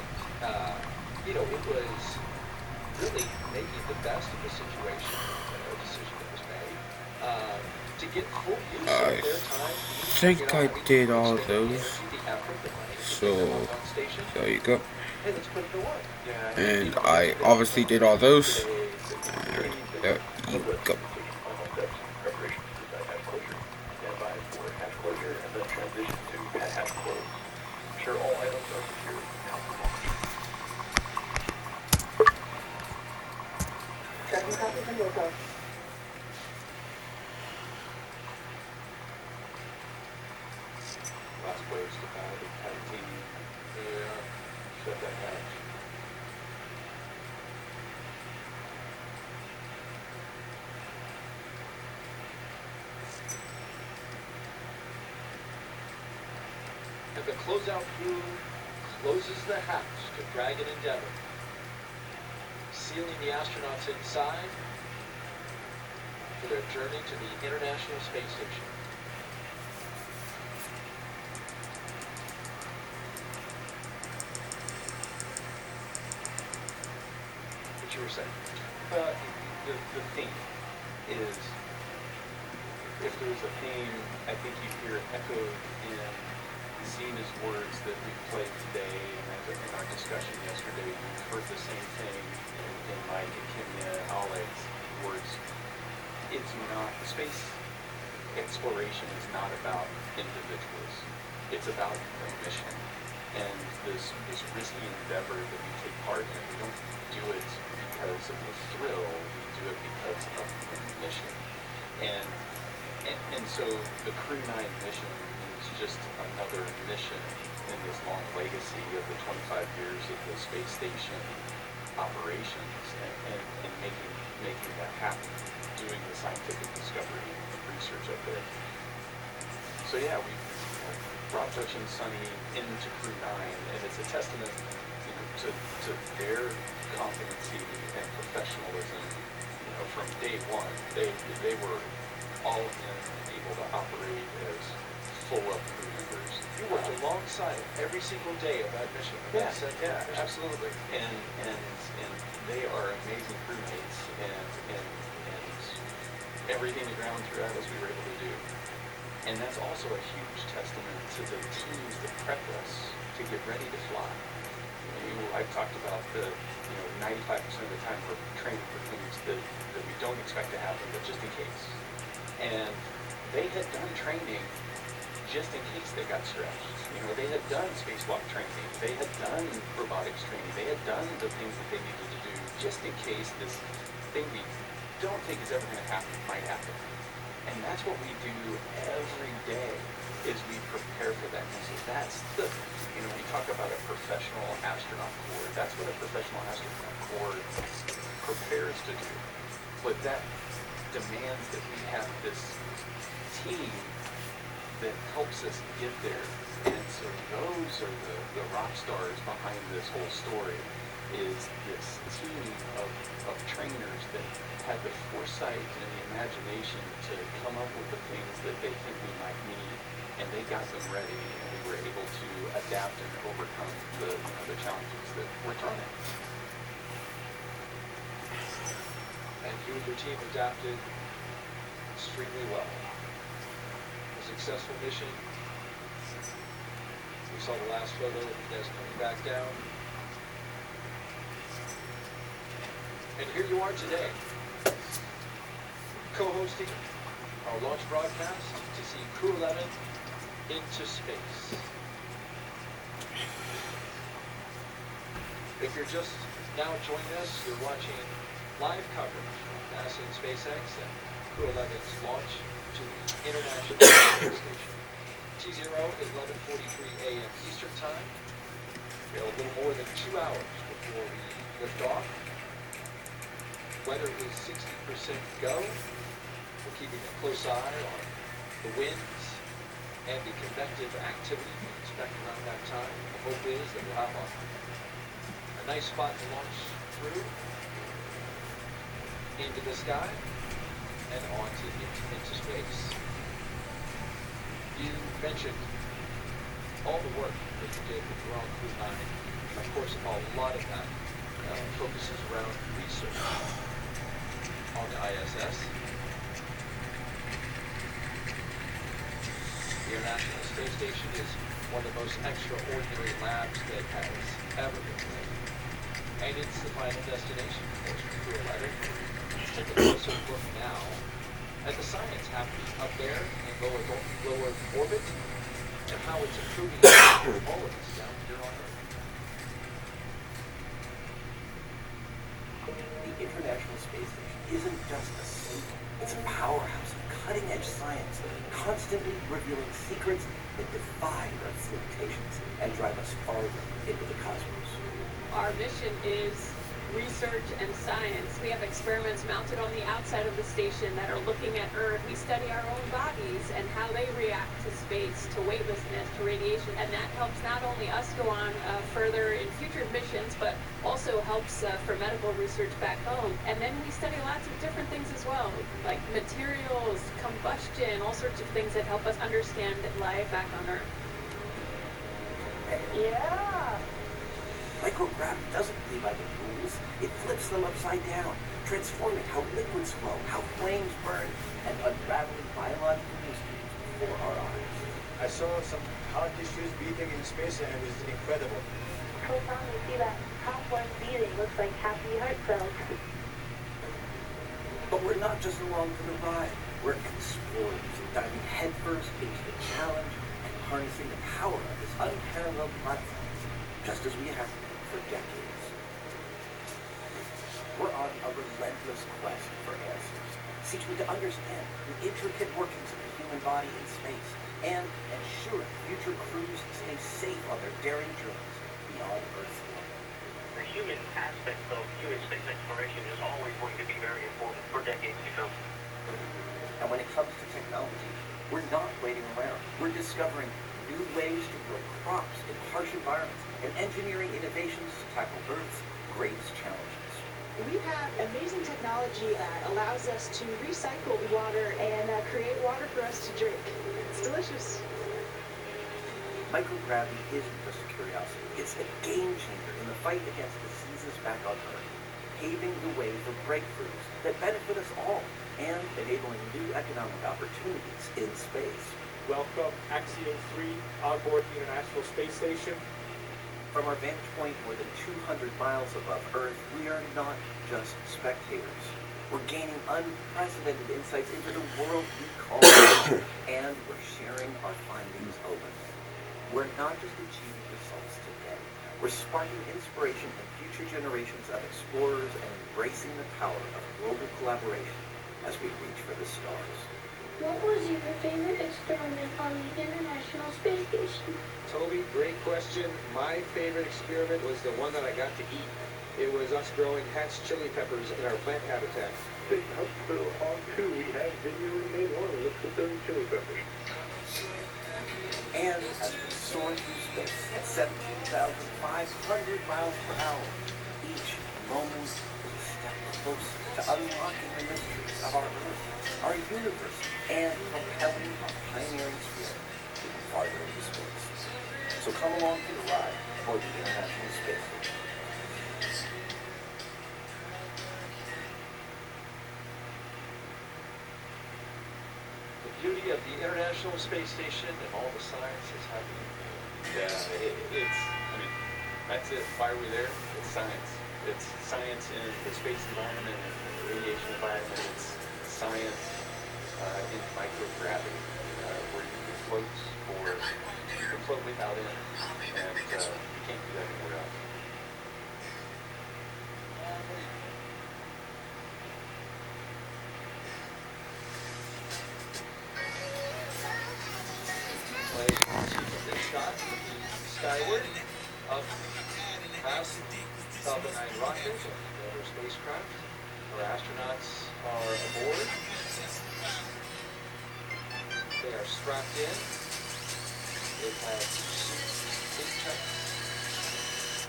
it was really making the best of the situation, a decision that was made, to get full use of their time. I think I did all of those. So, there you go. Hey, let's put it to work. And I obviously did all those. And there you go. Preparation for hatch closure. Stand by for hatch closure and then transition to hatch close. Ensure all items are secure now for launch. Tracking copy from Wilco. Last waves to titanium. Shut that hatch. And the closeout crew closes the hatch to Dragon Endeavour, sealing the astronauts inside for their journey to the International Space Station. you were saying. The theme is, if there's a theme, I think you hear it echoed in Zena's words that we played today, and in our discussion yesterday, we heard the same thing in Mike and Kimya and Oleg's words. It's not, space exploration is not about individuals. It's about the mission. And this risky endeavor that we take part in, we don't do it because of the thrill, we do it because of the mission. And so the Crew 9 mission is just another mission in this long legacy of the 25 years of the space station operations and making that happen, doing the scientific discovery and research up there. So yeah, we brought Dutch and Sonny into Crew 9, and it's a testament, to their competency and professionalism. From day one, they were all of them able to operate as full-up crew members. You worked alongside every single day of that mission. Yeah, absolutely. And they are amazing crewmates, and everything the ground threw at us we were able to do. And that's also a huge testament to the teams that prep us to get ready to fly. I've talked about the 95% of the time we're training for things that we don't expect to happen, but just in case. And they had done training just in case they got stretched. They had done spacewalk training, they had done robotics training, they had done the things that they needed to do just in case this thing we don't think is ever going to happen might happen. And that's what we do every day, is we prepare for that. And so that's we talk about a professional astronaut corps. That's what a professional astronaut corps prepares to do. But that demands that we have this team that helps us get there. And so those are the rock stars behind this whole story, is this team of trainers that had the foresight and the imagination to come up with the things that they think we might need, and they got them ready, and we were able to adapt and overcome the challenges that were thrown at us. And you and your team adapted extremely well. A successful mission. We saw the last photo of you guys coming back down. And here you are today, co-hosting our launch broadcast to see Crew 11 into space. If you're just now joining us, you're watching live coverage from NASA and SpaceX and Crew 11's launch to the International Space Station. T0 is 11:43 a.m. Eastern Time. We have a little more than 2 hours before we lift off. Weather is 60% go. We're keeping a close eye on the winds and the convective activity we expect around that time. The hope is that we'll have a nice spot to launch through into the sky and onto into space. You mentioned all the work that you did with your own Crew 9. Of course, a lot of that focuses around research on the ISS. The International Space Station is one of the most extraordinary labs that has ever been made. And it's the final destination, of course, for Crew 11. Let's take a closer look now at the science happening up there in lower orbit and how it's improving all of us down here on Earth. The International Space Station isn't just a symbol. It's a powerhouse of cutting-edge science, constantly revealing secrets that defy Earth's limitations and drive us farther into the cosmos. Our mission is research and science. We have experiments mounted on the outside of the station that are looking at Earth. We study our own bodies and how they react to space, to weightlessness, to radiation, and that helps not only us go on further in future missions, but also helps for medical research back home. And then we study lots of different things as well, like materials, combustion, all sorts of things that help us understand life back on Earth. Yeah. Microgravity doesn't play by the rules. It flips them upside down, transforming how liquids flow, how flames burn, and unraveling biological mysteries before our eyes. I saw some heart tissues beating in space and it was incredible. Profound, you see that top one beating looks like happy heart cells. But we're not just along for the ride. We're explorers, diving headfirst into the challenge and harnessing the power of this unparalleled platform, just as we have been for decades. We're on a relentless quest for answers, seeking to understand the intricate workings of the human body in space, and ensure future crews stay safe on their daring journeys beyond Earth's orbit. The human aspect of human space exploration is always going to be very important for decades to come. And when it comes to technology, we're not waiting around. We're discovering new ways to grow crops in harsh environments and engineering innovations to tackle Earth's greatest challenges. We have amazing technology that allows us to recycle water and create water for us to drink. It's delicious. Microgravity isn't just a curiosity. It's a game changer in the fight against diseases back on Earth, paving the way for breakthroughs that benefit us all and enabling new economic opportunities in space. Welcome, Axiom 3, on board the International Space Station. From our vantage point more than 200 miles above Earth, we are not just spectators. We're gaining unprecedented insights into the world we call Earth, and we're sharing our findings openly. We're not just achieving results today. We're sparking inspiration in future generations of explorers and embracing the power of global collaboration as we reach for the stars. What was your favorite experiment on the International Space Station? Toby, great question. My favorite experiment was the one that I got to eat. It was us growing hatch chili peppers in our plant habitat. Big help. So on 2, we have video we made one with the chili peppers. And as we soar through space at 17,500 miles per hour, each moment is a step closer to unlocking the mysteries of our Earth, our universe, and propelling our pioneering spirit even farther into space. So come along for the ride for the International Space Station. The beauty of the International Space Station and all the science is happening. Yeah, that's it. Why are we there? It's science. It's science in the space environment and the radiation environment. It's science in microgravity, where you can float without it, and you can't do that anywhere else. This shot skyward, up past Falcon 9 rocket and the other spacecraft. Our astronauts are aboard. They are strapped in. They've had seat checks.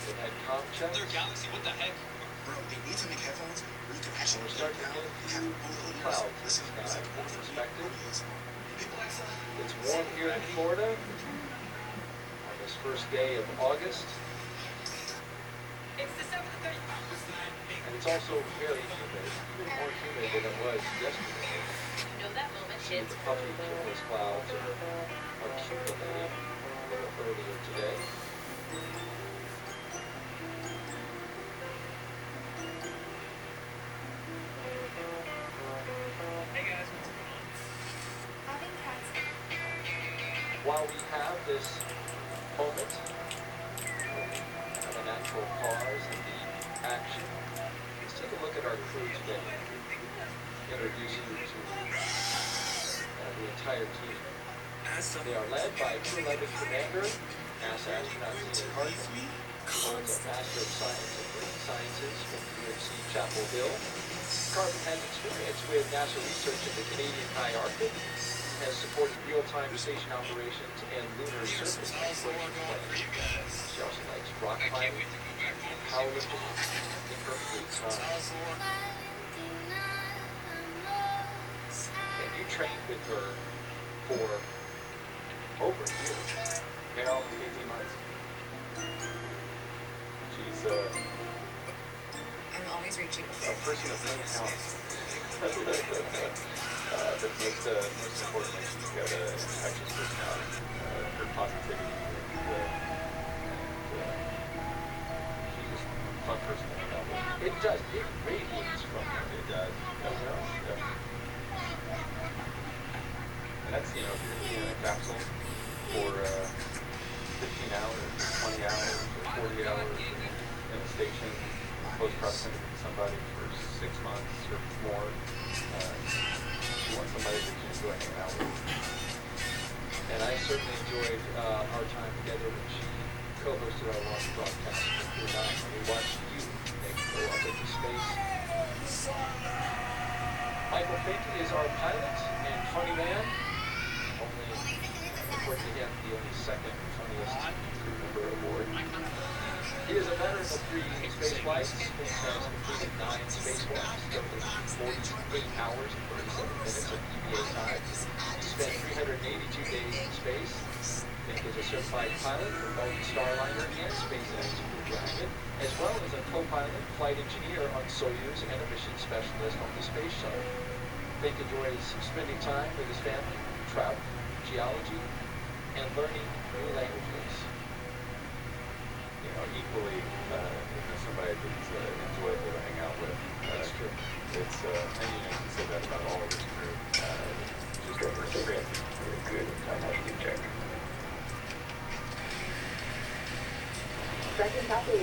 They've had comm checks. Their Galaxy, what the heck? Bro, they need to make headphones where you can And actually we're starting to down get and have through both the ears clouds listen in to the sky music from or for perspective. People It's warm here in Florida on this first day of August. It's December the 31st. And it's also very humid, even more humid than it was yesterday. You know that moment See, the puffy cumulus clouds are accumulating a little earlier today. Hey guys, what's going on? Having cats. While we have this moment of a natural pause in the action, let's take a look at our crew today. Introduce you to the entire team. They are led by Crew 11 Commander, NASA astronaut Ian Hartman, holds a Master of Science in Marine Sciences from UNC Chapel Hill. Carmen has experience with NASA research in the Canadian High Arctic, has supported real-time station operations and lunar surface calibration plans. She also likes rock climbing and powerlifting in her free time. And you trained with her for over a year. Yeah, almost 18 months. is reaching. A person of many talents. But most importantly, she's got an infectious personality. Her positivity she's just a fun person to hang out with. It does. It radiates from her. It does. And that's, if you're going to be in a capsule for 15 hours, or 20 hours, or 40 hours in a station, close proximity to somebody for 6 months or more, you want somebody that you enjoy hanging out with. And I certainly enjoyed our time together when she co-hosted our launch broadcast for Crew 9. We watched you go up into space. Michael Finke is our pilot and funny man. Only, according to him, the only second funniest crew member aboard. He is a veteran of 3 space flights. Finke has completed 9 spacewalks, totaling 48 hours and 37 minutes of EVA time. He spent 382 days in space. Finke is a certified pilot for both Starliner and SpaceX Crew Dragon, as well as a co-pilot, flight engineer on Soyuz and a mission specialist on the space shuttle. Finke enjoys spending time with his family, travel, geology, and learning new languages. Equally, somebody that's enjoyable to hang out with. That's true. It's, and you can say that about all of this crew. Just a great, really good dynamic check. Dragon copy.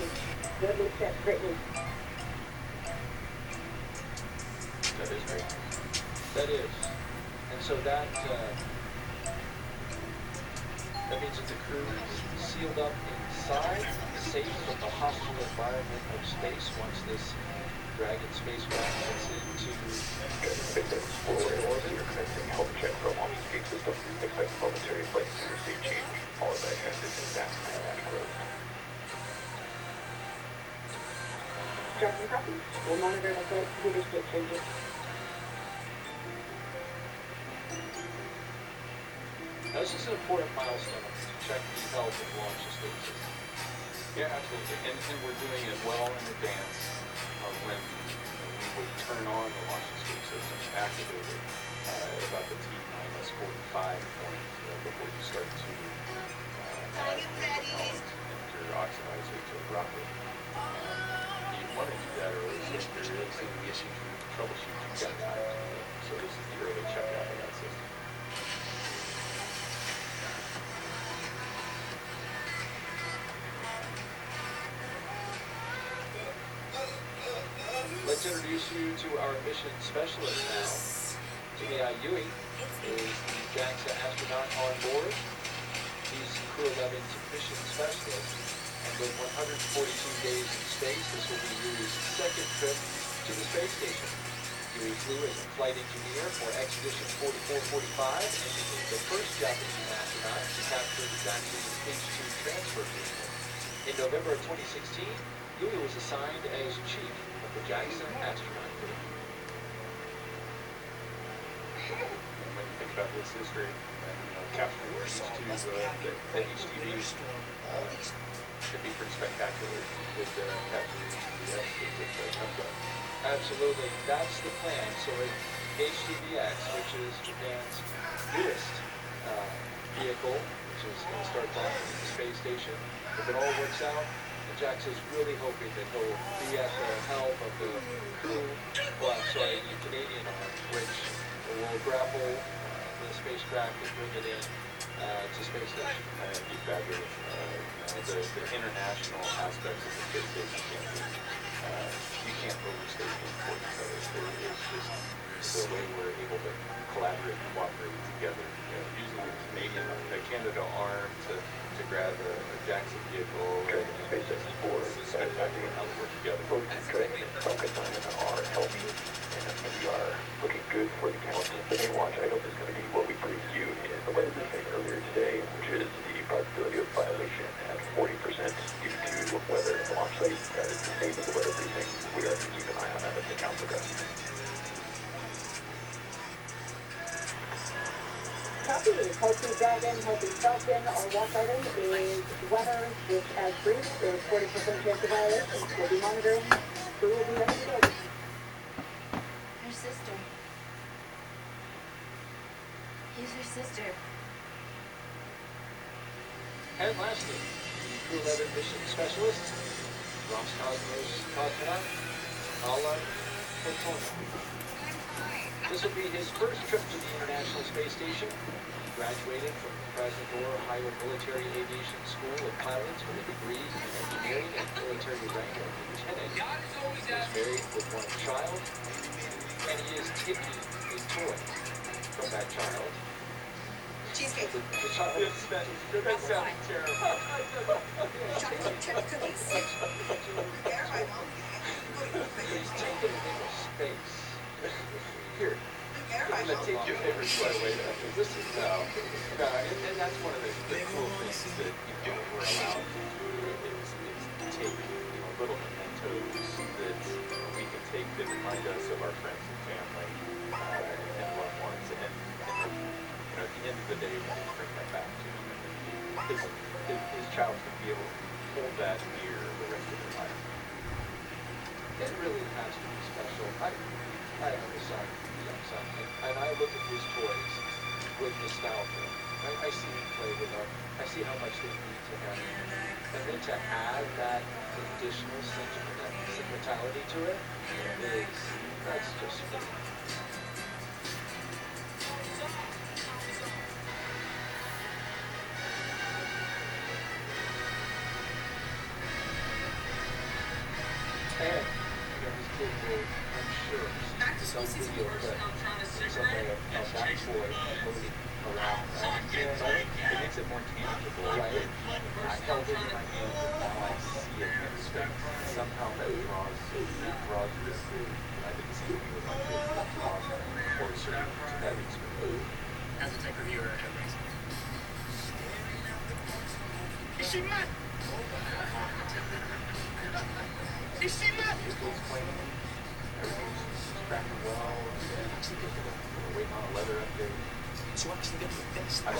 Good leadership. Great news. That is great. That is. And so that means that the crew is sealed up inside, safe from the hostile environment of space once this Dragon spacecraft gets into orbit. You're commencing health check for launch escape system. Expect momentary flight to receive change, followed by transition back to automatic growth. Dragon copy. We'll monitor the flight leadership changes. Now, this is an important milestone to check the health of launch escape system. Yeah, absolutely. And we're doing it well in advance of when we would turn on the launch escape system, activate it at about the T-45 point before you start to add propellant and your oxidizer to the rocket. You want to do that early, so if there is any issues you troubleshoot, you've got time to do it. So this is the early checkout of that system. Let's introduce you to our mission specialist now. Jimmy Ewing is the JAXA astronaut on board. He's Crew 11's mission specialist. And with 142 days in space, this will be Yui's second trip to the space station. Yui flew as a flight engineer for Expedition 4445 and became the first Japanese astronaut to capture the JAXA's H-2 transfer vehicle. In November of 2016, Yui was assigned as chief of the JAXA astronaut group. And when you think about this history, and capturing the HTV should be pretty spectacular with capturing HTVX if it comes up. Absolutely, that's the plan. So HTVX, which is Japan's newest vehicle, which is going to start docking at the space station, if it all works out, JAXA is really hoping that he'll be at the helm of the crew, the Canadian arm, which will grapple the spacecraft and bring it in to space station. It'd be fabulous. The international aspects of the space station you can't overstate the importance of it. It's just the way we're able to collaborate and cooperate together. Using the Canada arm to grab a JAXA vehicle and SpaceX for spectacular how we work together. Focus on our health, and we are looking good for the count. The main launch item is going to be what we briefed you in the weather briefing earlier today, which is the probability of violation at 40% due to weather at the launch site. That is the same as the weather briefing. We are to keep an eye on that as the count progresses. Copy. Healthy Dragon, Healthy Falcon. Our watch item is weather, which as briefed is 40% chance of violation. We'll be monitoring Crew will be ready to go. Her sister. He's her sister. And lastly, Crew 11 mission specialist, Roscosmos Cosmonaut, Alan Fortuna. This will be his first trip to the International Space Station. He graduated from Krasnodar Ohio Military Aviation School of Pilots with a degree in engineering and military rank of lieutenant. He is married with one child, and he is taking a toy from that child. Cheesecake. The child is spent. That sounds terrible. Chocolate chip cookies. There, my mom. He's taken it into space. Here. There, I'm my gonna mom. take your favorite toy away now. This is and that's one of the cool things that we're allowed to do is take little mementos that we can take that remind us of our friends and family and loved ones, and at the end of the day, we can bring that back to him. His child can be able to hold that near the rest of their life. It really has to be special. I have a son, young son, and I look at his toys with nostalgia. I see him play with them. I see how much they mean to him. And then to add that additional sentimentality to it, that's just great. And this kid will, I'm sure, see some video clip someday of that boy floating around. It makes it more tangible. Right? I held it in my hand, and now I see it in space. Somehow that draws this. I did the same thing with my kids. That draws them closer to that experience. As a tech reviewer, everybody's is she mad? Is she mad? Vehicle's clean, everything's tracking well, and we're waiting on a leather update. So actually get the best. We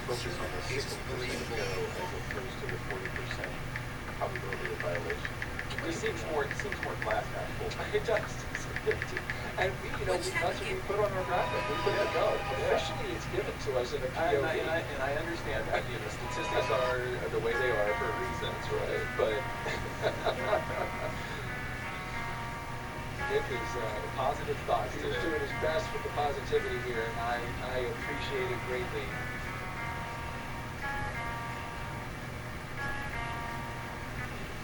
focus on the 60% go as opposed to the 40% probability of violation. It seems more glass half full. It does. And that's what we put on our graphic. We put the go. Officially, it's given to us in a POV. And I understand that. Statistics are the way they are for a reason, right? But Nick is positive thoughts. He's doing his best with the positivity here, and I appreciate it greatly.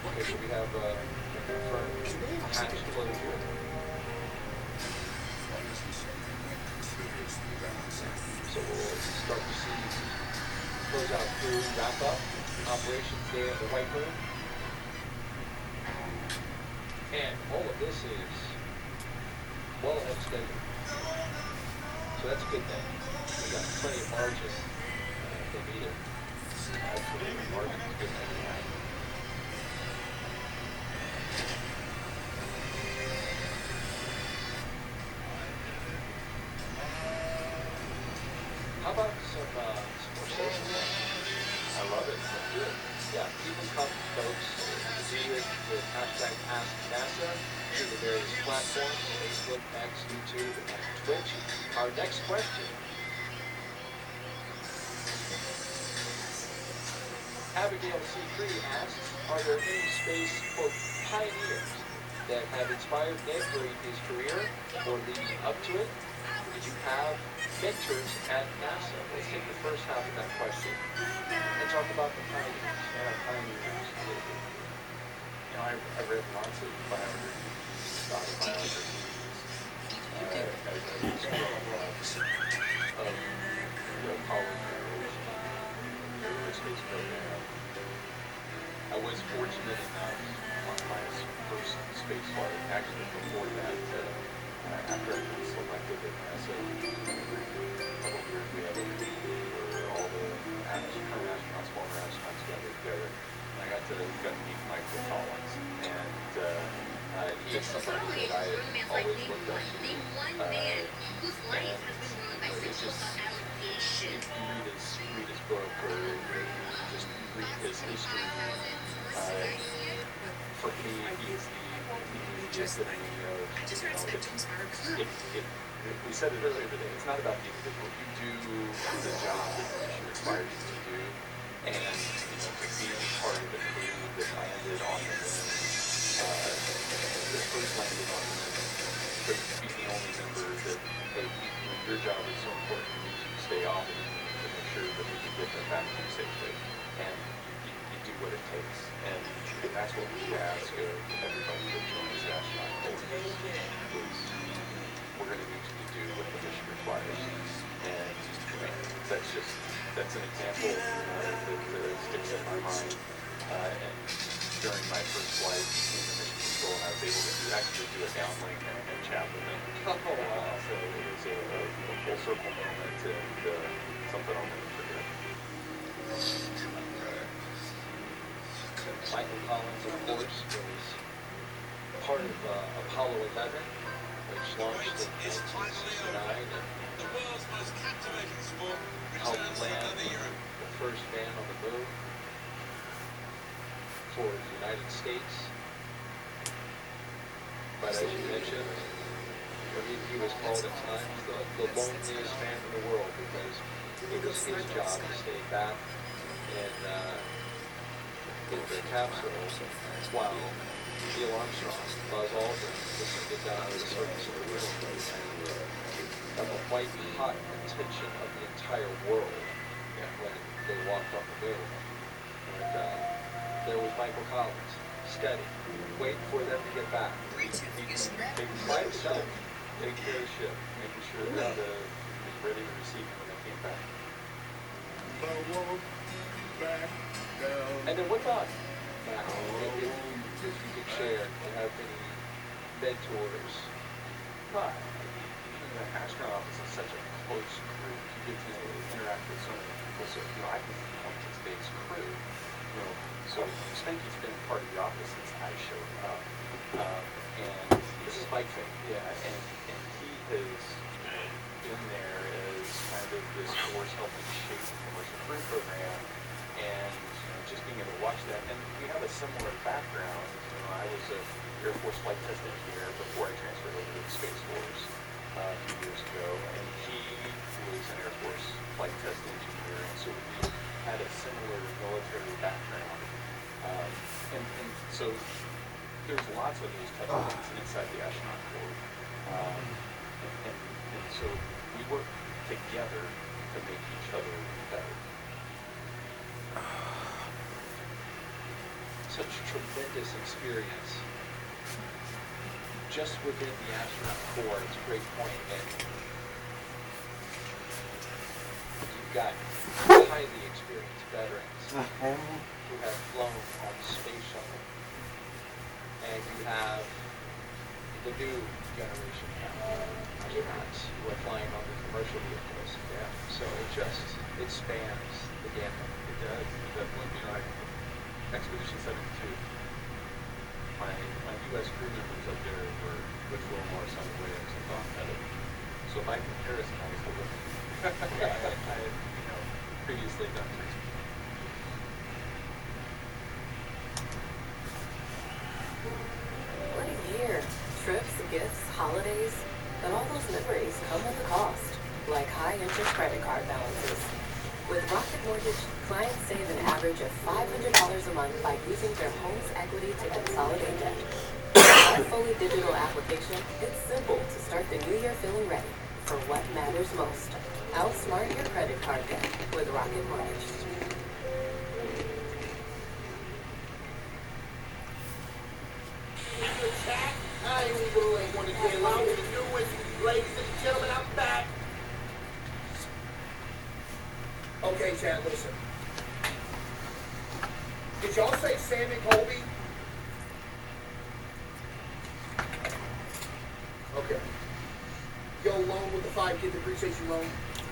Okay, so we have confirmed hatch closure. So we'll start to see closeout crew wrap up operations day at the White Room. And all of this is well ahead of schedule. So that's a good thing. We got plenty of margin if they need it. Absolutely, margin is a good thing to have. How about some more social media? I love it. Let's do it. Yeah, keep in touch, folks. Do it with hashtag AskNASA through the various platforms, Facebook, X, YouTube, and Twitch. Our next question. Abigail C3 asks, are there any space, quote, pioneers that have inspired Nick during his career or leading up to it? Did you have mentors at NASA? Let's take the first half of that question and talk about the pioneers. Pioneers. I read lots of biographies, biographies, of the Apollo generation, the space program. I was fortunate enough on my first space flight, actually before that, after I was selected at NASA, every couple of years we had a meeting where all the current astronauts, former astronauts gathered together. I got to meet Michael Collins, and he's somebody that I had always looked up to. It's just, if you read his book or just read his history, for me, he's the epitome of, we said it earlier today, it's not about the individual. You do the job that the mission requires you to do, and being part of the crew that landed on the moon, that first landed on the moon, but be the only member that, hey, your job is so important, you need to stay off of the moon to make sure that we can get them back home safely, and you do what it takes, and that's what we ask of everybody that joins the astronaut corps is we're going to need you to do what the mission requires, and that's an example that sticks in my mind, and during my first flight in the mission control, I was able to actually do a downlink and chat with them. Oh wow! So it was a full circle moment and something I'll never forget. Michael Collins, of course, was part of Apollo 11, which launched in 1969 and helped land the first man on the moon for the United States. But as you mentioned, he was called at times the loneliest man in the world because it was his job to stay back in the capsule while Neil Armstrong, Buzz Aldrin, listened down to the surface of the moon and the white hot attention of the entire world when they walked on the moon. And there was Michael Collins, steady, waiting for them to get back. Taking by himself, taking care of the ship, making sure that he was ready to receive them when they came back. And then what about Matt? If you could share, you have any mentors? But the astronaut is such a close group. You get to interact with so many people. So I can point to today's crew. So Spanky's been part of the office since I showed up. And this is Mike Fink. Yeah, and he has been there as kind of this force helping shape the commercial crew program, and just being able to watch that. And we have a similar background. I was an Air Force flight test engineer before I transferred over to the Space Force a few years ago, and he was an Air Force flight test engineer, and so we had a similar military background. And so there's lots of those type of things inside the astronaut corps. And so we work together to make each other better. Such tremendous experience just within the astronaut corps. It's a great point. And you've got highly experienced veterans who have flown on the space shuttle. And you have the new generation astronauts who are flying on the commercial vehicles. Yeah. So it spans the gamut. It does. It definitely. Expedition 72. My U.S. crew members up there were Butch Wilmore, Sonny Williams, and Don Pettit. So by comparison, I was the rookie. I had previously done things. What a year. Trips, gifts, holidays, but all those memories come with a cost, like high-interest credit card balances. With Rocket Mortgage, clients save an average of $500 a month by using their home's equity to consolidate debt. With our fully digital application, it's simple to start the new year feeling ready for what matters most. Outsmart your credit card debt with Rocket Mortgage. I ain't really want to say allow me to do it. Ladies and gentlemen, I'm back. Okay, chat, listen. Did y'all say Sammy Colby? Okay. Yo, loan with the 5 kids, appreciate you loan.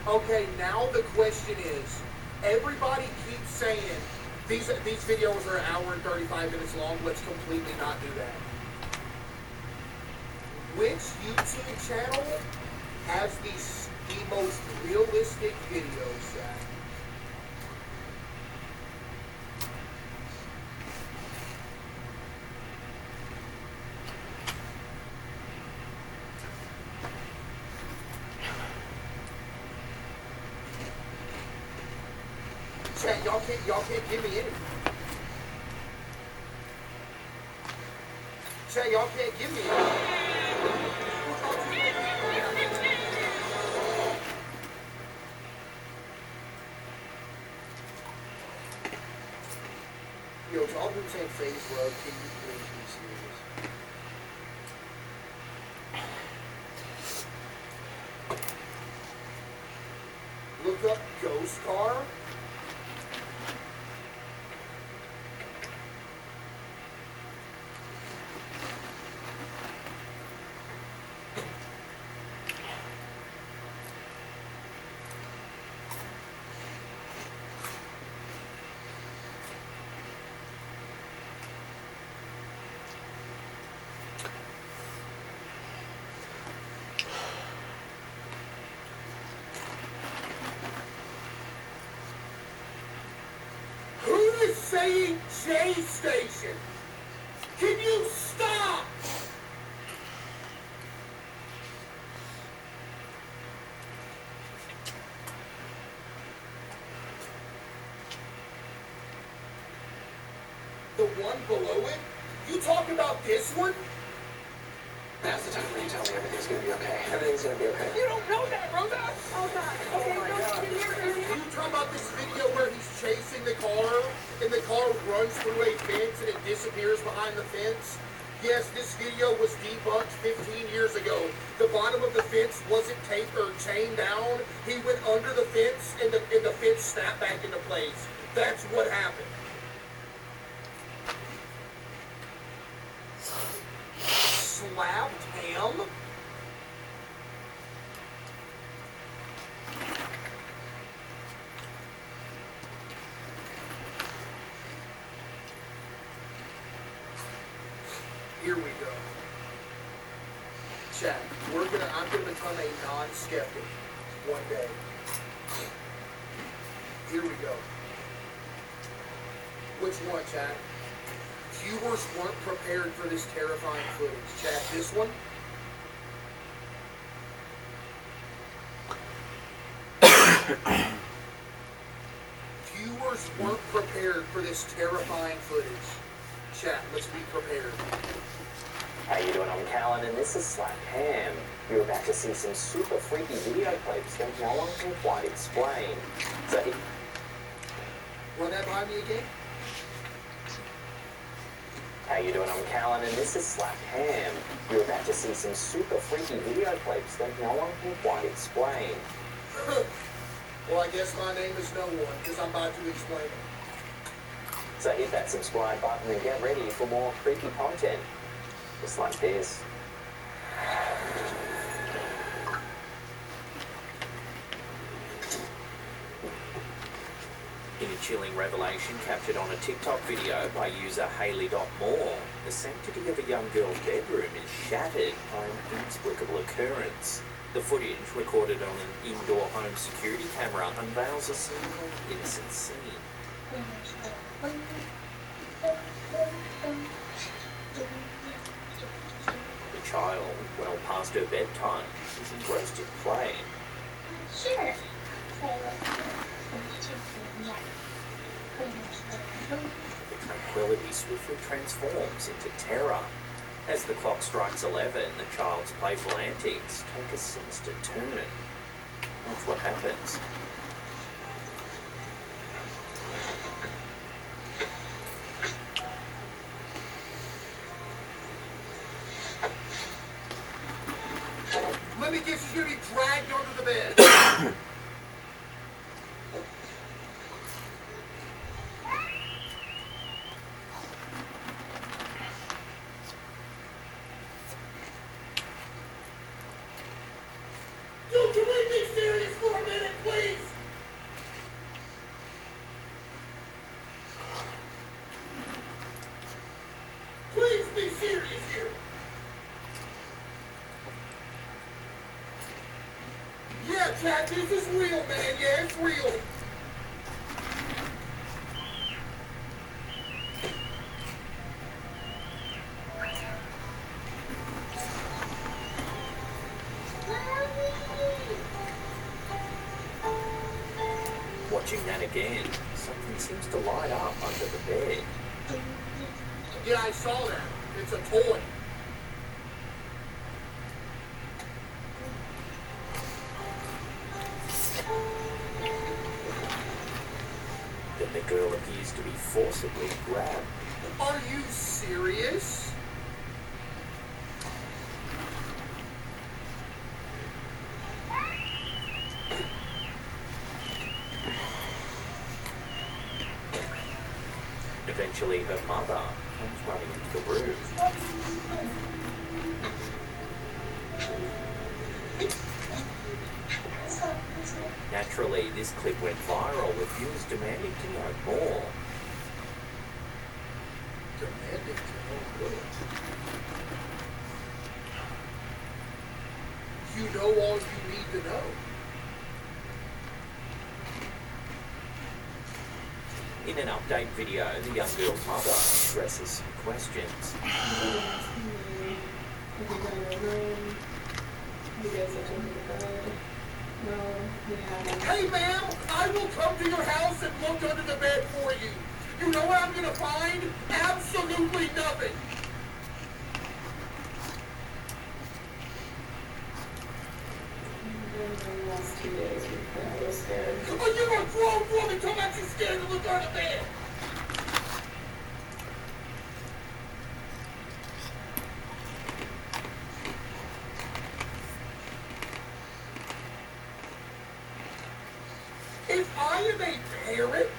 Okay, now the question is, everybody keeps saying these videos are an hour and 35 minutes long. Let's completely not do that. Which YouTube channel has the most realistic videos, Zach? can't give me any. Chat, y'all can't give me any. Yo, to all people saying phase love, can you please be serious? Look up Ghost Car. Who is saying J Station? Can you stop? The one below it? You talk about this one? Now's the time when you tell me everything's gonna be okay. Everything's gonna be okay. You don't know that, Rosa! Oh God. Okay, you talking about this video where he's chasing the car and the car runs through a fence and it disappears behind the fence? Yes, this video was debunked 15 years ago. The bottom of the fence wasn't taped or chained down. He went under the fence and the fence snapped back into place. That's what happened. Slapped him? Here we go. Chat, I'm gonna become a non-skeptic one day. Here we go. Which one, chat? Viewers weren't prepared for this terrifying footage. Chat, this one? Viewers weren't prepared for this terrifying footage. Chat, let's be prepared. How you doing? I'm Callan, and this is Slap Ham. You're about to see some super freaky video clips that no one can quite explain. So, Run that by me again? how you doing? I'm Callan, and this is Slap Ham. You're about to see some super freaky video clips that no one can quite explain. Well, I guess my name is no one, because I'm about to explain it. So hit that subscribe button and get ready for more creepy content. Just like this. In a chilling revelation captured on a TikTok video by user Haley.Moore, the sanctity of a young girl's bedroom is shattered by an inexplicable occurrence. The footage, recorded on an indoor home security camera, unveils a simple, innocent scene. The child, well past her bedtime, is engrossed in play. Sure. The tranquility swiftly transforms into terror. As the clock strikes 11, the child's playful antics take a sinister turn. Watch what happens. Let me guess, she's gonna be dragged under the bed. Dude, can we be serious for a minute, please? Please be serious here. Yeah, chat, this is real, man. Yeah, it's real. Watching that again, something something seems to light up under the bed. Yeah, I saw that. It's a toy. Then the girl appears to be forcibly grabbed. Are you serious? Eventually, her mother comes running into the room. Naturally, this clip went viral, with viewers demanding to know more. Demanding to know more. You know all you need to know. In an update video, the young girl's mother addresses some questions. Hey, ma'am, I will come to your house and look under the bed for you. You know what I'm going to find? Absolutely nothing. Last 2 days, I was scared. Oh, you're a grown woman. Tell me you're scared to look under the bed. If I am a parent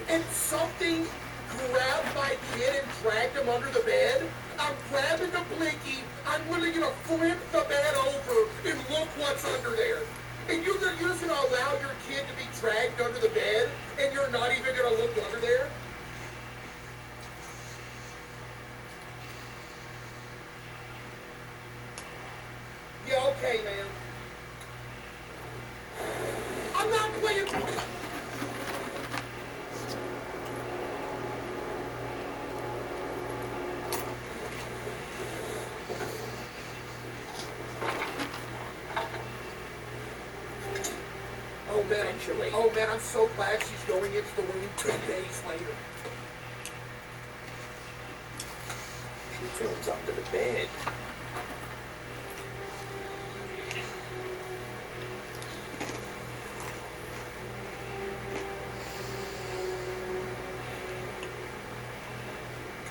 and something grabbed my kid and dragged him under the bed, I'm grabbing the blinky, I'm really going to flip the bed over and look what's under there. And you're just going to allow your kid to be dragged under the bed and you're not even going to look under there? Yeah, okay, man. I'm not playing. Oh man, I'm so glad she's going into the room 2 days later. She films under the bed.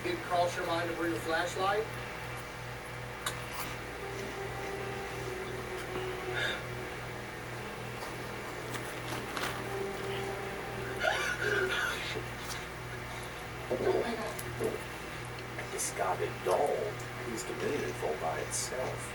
Didn't cross your mind to bring a flashlight? A discarded doll appears to move all by itself.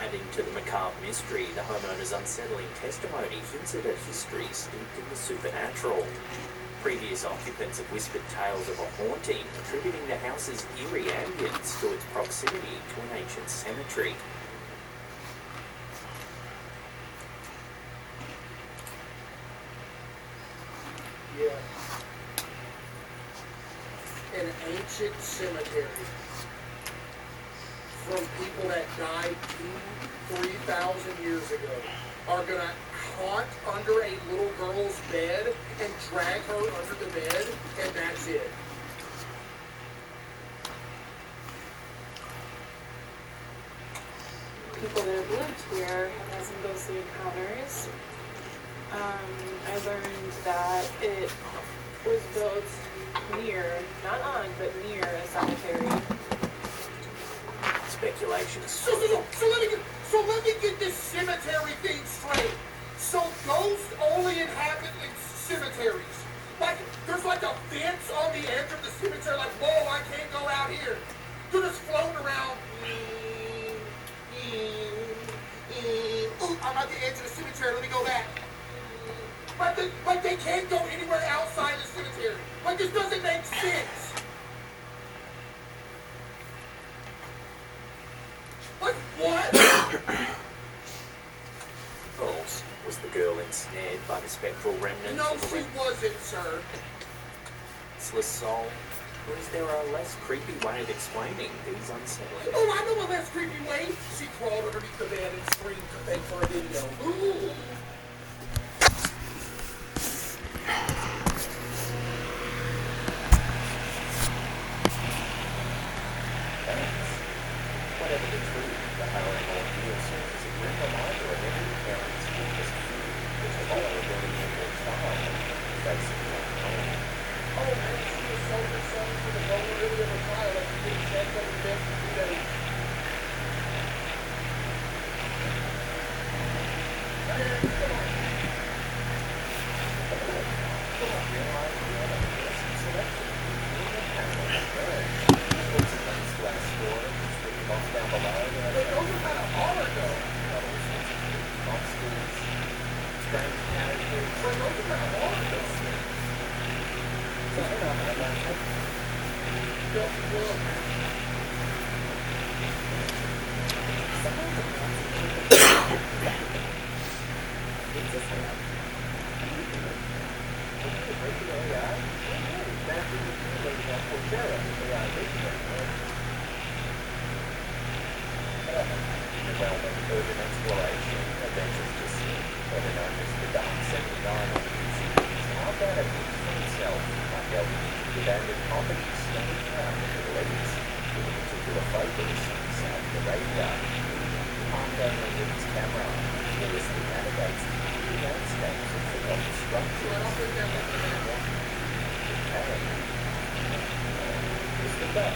Adding to the macabre mystery, the homeowner's unsettling testimony hints at a history steeped in the supernatural. Previous occupants have whispered tales of a haunting, attributing the house's eerie ambience to its proximity to an ancient cemetery. Yeah. An ancient cemetery. From people that died 3,000 years ago are going to haunt under a little girl's bed and drag her under the bed, and that's it. People that have lived here have had some ghostly encounters. I learned that it was built near, not on, but near a cemetery. Speculations. So let me get this cemetery thing straight. So ghosts only inhabit cemeteries. Like, there's like a fence on the edge of the cemetery, like, whoa, I can't go out here. They're just floating around. Ooh, I'm at the edge of the cemetery, let me go back. Like they can't go anywhere outside the cemetery. Like, this doesn't make sense. Like, what? Or was the girl ensnared by the spectral remnants No, of the she wasn't, sir. restless soul? Or is there a less creepy way of explaining these unsettling? Oh, I know a less creepy way. She crawled underneath the bed and screamed to beg for a video. Ooh. Whatever the truth, the harrowing ordeal serves as a grim reminder of every parent's deepest fear, which is vulnerability in their child facing the unknown. Oh, man, she was so concerned for the vulnerability of her child that she didn't check on the bed for 2 days. Urban exploration, adventures to sea, better known as the Dark 79 on YouTube, is now about a big for itself by delving into the abandoned properties scattered around the Middle East, with a particular focus on Saudi Arabia. Armed only with its camera, fearlessly navigates the eerie landscapes of forgotten structures. Mr. Duck.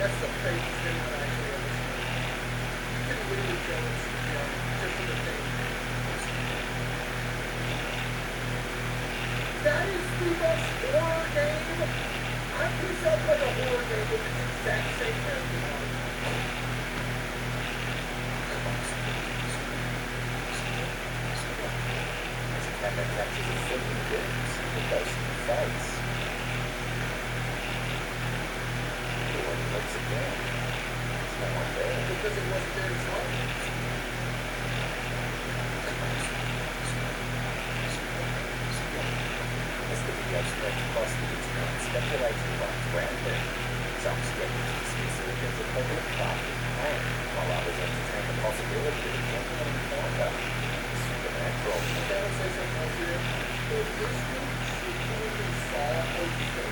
That's the crazy thing that I actually understand. You can literally go and see just for the thing. That is the most horror game. I'm pretty sure it's like a horror game with the exact same character model. Camera captures a foot in the ribs, the ghost in the face. But when he looks again, there's no one there. Because it wasn't there to start with. As the video spreads across the internet, speculation runs rampant. Some skeptics dismiss it as a public party plan, while others entertain the possibility of a genuine encounter. Supernatural. Can I say something else here? If this dude secretly saw a face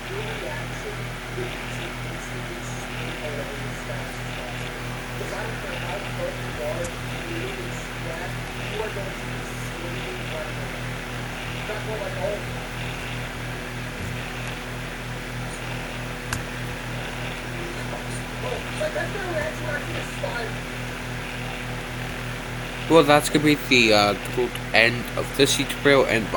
your reaction would be to instantly scream hilarious fast as possible. Because I don't care how close you are, you really see that, you are going to be screaming right now. Not more like, oh. Oh, like that's my reaction when I see a spider. Well, that's gonna be the good end of this tutorial, and bye.